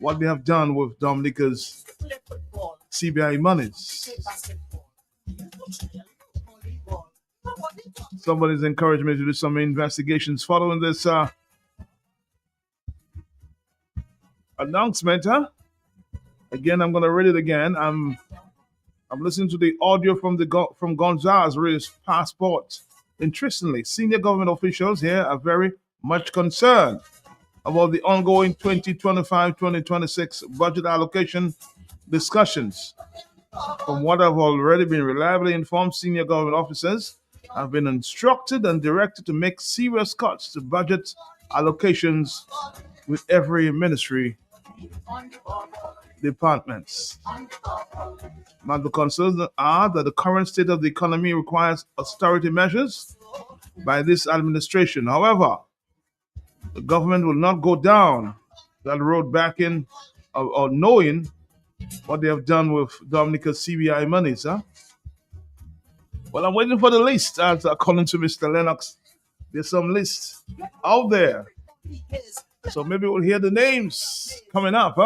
what they have done with Dominica's CBI monies. Somebody's encouraged me to do some investigations following this announcement. Again, I'm going to read it again. I'm listening to the audio from Gonzales Reyes passport. Interestingly, senior government officials here are very much concerned about the ongoing 2025-2026 budget allocation discussions. From what I've already been reliably informed, senior government officers have been instructed and directed to make serious cuts to budget allocations with every ministry departments. Now, the concerns are that the current state of the economy requires austerity measures by this administration. However, the government will not go down that road back in or knowing what they have done with Dominica's CBI monies. Well, I'm waiting for the list. According to Mr. Lennox, there's some lists out there. So maybe we'll hear the names coming up,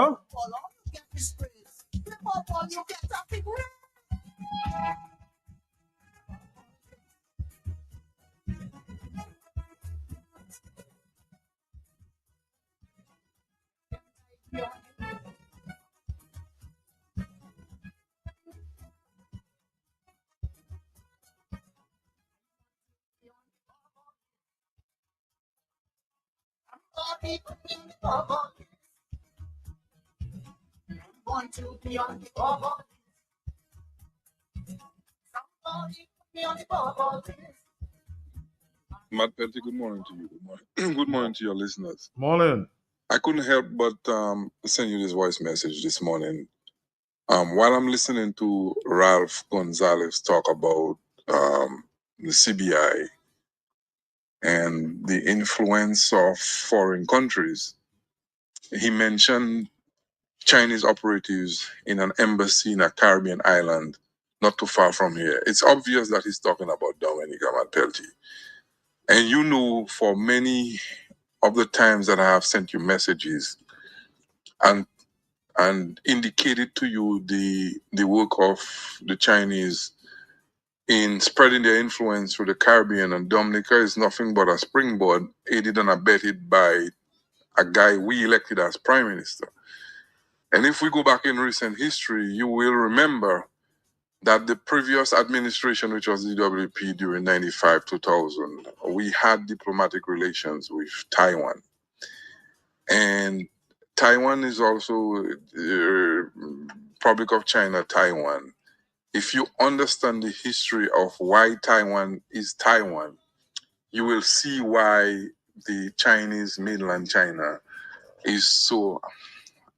Want to be on the bubble. Somebody put me on the bubble. Matt Petty, good morning to you. Good morning. Good morning to your listeners. Morning. I couldn't help but send you this voice message this morning While I'm listening to Ralph Gonzalez talk about the CBI and the influence of foreign countries, he mentioned Chinese operatives in an embassy in a Caribbean island not too far from here. It's obvious that he's talking about Dominica Mantelti. And you know, for many of the times that I have sent you messages and indicated to you the work of the Chinese in spreading their influence through the Caribbean, and Dominica is nothing but a springboard aided and abetted by a guy we elected as prime minister. And if we go back in recent history, you will remember that the previous administration, which was the WP during 95, 2000, we had diplomatic relations with Taiwan. And Taiwan is also Republic of China, Taiwan. If you understand the history of why Taiwan is Taiwan, you will see why the Chinese mainland China is so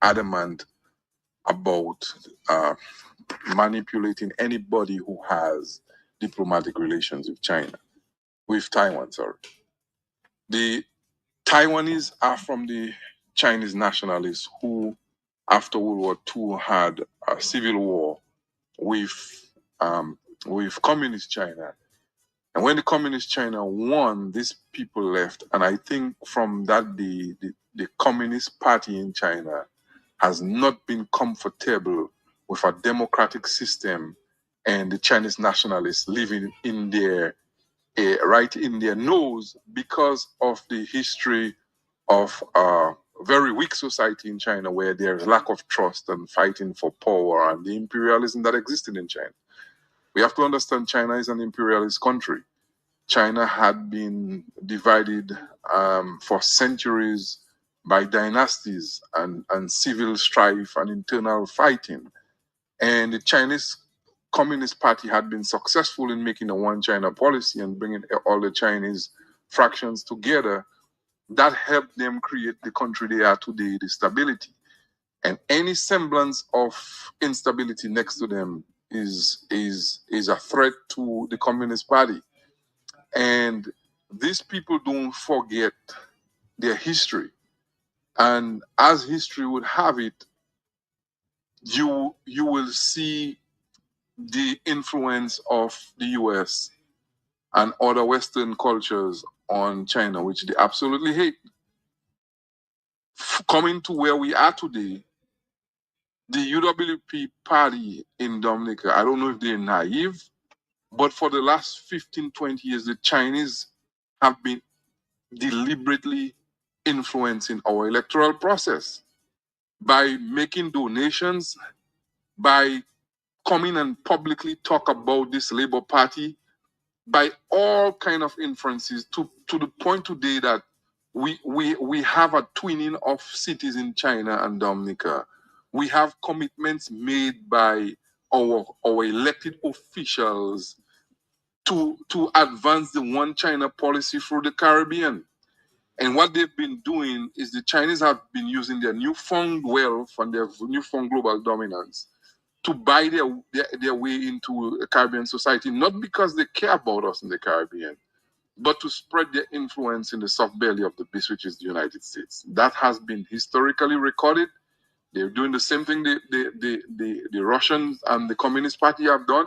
adamant about manipulating anybody who has diplomatic relations with China, with Taiwan, sorry. The Taiwanese are from the Chinese nationalists who, after World War II, had a civil war with communist China. And when the communist China won, these people left. And I think from that day, the Communist Party in China has not been comfortable with a democratic system and the Chinese nationalists living in their right in their nose because of the history of a very weak society in China where there's lack of trust and fighting for power and the imperialism that existed in China. We have to understand China is an imperialist country. China had been divided for centuries by dynasties and civil strife and internal fighting. And the Chinese Communist Party had been successful in making a one China policy and bringing all the Chinese fractions together. That helped them create the country they are today, the stability. And any semblance of instability next to them is a threat to the Communist Party. And these people don't forget their history. And as history would have it, you will see the influence of the US and other Western cultures on China, which they absolutely hate. Coming to where we are today, the UWP party in Dominica, I don't know if they're naive, but for the last 15, 20 years, the Chinese have been deliberately influencing our electoral process by making donations, by coming and publicly talk about this Labour Party, by all kind of inferences to the point today that we have a twinning of cities in China and Dominica. We have commitments made by our elected officials to advance the one China policy through the Caribbean. And what they've been doing is the Chinese have been using their newfound wealth and their newfound global dominance to buy their way into a Caribbean society, not because they care about us in the Caribbean, but to spread their influence in the soft belly of the beast, which is the United States. That has been historically recorded. They're doing the same thing the Russians and the Communist Party have done.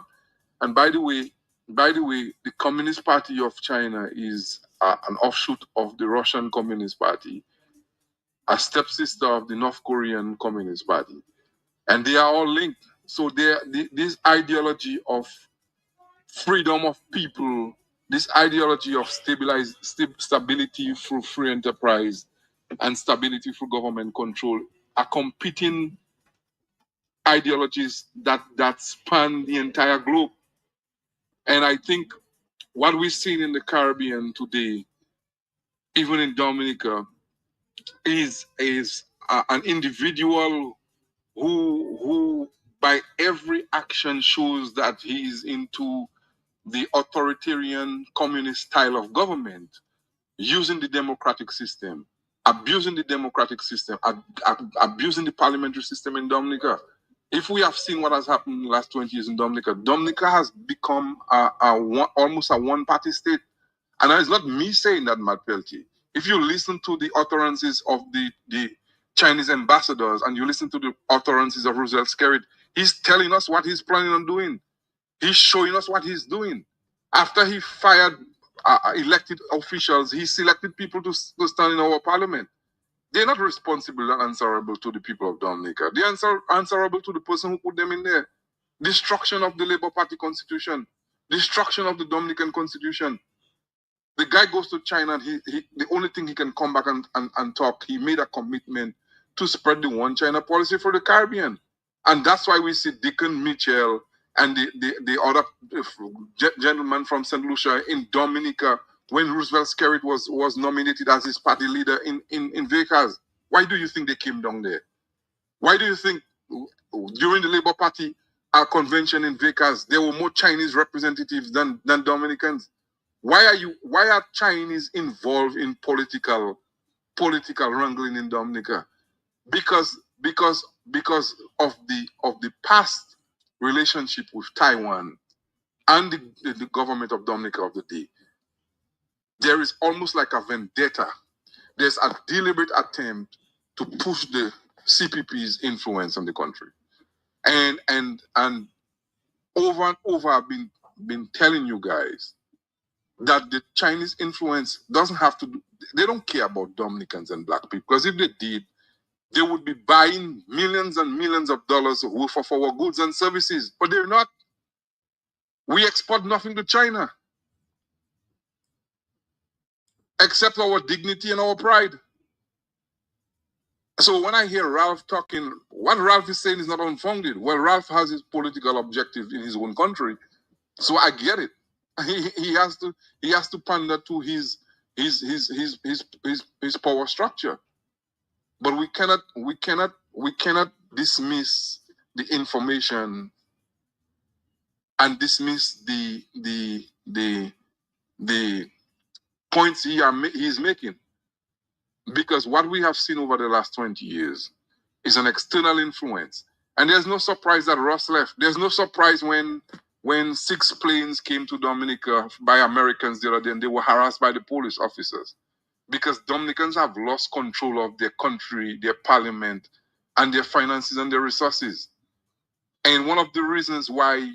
And by the way, the Communist Party of China is an offshoot of the Russian Communist Party, a stepsister of the North Korean Communist Party. And they are all linked. So this ideology of freedom of people, this ideology of stability through free enterprise and stability through government control are competing ideologies that span the entire globe. And I think what we're seeing in the Caribbean today, even in Dominica, is an individual who by every action shows that he's into the authoritarian communist style of government, using the democratic system, abusing the democratic system, abusing the parliamentary system in Dominica. If we have seen what has happened in the last 20 years in Dominica, Dominica has become almost a one-party state. And it's not me saying that, Matt Peltier. If you listen to the utterances of the Chinese ambassadors and you listen to the utterances of Roosevelt Skerritt, he's telling us what he's planning on doing. He's showing us what he's doing. After he fired elected officials, he selected people to stand in our parliament. They're not responsible and answerable to the people of Dominica. They're answerable to the person who put them in there. Destruction of the Labour Party constitution. Destruction of the Dominican constitution. The guy goes to China and the only thing he can come back and talk, he made a commitment to spread the one China policy for the Caribbean. And that's why we see Deacon Mitchell and the other gentleman from St. Lucia in Dominica when Roosevelt Skerritt was nominated as his party leader in Vegas. Why do you think they came down there? Why do you think during the Labour Party convention in Vegas, there were more Chinese representatives than Dominicans? Why are Chinese involved in political wrangling in Dominica? Because of the past relationship with Taiwan and the government of Dominica of the day. There is almost like a vendetta. There's a deliberate attempt to push the CPP's influence on the country. And over and over I've been telling you guys that the Chinese influence doesn't have to do, they don't care about Dominicans and black people, because if they did, they would be buying millions and millions of dollars worth of our goods and services, but they're not. We export nothing to China except our dignity and our pride. So when I hear Ralph talking, what Ralph is saying is not unfounded. Well, Ralph has his political objective in his own country, so I get it. He has to pander to his power structure. But we cannot dismiss the information and dismiss the points he is making, because what we have seen over the last 20 years is an external influence. And there's no surprise that Ross left. There's no surprise when 6 planes came to Dominica by Americans the other day and they were harassed by the police officers, because Dominicans have lost control of their country, their parliament, and their finances and their resources. And one of the reasons why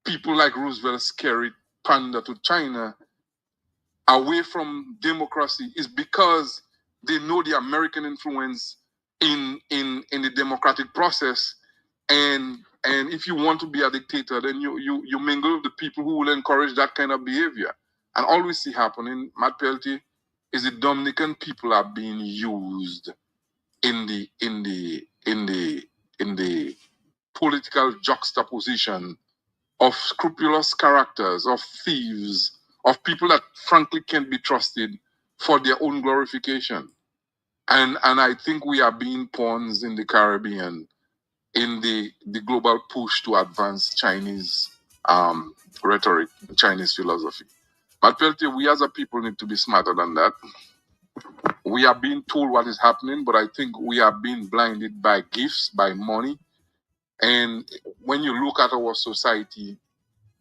people like Roosevelt Skerritt pander to China away from democracy is because they know the American influence in the democratic process. And if you want to be a dictator, then you mingle with the people who will encourage that kind of behavior. And all we see happening, Matt Peltier, is the Dominican people are being used in the political juxtaposition of scrupulous characters, of thieves, of people that frankly can't be trusted for their own glorification. And I think we are being pawns in the Caribbean in the global push to advance Chinese rhetoric, Chinese philosophy. But Peltier, we as a people need to be smarter than that. We are being told what is happening, but I think we are being blinded by gifts, by money. And when you look at our society,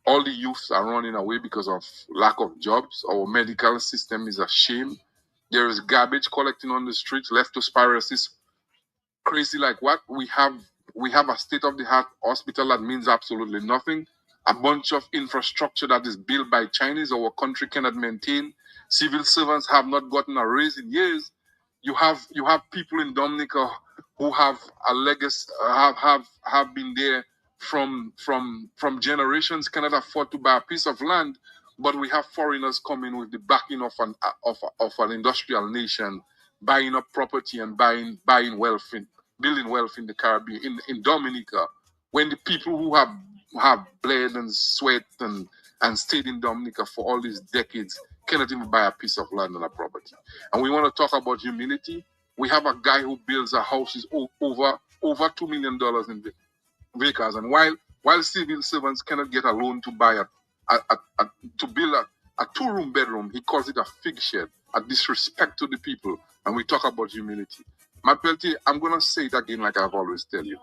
all the youths are running away because of lack of jobs. Our medical system is a shame. There is garbage collecting on the streets, leptospirosis. Crazy like what? We have a state-of-the-art hospital that means absolutely nothing. A bunch of infrastructure that is built by Chinese our country cannot maintain. Civil servants have not gotten a raise in years. You have people in Dominica who have a legacy, have been there from generations, cannot afford to buy a piece of land, but we have foreigners coming with the backing of an industrial nation, buying up property and buying wealth, building wealth in the Caribbean, in Dominica, when the people who have bled and sweat and stayed in Dominica for all these decades cannot even buy a piece of land and a property. And we want to talk about humility. We have a guy who builds a house is over $2 million in Vegas, and while civil servants cannot get a loan to buy to build a 2-room bedroom, he calls it a fig shed, a disrespect to the people. And we talk about humility. Matt Peltier, I'm gonna say it again like I've always tell you.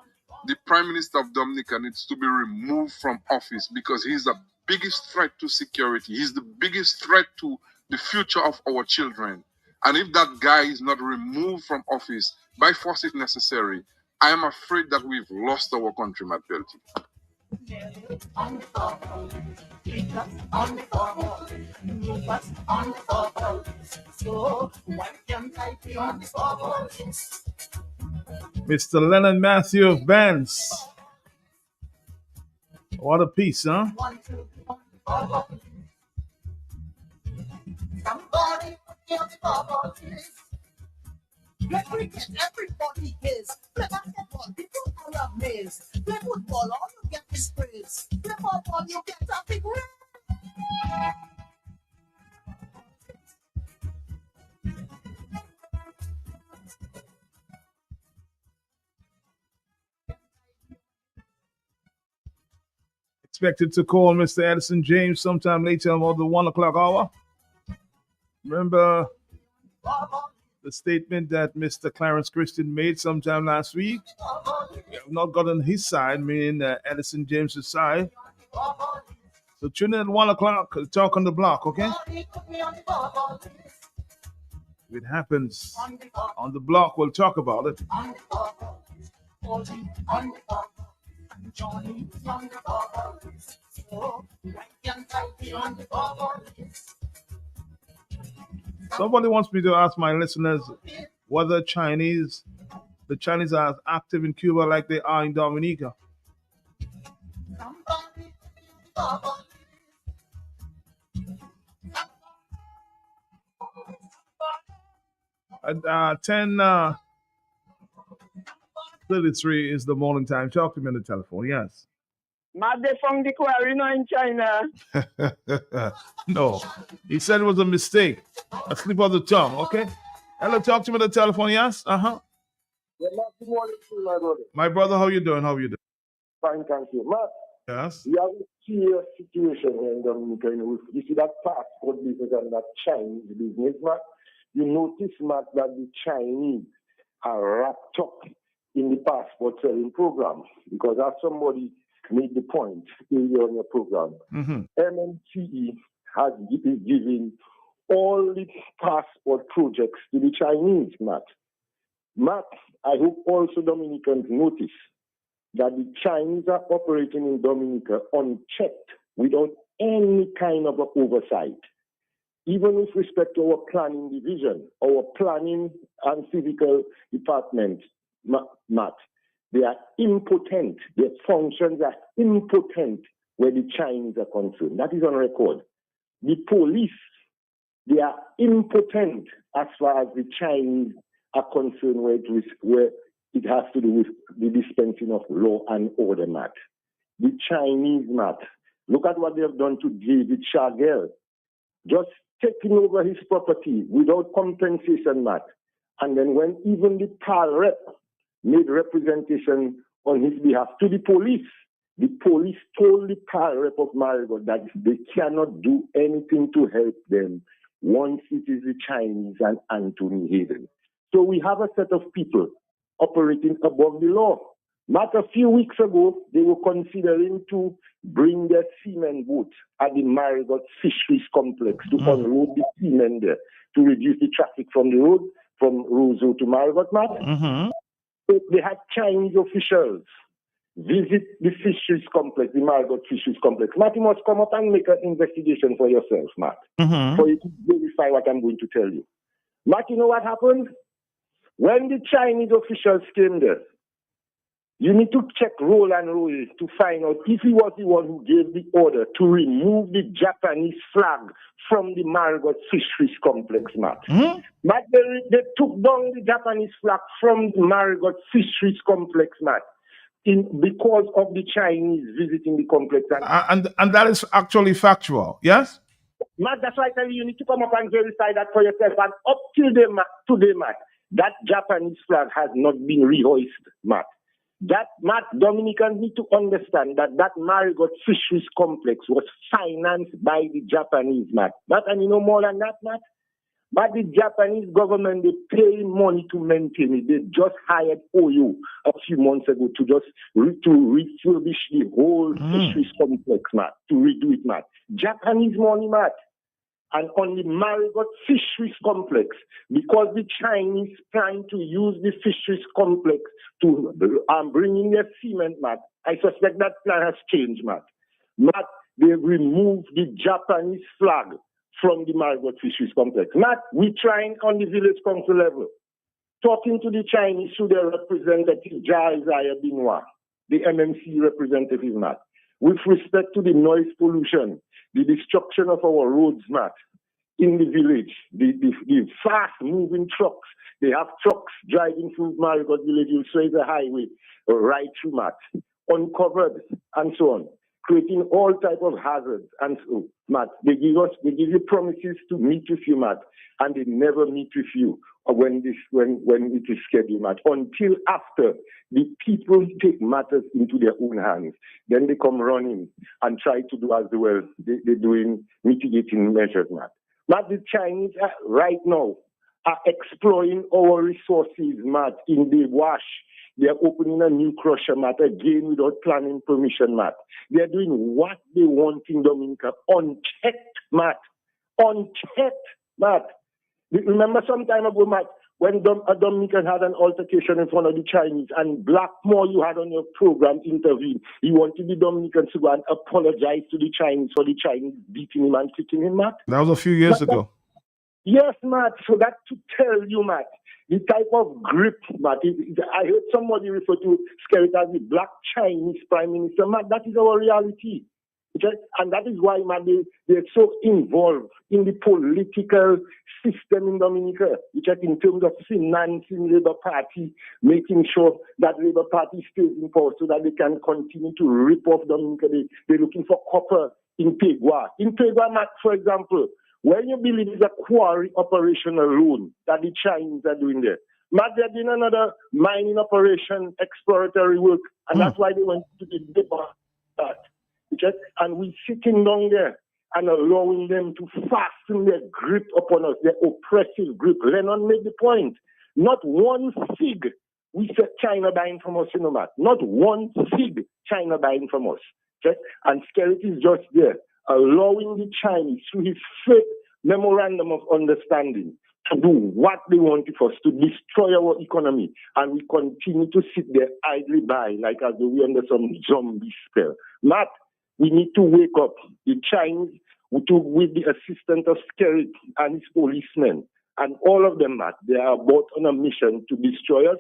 the Prime Minister of Dominica needs to be removed from office because he's the biggest threat to security. He's the biggest threat to the future of our children. And if that guy is not removed from office by force if necessary, I am afraid that we've lost our country, Matt Pelty. Mr. Leonard Matthew Vance. What a piece, huh? Somebody give the bubble. Let me get everybody his. Play basketball, people are amazed. Play football, all you get is praise. Play football, you get a big ring. Expected to call Mr. Edison James sometime later about the 1 o'clock hour. Remember the statement that Mr. Clarence Christian made sometime last week? We have not gotten his side, meaning Edison James's side. So tune in at 1 o'clock, talk on the block, okay? If it happens on the block, we'll talk about it. Somebody wants me to ask my listeners whether the Chinese are as active in Cuba like they are in Dominica. At 10:33 is the morning time. Talk to me on the telephone. Yes. Mad from the quarry in China. No. He said it was a mistake. A slip of the tongue, okay? Hello, talk to me on the telephone, yes? Uh-huh. Yeah, Matt, good morning to you, my brother. My brother, how you doing? Fine, thank you. Matt, yes? we have a serious situation here in Dominica. You see that passport business and that Chinese business, Matt? You notice, Matt, that the Chinese are wrapped up in the passport selling program because as somebody made the point earlier on your program, MNCE is giving all its passport projects to the Chinese, Matt. Matt, I hope also Dominicans notice that the Chinese are operating in Dominica unchecked without any kind of oversight. Even with respect to our planning division, our planning and physical department, Matt, they are impotent. Their functions are impotent where the Chinese are concerned. That is on record. The police, they are impotent as far as the Chinese are concerned where it has to do with the dispensing of law and order, Matt. The Chinese, Matt, look at what they have done to David Chagel. Just taking over his property without compensation, Matt. And then when even the PAL rep made representation on his behalf to the police told the PAL rep of Marigot that they cannot do anything to help them once it is the Chinese and Anthony Hayden. So we have a set of people operating above the law. Not a few weeks ago, they were considering to bring their seamen boat at the Marigot Fisheries Complex to unload the seamen there to reduce the traffic from the road, from Roseau to Marigot, Matt. So they had Chinese officials visit the fisheries complex, the Marigot Fisheries Complex. Matt, you must come up and make an investigation for yourself, Matt, for you to verify what I'm going to tell you. Matt, you know what happened? When the Chinese officials came there, you need to check roll and roll to find out if he was the one who gave the order to remove the Japanese flag from the Marigot Fisheries Complex, Matt. Matt, they took down the Japanese flag from the Marigot Fisheries Complex, Matt, because of the Chinese visiting the complex. And that is actually factual, yes? Matt, that's why I tell you, you need to come up and verify that for yourself. And up till today, Matt, that Japanese flag has not been rehoisted, Matt. That, Matt, Dominicans need to understand that Marigot Fisheries Complex was financed by the Japanese, Matt. Matt, and you know more than that, Matt? But the Japanese government, they pay money to maintain it. They just hired Oyo a few months ago to just to refurbish the whole fisheries complex, Matt, to redo it, Matt. Japanese money, Matt. And on the Marigot fisheries complex, because the Chinese plan to use the fisheries complex to bring in their cement, Matt, I suspect that plan has changed, Matt. Matt, they removed the Japanese flag from the Marigot fisheries complex. Matt, we're trying on the village council level, talking to the Chinese through their representative, Isaiah Binois, the MMC representative, Matt, with respect to the noise pollution, the destruction of our roads, Matt, in the village, the fast-moving trucks. They have trucks driving through Marigot village, you say the highway, right through, Matt, uncovered, and so on, creating all type of hazards. And so, Matt, they give you promises to meet with you, Matt, and they never meet with you when it is scheduled, Matt, until after the people take matters into their own hands. Then they come running and try to do as well. They're doing mitigating measures, Matt. Matt, the Chinese right now are exploring our resources, Matt, in the wash. They are opening a new crusher, Matt, again without planning permission, Matt. They are doing what they want in Dominica, unchecked, Matt. Unchecked, Matt. Remember some time ago, Matt, when a Dominican had an altercation in front of the Chinese and Blackmore, you had on your program, intervened. He wanted the Dominicans to go and apologize to the Chinese for the Chinese beating him and kicking him, Matt. That was a few years ago. Yes, Matt. So that's to tell you, Matt, the type of grip, Matt. I heard somebody refer to Skerrit as the Black Chinese Prime Minister. Matt, that is our reality. Okay? And that is why, Matt, they're so involved in the political system in Dominica, which in terms of financing Labour Party, making sure that Labour Party stays in power so that they can continue to rip off Dominica. They're looking for copper in Pegua. In Pegua, Matt, for example, when you believe it's a quarry operation alone that the Chinese are doing there, Matt, they're doing another mining operation, exploratory work, and that's why they went to the depot. And we're sitting down there and allowing them to fasten their grip upon us, their oppressive grip. Lennon made the point. Not one fig we said China buying from us, Matt. Not one fig China buying from us. Okay? And Skerrit is just there, allowing the Chinese, through his fake memorandum of understanding, to do what they want for us, to destroy our economy. And we continue to sit there idly by, like as though we're under some zombie spell. Matt, we need to wake up. The Chinese, with the assistance of Skerrit and his policemen, and all of them, Matt, they are both on a mission to destroy us,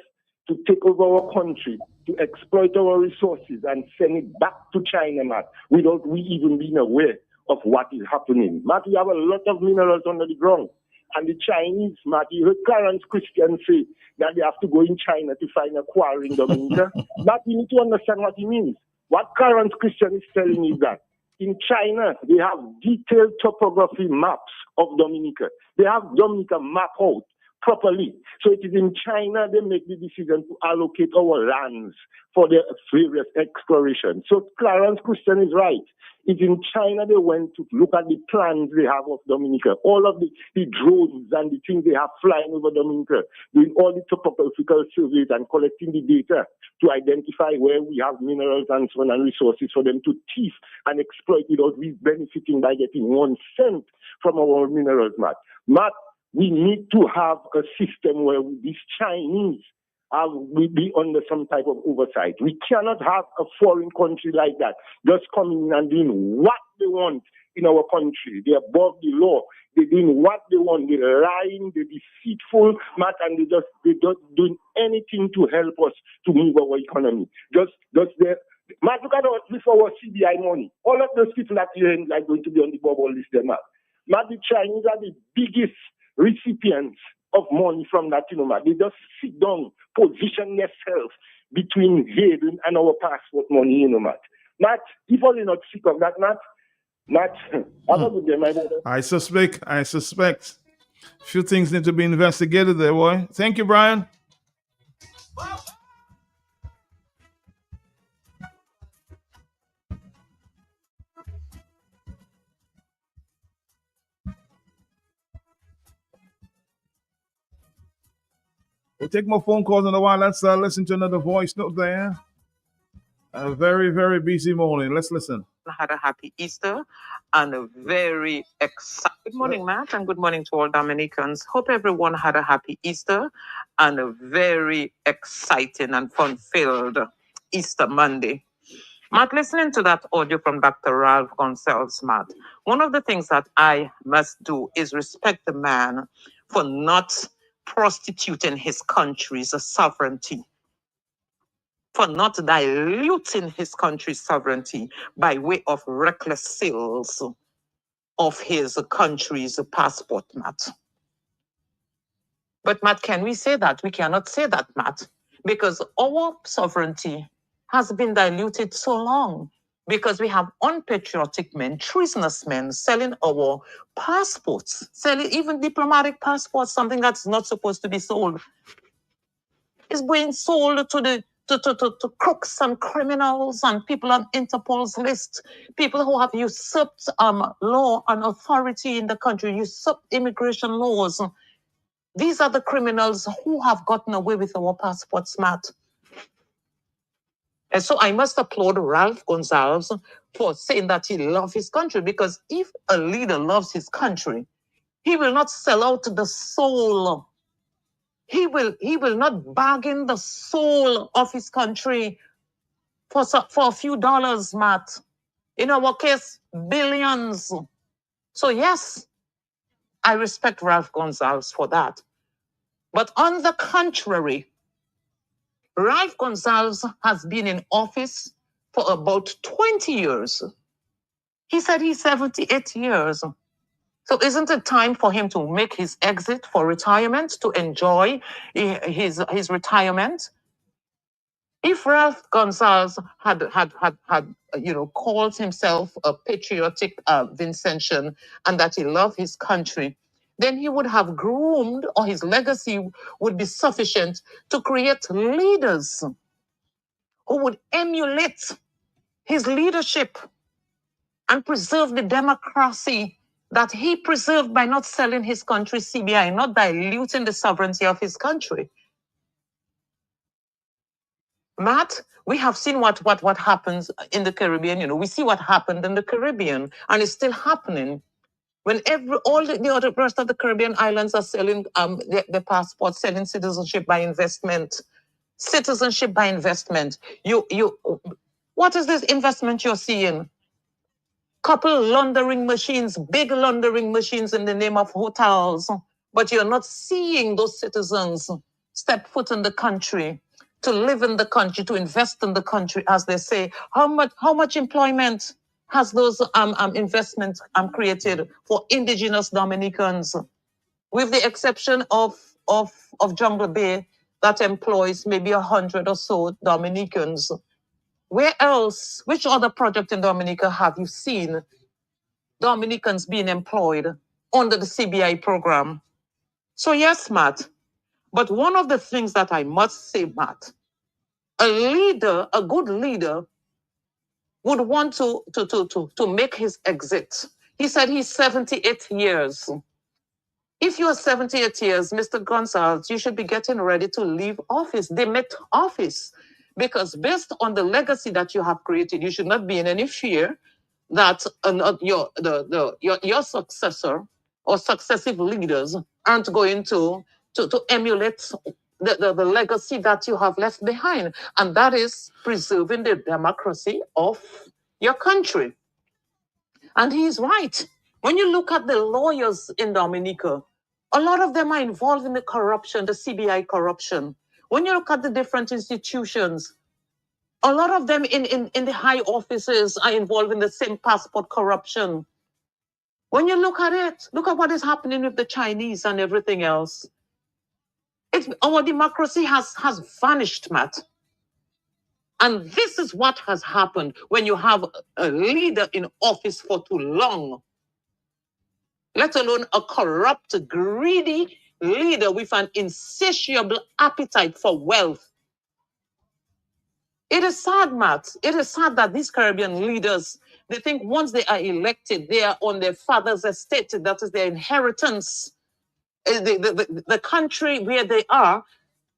to take over our country, to exploit our resources and send it back to China, Matt, without we even being aware of what is happening. Matt, we have a lot of minerals under the ground. And the Chinese, Matt, you heard Clarence Christian say that they have to go in China to find a quarry in Dominica. Matt, you need to understand what he means. What Clarence Christian is telling me is that in China, they have detailed topography maps of Dominica. They have Dominica mapped out properly. So it is in China they make the decision to allocate our lands for their various exploration. So Clarence Christian is right. It's in China they went to look at the plans they have of Dominica, all of the drones and the things they have flying over Dominica, doing all the topographical surveys and collecting the data to identify where we have minerals and so on and resources for them to thief and exploit without we benefiting by getting 1 cent from our minerals, Matt, we need to have a system where these Chinese will be under some type of oversight. We cannot have a foreign country like that just coming in and doing what they want in our country. They're above the law. They're doing what they want. They're lying. They're deceitful, Matt, and they're just doing anything to help us to move our economy. Just there. Matt, look at our CBI money. All of those people that you're going to be on the bubble list there, Matt. Matt, the Chinese are the biggest recipients of money from that, Matt. They just sit down, position themselves between Hayden and our passport money, Matt. Matt, people are not sick of that, Matt. Matt, have a good day, my brother. I suspect. A few things need to be investigated there, boy. Thank you, Brian. We'll take more phone calls in a while. Let's listen to another voice note there. A very, very busy morning. Let's listen. Had a happy Easter and a very exciting good morning, Matt, and good morning to all Dominicans. Hope everyone had a happy Easter and a very exciting and fun-filled Easter Monday. Matt, listening to that audio from Dr. Ralph Gonsalves, Matt, one of the things that I must do is respect the man for not prostituting his country's sovereignty, for not diluting his country's sovereignty by way of reckless sales of his country's passport, Matt. But Matt, can we say that? We cannot say that, Matt, because our sovereignty has been diluted so long because we have unpatriotic men, treasonous men selling our passports, selling even diplomatic passports, something that's not supposed to be sold. Is being sold to the to crooks and criminals and people on Interpol's list, people who have usurped law and authority in the country, usurped immigration laws. These are the criminals who have gotten away with our passports, Matt. And so I must applaud Ralph Gonsalves for saying that he loves his country, because if a leader loves his country, he will not sell out the soul. He will not bargain the soul of his country for a few dollars, Matt. In our case, billions. So yes, I respect Ralph Gonsalves for that. But on the contrary, Ralph Gonsalves has been in office for about 20 years. He said he's 78 years. So isn't it time for him to make his exit for retirement, to enjoy his retirement? If Ralph Gonsalves had called himself a patriotic Vincentian and that he loved his country, then he would have groomed, or his legacy would be sufficient to create leaders who would emulate his leadership and preserve the democracy that he preserved by not selling his country CBI, not diluting the sovereignty of his country. Matt, we have seen what happens in the Caribbean. We see what happened in the Caribbean, and it's still happening. When all the other rest of the Caribbean islands are selling the passports, selling citizenship by investment. Citizenship by investment. What is this investment you're seeing? Couple laundering machines, big laundering machines in the name of hotels, but you're not seeing those citizens step foot in the country, to live in the country, to invest in the country, as they say. How much employment has those investments created for indigenous Dominicans, with the exception of Jungle Bay, that employs maybe 100 or so Dominicans? Where else, which other project in Dominica have you seen Dominicans being employed under the CBI program? So yes, Matt, but one of the things that I must say, Matt, a leader, a good leader, would want to make his exit. He said he's 78 years. If you're 78 years, Mr. Gonsalves, you should be getting ready to leave office, demit office, because based on the legacy that you have created, you should not be in any fear that your successor or successive leaders aren't going to emulate the legacy that you have left behind, and that is preserving the democracy of your country. And he's right. When you look at the lawyers in Dominica, a lot of them are involved in the corruption, the CBI corruption. When you look at the different institutions, a lot of them in the high offices are involved in the same passport corruption. When you look at it, look at what is happening with the Chinese and everything else. Our democracy has vanished, Matt. And this is what has happened when you have a leader in office for too long, let alone a corrupt, greedy leader with an insatiable appetite for wealth. It is sad, Matt. It is sad that these Caribbean leaders, they think once they are elected, they are on their father's estate. That is their inheritance. The country where they are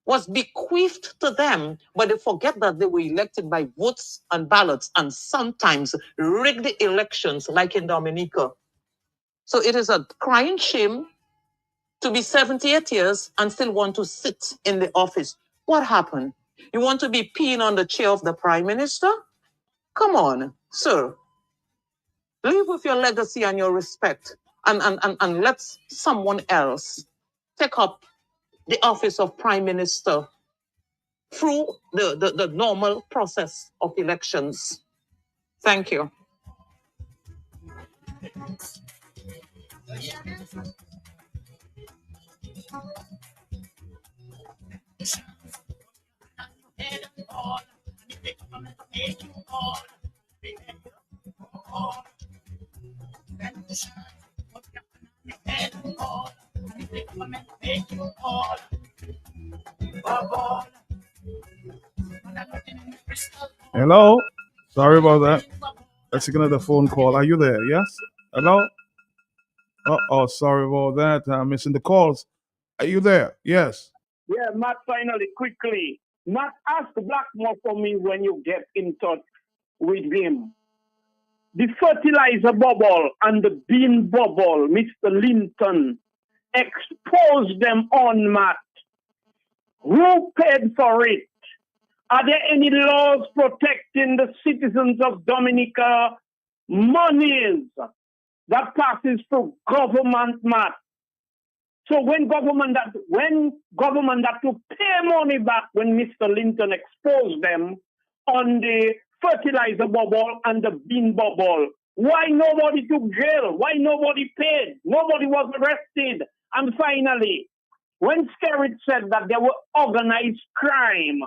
was bequeathed to them, but they forget that they were elected by votes and ballots and sometimes rigged the elections like in Dominica. So it is a crying shame to be 78 years and still want to sit in the office. What happened? You want to be peeing on the chair of the prime minister? Come on, sir. Live with your legacy and your respect and let someone else take up the office of prime minister through the normal process of elections. Thank you. Hello? Sorry about that. Let's take another phone call. Are you there? Yes? Hello? Oh, sorry about that. I'm missing the calls. Are you there? Yes. Yeah, Matt, finally, quickly. Matt, ask Blackmore for me when you get in touch with him. The fertilizer bubble and the bean bubble, Mr. Linton, expose them on, Matt. Who paid for it? Are there any laws protecting the citizens of Dominica monies that passes through government, Matt? So when government that to pay money back when Mr. Linton exposed them on the fertilizer bubble and the bean bubble, why nobody took jail? Why nobody paid? Nobody was arrested. And finally, when Skerritt said that there were organized crime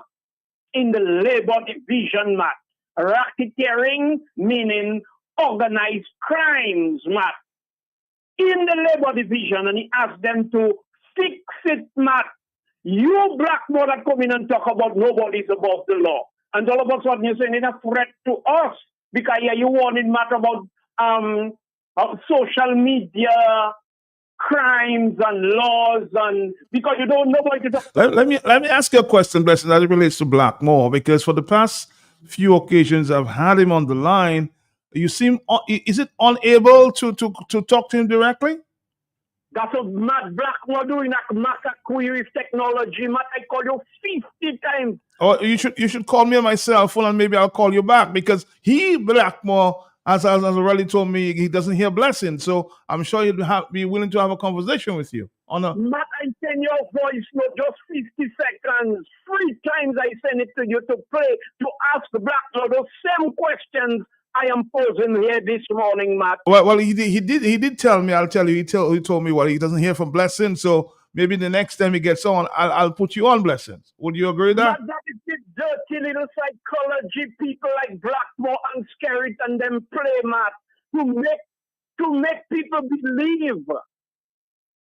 in the labor division, Matt, racketeering meaning organized crimes, Matt, in the labor division, and he asked them to fix it, Matt. You Blackmore that come in and talk about nobody's above the law. And all of a sudden you're saying it's a threat to us because you wanted Matt about social media crimes and laws, and because you don't know what to talk. Let me ask you a question, Blessing, as it relates to Blackmore, because for the past few occasions I've had him on the line. You seem is it unable to talk to him directly? That's what Matt Blackmore doing, that Maca query technology. Matt, I call you 50 times. Oh, you should call me on my cell phone and maybe I'll call you back, because Blackmore has already told me he doesn't hear Blessing, so I'm sure he'd be willing to have a conversation with you. Matt, I send your voice note just 50 seconds. 3 times I send it to you to play, to ask Blackmore those same questions I am posing here this morning, Matt. Well, he did tell me. I'll tell you. He told me he doesn't hear from Blessing, so maybe the next time he gets on, I'll put you on Blessings. Would you agree with that? Matt, that is the dirty little psychology people like Blackmore and Skerritt and them play, Matt, to make people believe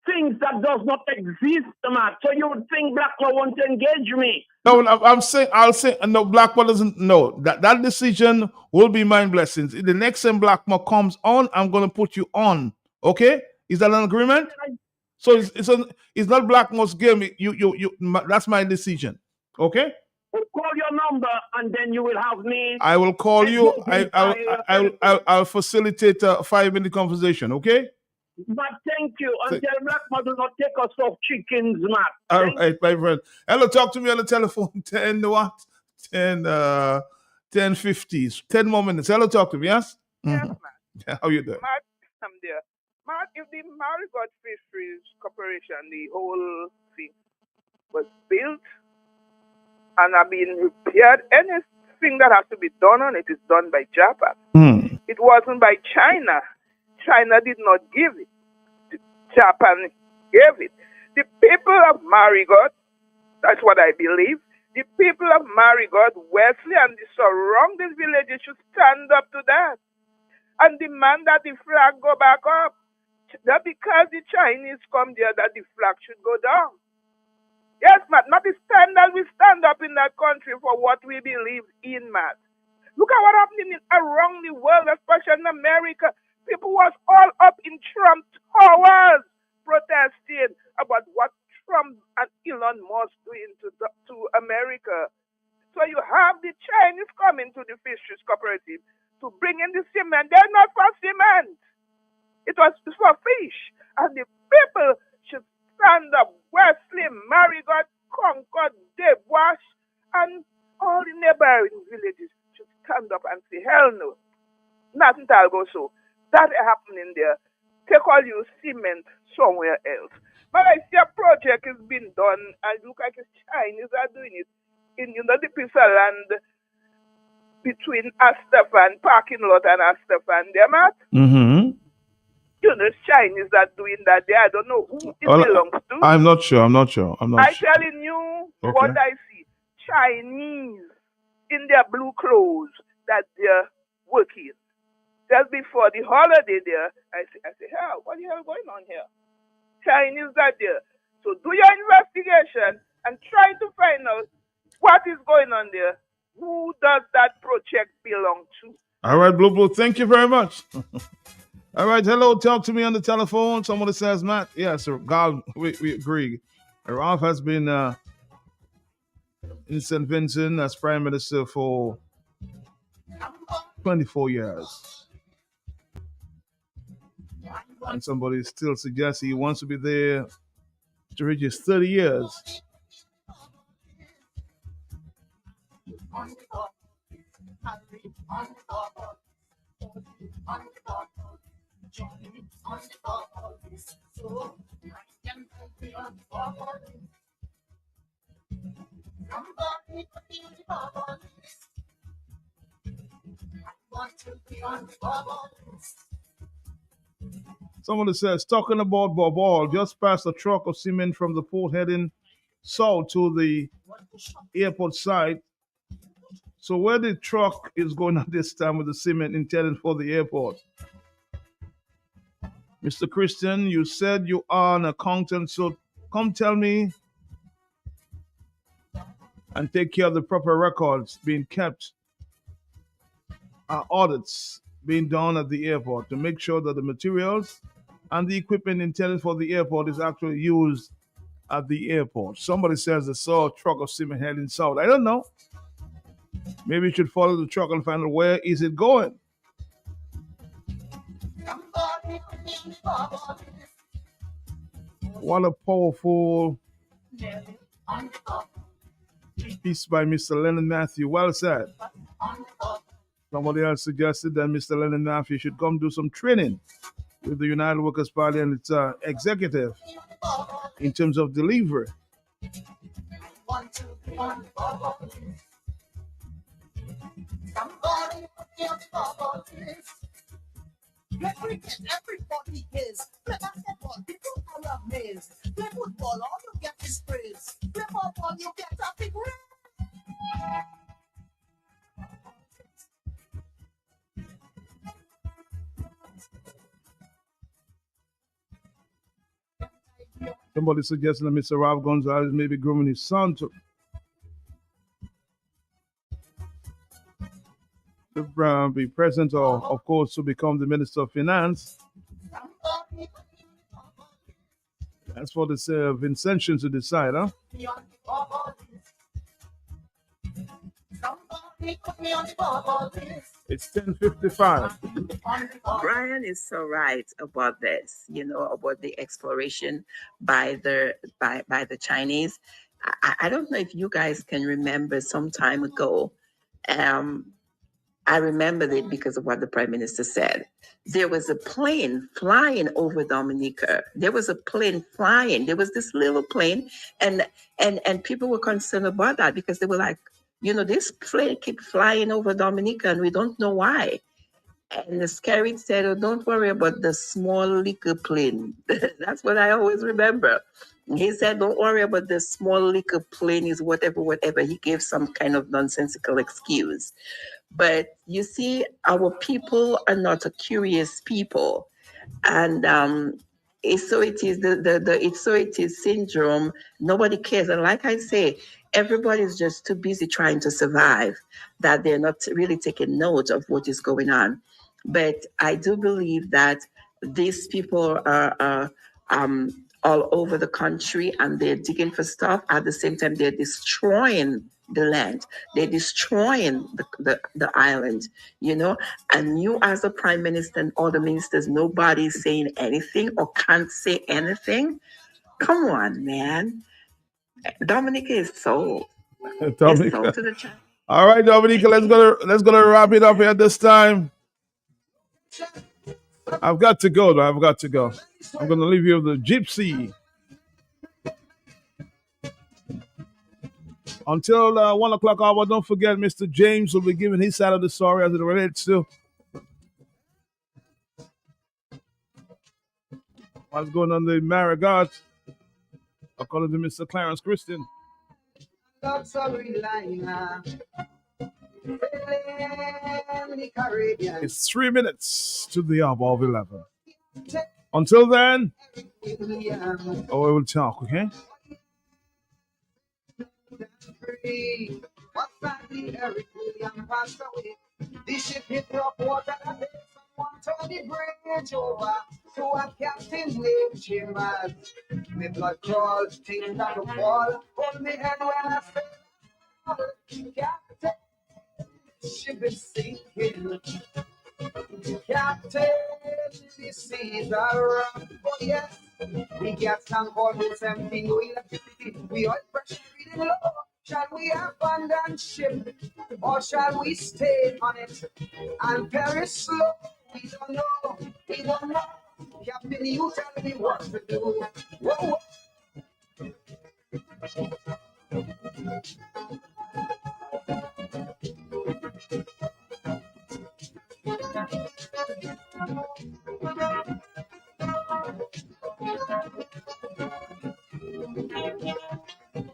things that does not exist, Matt. So you would think Blackmore won't engage me. No, I'll say no. Blackmore doesn't know that decision will be mine, Blessings. The next time Blackmore comes on, I'm going to put you on. Okay, is that an agreement? So it's not Blackmore's game. That's my decision. Okay. We'll call your number and then you will have me. I will call you. I'll facilitate a 5-minute conversation. Okay. But thank you. Until Blackmore do not take us off chickens, Matt. All right, my friend. Hello, talk to me on the telephone. 10:50. 10 more minutes. Hello, talk to me. Yes. Yes, Matt. How you doing? Matt, I'm there. Matt, if the Marigot Fisheries Corporation, the whole thing was built and have been repaired, anything that has to be done on it is done by Japan. It wasn't by China. China did not give it. Japan gave it. The people of Marigot, that's what I believe, the people of Marigot, Wesley, and the surrounding villages should stand up to that and demand that the flag go back up. Not because the Chinese come there that the flag should go down. Yes, Matt, not the standard. We stand up in that country for what we believe in, Matt. Look at what happening around the world, especially in America. People was all up in Trump towers protesting about what Trump and Elon Musk doing to America. So you have the Chinese coming to the fisheries cooperative to bring in the cement. They're not for cement. It was for fish. And the people should stand up. Wesley, Marigot, Concord, Debwash, and all the neighboring villages should stand up and say, hell no. Nothing shall go so. That happening there. Take all your cement somewhere else. But I see a project is being done, and look like the Chinese are doing it in the piece of land between Astafan, parking lot and Astafan. They're not. Mm-hmm. Chinese are doing that there. I don't know who it belongs to. I'm not sure. I'm telling you okay. What I see. Chinese in their blue clothes that they're working. Just before the holiday there, I say, hell, what the hell going on here? Chinese are there. So do your investigation and try to find out what is going on there. Who does that project belong to? All right, Blue, thank you very much. All right, hello, talk to me on the telephone. Somebody says, Matt. Yes, God, we agree. Ralph has been in St. Vincent as Prime Minister for 24 years. And somebody still suggests he wants to be there to reach his 30 years. Somebody says, talking about Bobal, just past a truck of cement from the port heading south to the airport site. So where the truck is going at this time with the cement intended for the airport? Mr. Christian, you said you are an accountant, so come tell me and take care of the proper records being kept, audits being done at the airport to make sure that the materials and the equipment intended for the airport is actually used at the airport. Somebody says they saw a truck of cement heading south. I don't know. Maybe you should follow the truck and find out where is it going. What a powerful piece by Mr. Leonard Matthew. Well said. Somebody else suggested that Mr. Leonard Matthew should come do some training with the United Workers' Party and its executive in terms of delivery. Everybody is. Play basketball, people are amazed. Play football, all you get is praise. Play football, you get a big ring. Somebody suggesting that Mr. Ralph Gonzalez may be grooming his son to be president or, of course, to become the Minister of Finance. That's for the Vincentians to decide, huh? It's 10:55. Brian is so right about this, about the exploration by the Chinese. I don't know if you guys can remember some time ago. I remembered it because of what the Prime Minister said. There was a plane flying over Dominica. There was a plane flying. There was this little plane, and people were concerned about that because they were like, this plane keeps flying over Dominica and we don't know why. And the scary said, oh, don't worry about the small little plane. That's what I always remember. He said, don't worry about the small little plane is whatever. He gave some kind of nonsensical excuse. But you see, our people are not a curious people. And so it is it is syndrome. Nobody cares. And like I say, everybody's just too busy trying to survive that they're not really taking note of what is going on. But I do believe that these people are all over the country, and they're digging for stuff. At the same time, they're destroying the land. They're destroying the island, you know. And you, as a prime minister and other ministers, nobody's saying anything or can't say anything. Come on, man. Dominica is sold. It's sold to the Chinese. All right, Dominica, let's go to wrap it up here at this time. I've got to go, though. I've got to go. I'm going to leave you with the gypsy. Until 1 o'clock hour, don't forget Mr. James will be giving his side of the story as it relates to what's going on in the Marriott, according to Mr. Clarence Christian. It's 3 minutes to the hour of 11. Until then, we will talk, okay? The ship hit rock water and then someone turned the bridge over to a captain named Chambers. Me blood crawl, things that will fall. Hold me head when I say, Captain, ship is sinking. Captain, the seas are rough. Oh yes, we get tank almost empty. No electricity, we oil pressure reading low. Shall we abandon ship or shall we stay on it and perish slow? We don't know, we don't know. Captain, you tell me what to do. Whoa.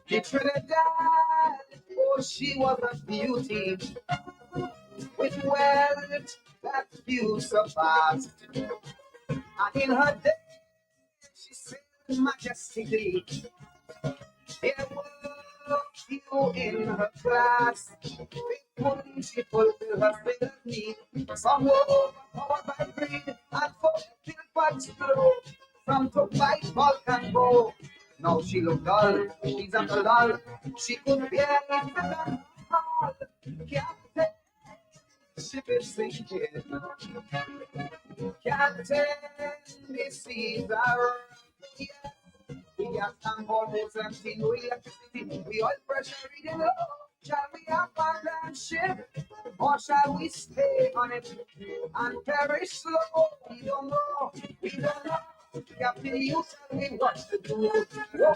The Trinidad, oh, she was a beauty with wealth that few surpassed. And in her day, she sailed majestically. There were few in her class. Faithfully she fulfilled her sailor's need. Some were overpowered by greed and fulfilled but slow. Some took by bulk and bow. Now she looked dull, she's at the lull. She could barely fit on all. Captain, ship is sinking. Captain, the seas are rough. Yeah. We got some almost empty, no electricity. We oil pressure reading low. Shall we abandon ship or shall we stay on it and perish slow? We don't know, we don't know. Captain, you tell me what to do. Whoa.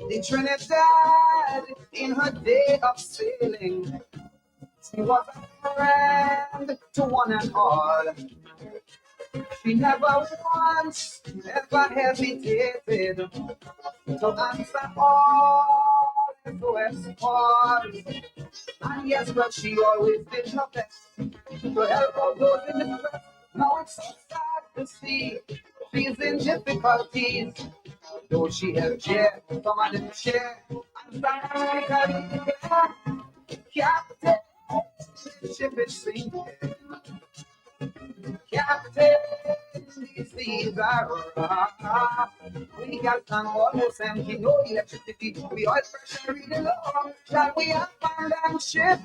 The Trinidad, in her day of sailing, she was a friend to one and all. She never once ever hesitated to answer all SOS calls. And yes, but she always did her best to help out those in distress. Now it's so sad to see she's in difficulties. Though she helped share, some of them share. And some Captain, the ship is sinking. Captain, the seas are rough. We got some almost empty, no electricity. We oil pressure reading low. Shall we abandon ship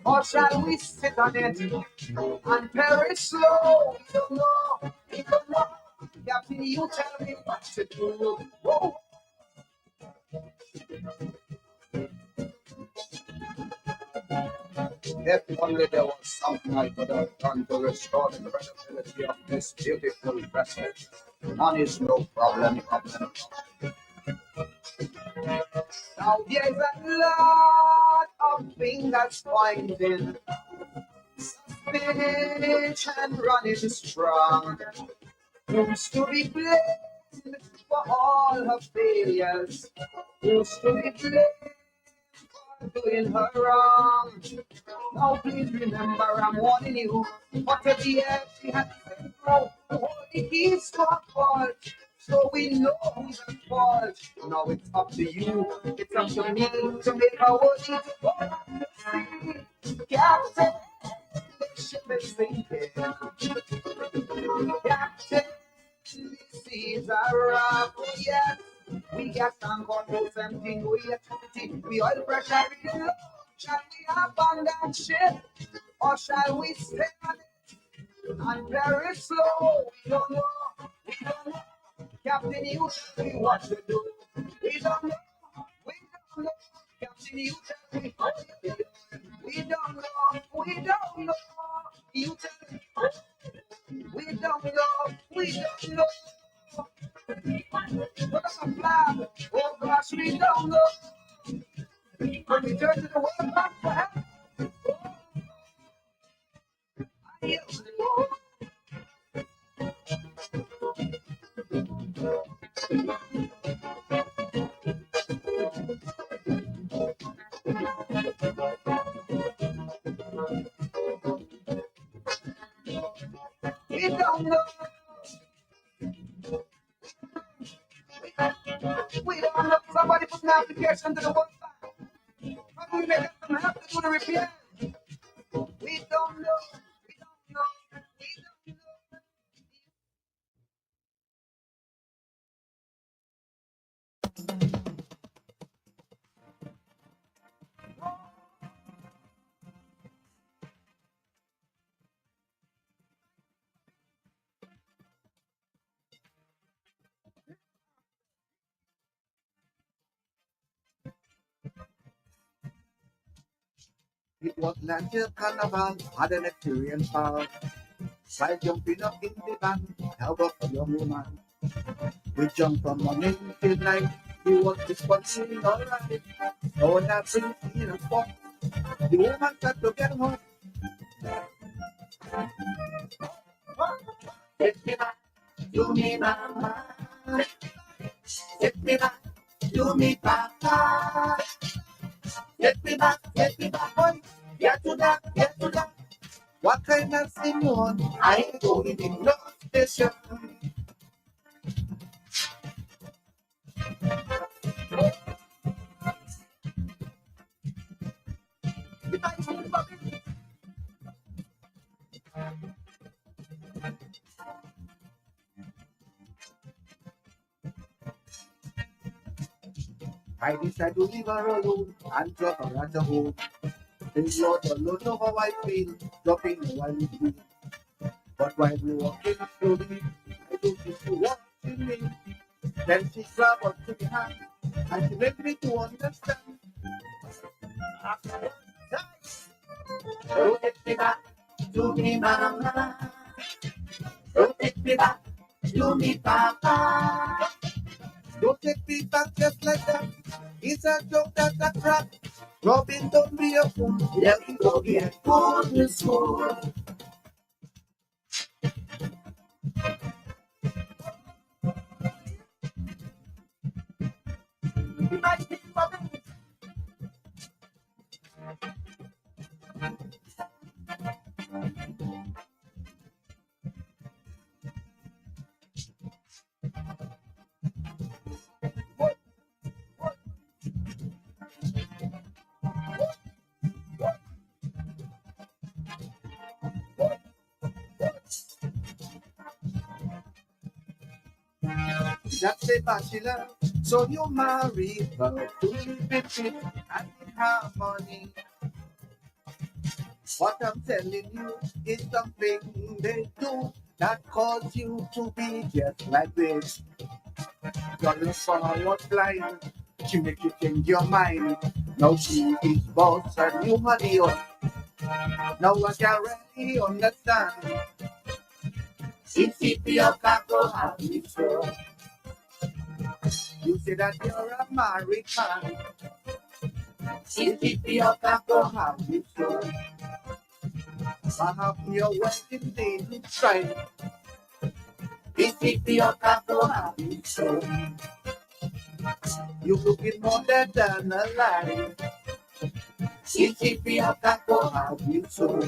or shall we sit on it and perish slow? We don't know, we don't know. Captain, you tell me what to do. Whoa. If only there was something I could have done to restore the credibility of this beautiful vessel. Money is no problem. Now there's a lot of fingers pointing, suspicion running strong. Who's to be blamed for all her failures? Who's to be blamed for doing her wrong? Now please remember I'm warning you, but at the end she had to know who the keys to our fault. So we know who's at fault. Now it's up to you, it's up to me to make our world to go on the sea. Captain, the ship is sinking. Captain, the seas are rough. Oh yes, we got some controls empty, no electricity. We oil pressure is low. Shall we abandon ship or shall we stay on it and very slow? We don't know. We don't know. Captain, you tell me what to do. We don't know. We don't know. Captain, you tell me what to do. We don't know. We don't know. You tell me. We don't know. We don't know. Put up a flag. Oh gosh, we don't know. When we turn to the world back for help. I used to know. We don't know. We don't know. Somebody put an application to the world back. How do we make them have to do the repair? We don't know. We don't know. We don't know. It was last year carnival, had an experience part. While jumping up in the van, help up a young woman. We jumped from morning till night, he was responding alright. Oh, that brings me in a spot. The woman got to get home. Take me back to me mama. Take me back to me papa. Take me back, boy. Get to that. What kind of thing you want? I ain't going in no station. I decided to leave her alone and drop her at the home. The Lord alone know how I feel, dropping her while we do. But while we walking slowly, I don't think she watching me. Then she grabbed onto the hand and she made me to understand. Don't take me back to me mama. Don't take me back to me papa. Don't take me back just like that. It's a joke that's a crap. Robin, don't be a fool. Let me go get good in school. That's a bachelor, so you marry her to live in fit and in harmony. What I'm telling you is something they do that cause you to be just like this. Your son was blind, she make you change your mind. Now she is boss and you are the own. Now I can really understand. It's Ethiopia go have it so. You say that you're a married man. Ethiopia go have it so. I have your wedding day inside. Ethiopia go have it so. You looking more dead than alive. Ethiopia go have it so.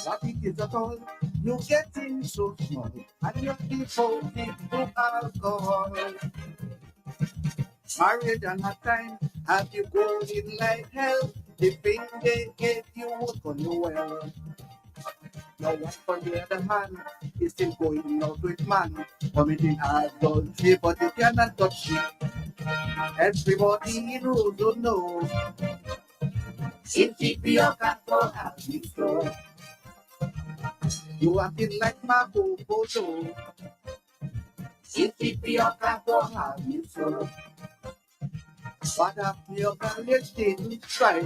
What it is at all? You getting so small, and you devoted to alcohol. Married and a time, have you going like hell? The thing they gave you was gonna well. Your wife on the other hand is still going out with man, committing adultery, but you cannot touch it. Everybody in Roseau knows. If Ethiopia go have you so. You acting like my bobo. Ethiopia go have you so. But Ethiopia let's didn't try.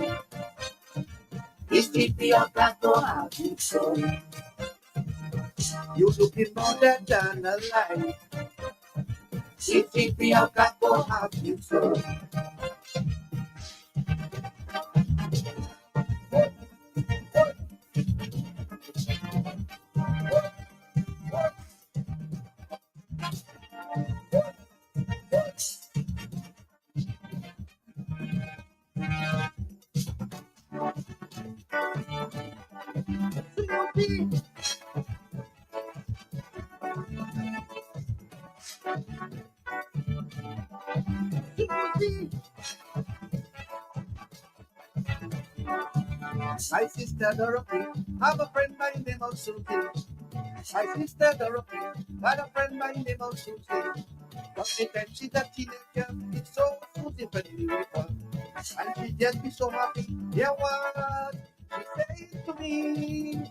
Ethiopia go have you so. You looking more than a lie. Ethiopia go have you so. My sister Dorothy, have a friend by the name of Susie. My sister Dorothy, had a friend by the name of Susie. But the time she's a teenager, it's so Susie friendly with her. And she just be so happy, yeah, what she says to me.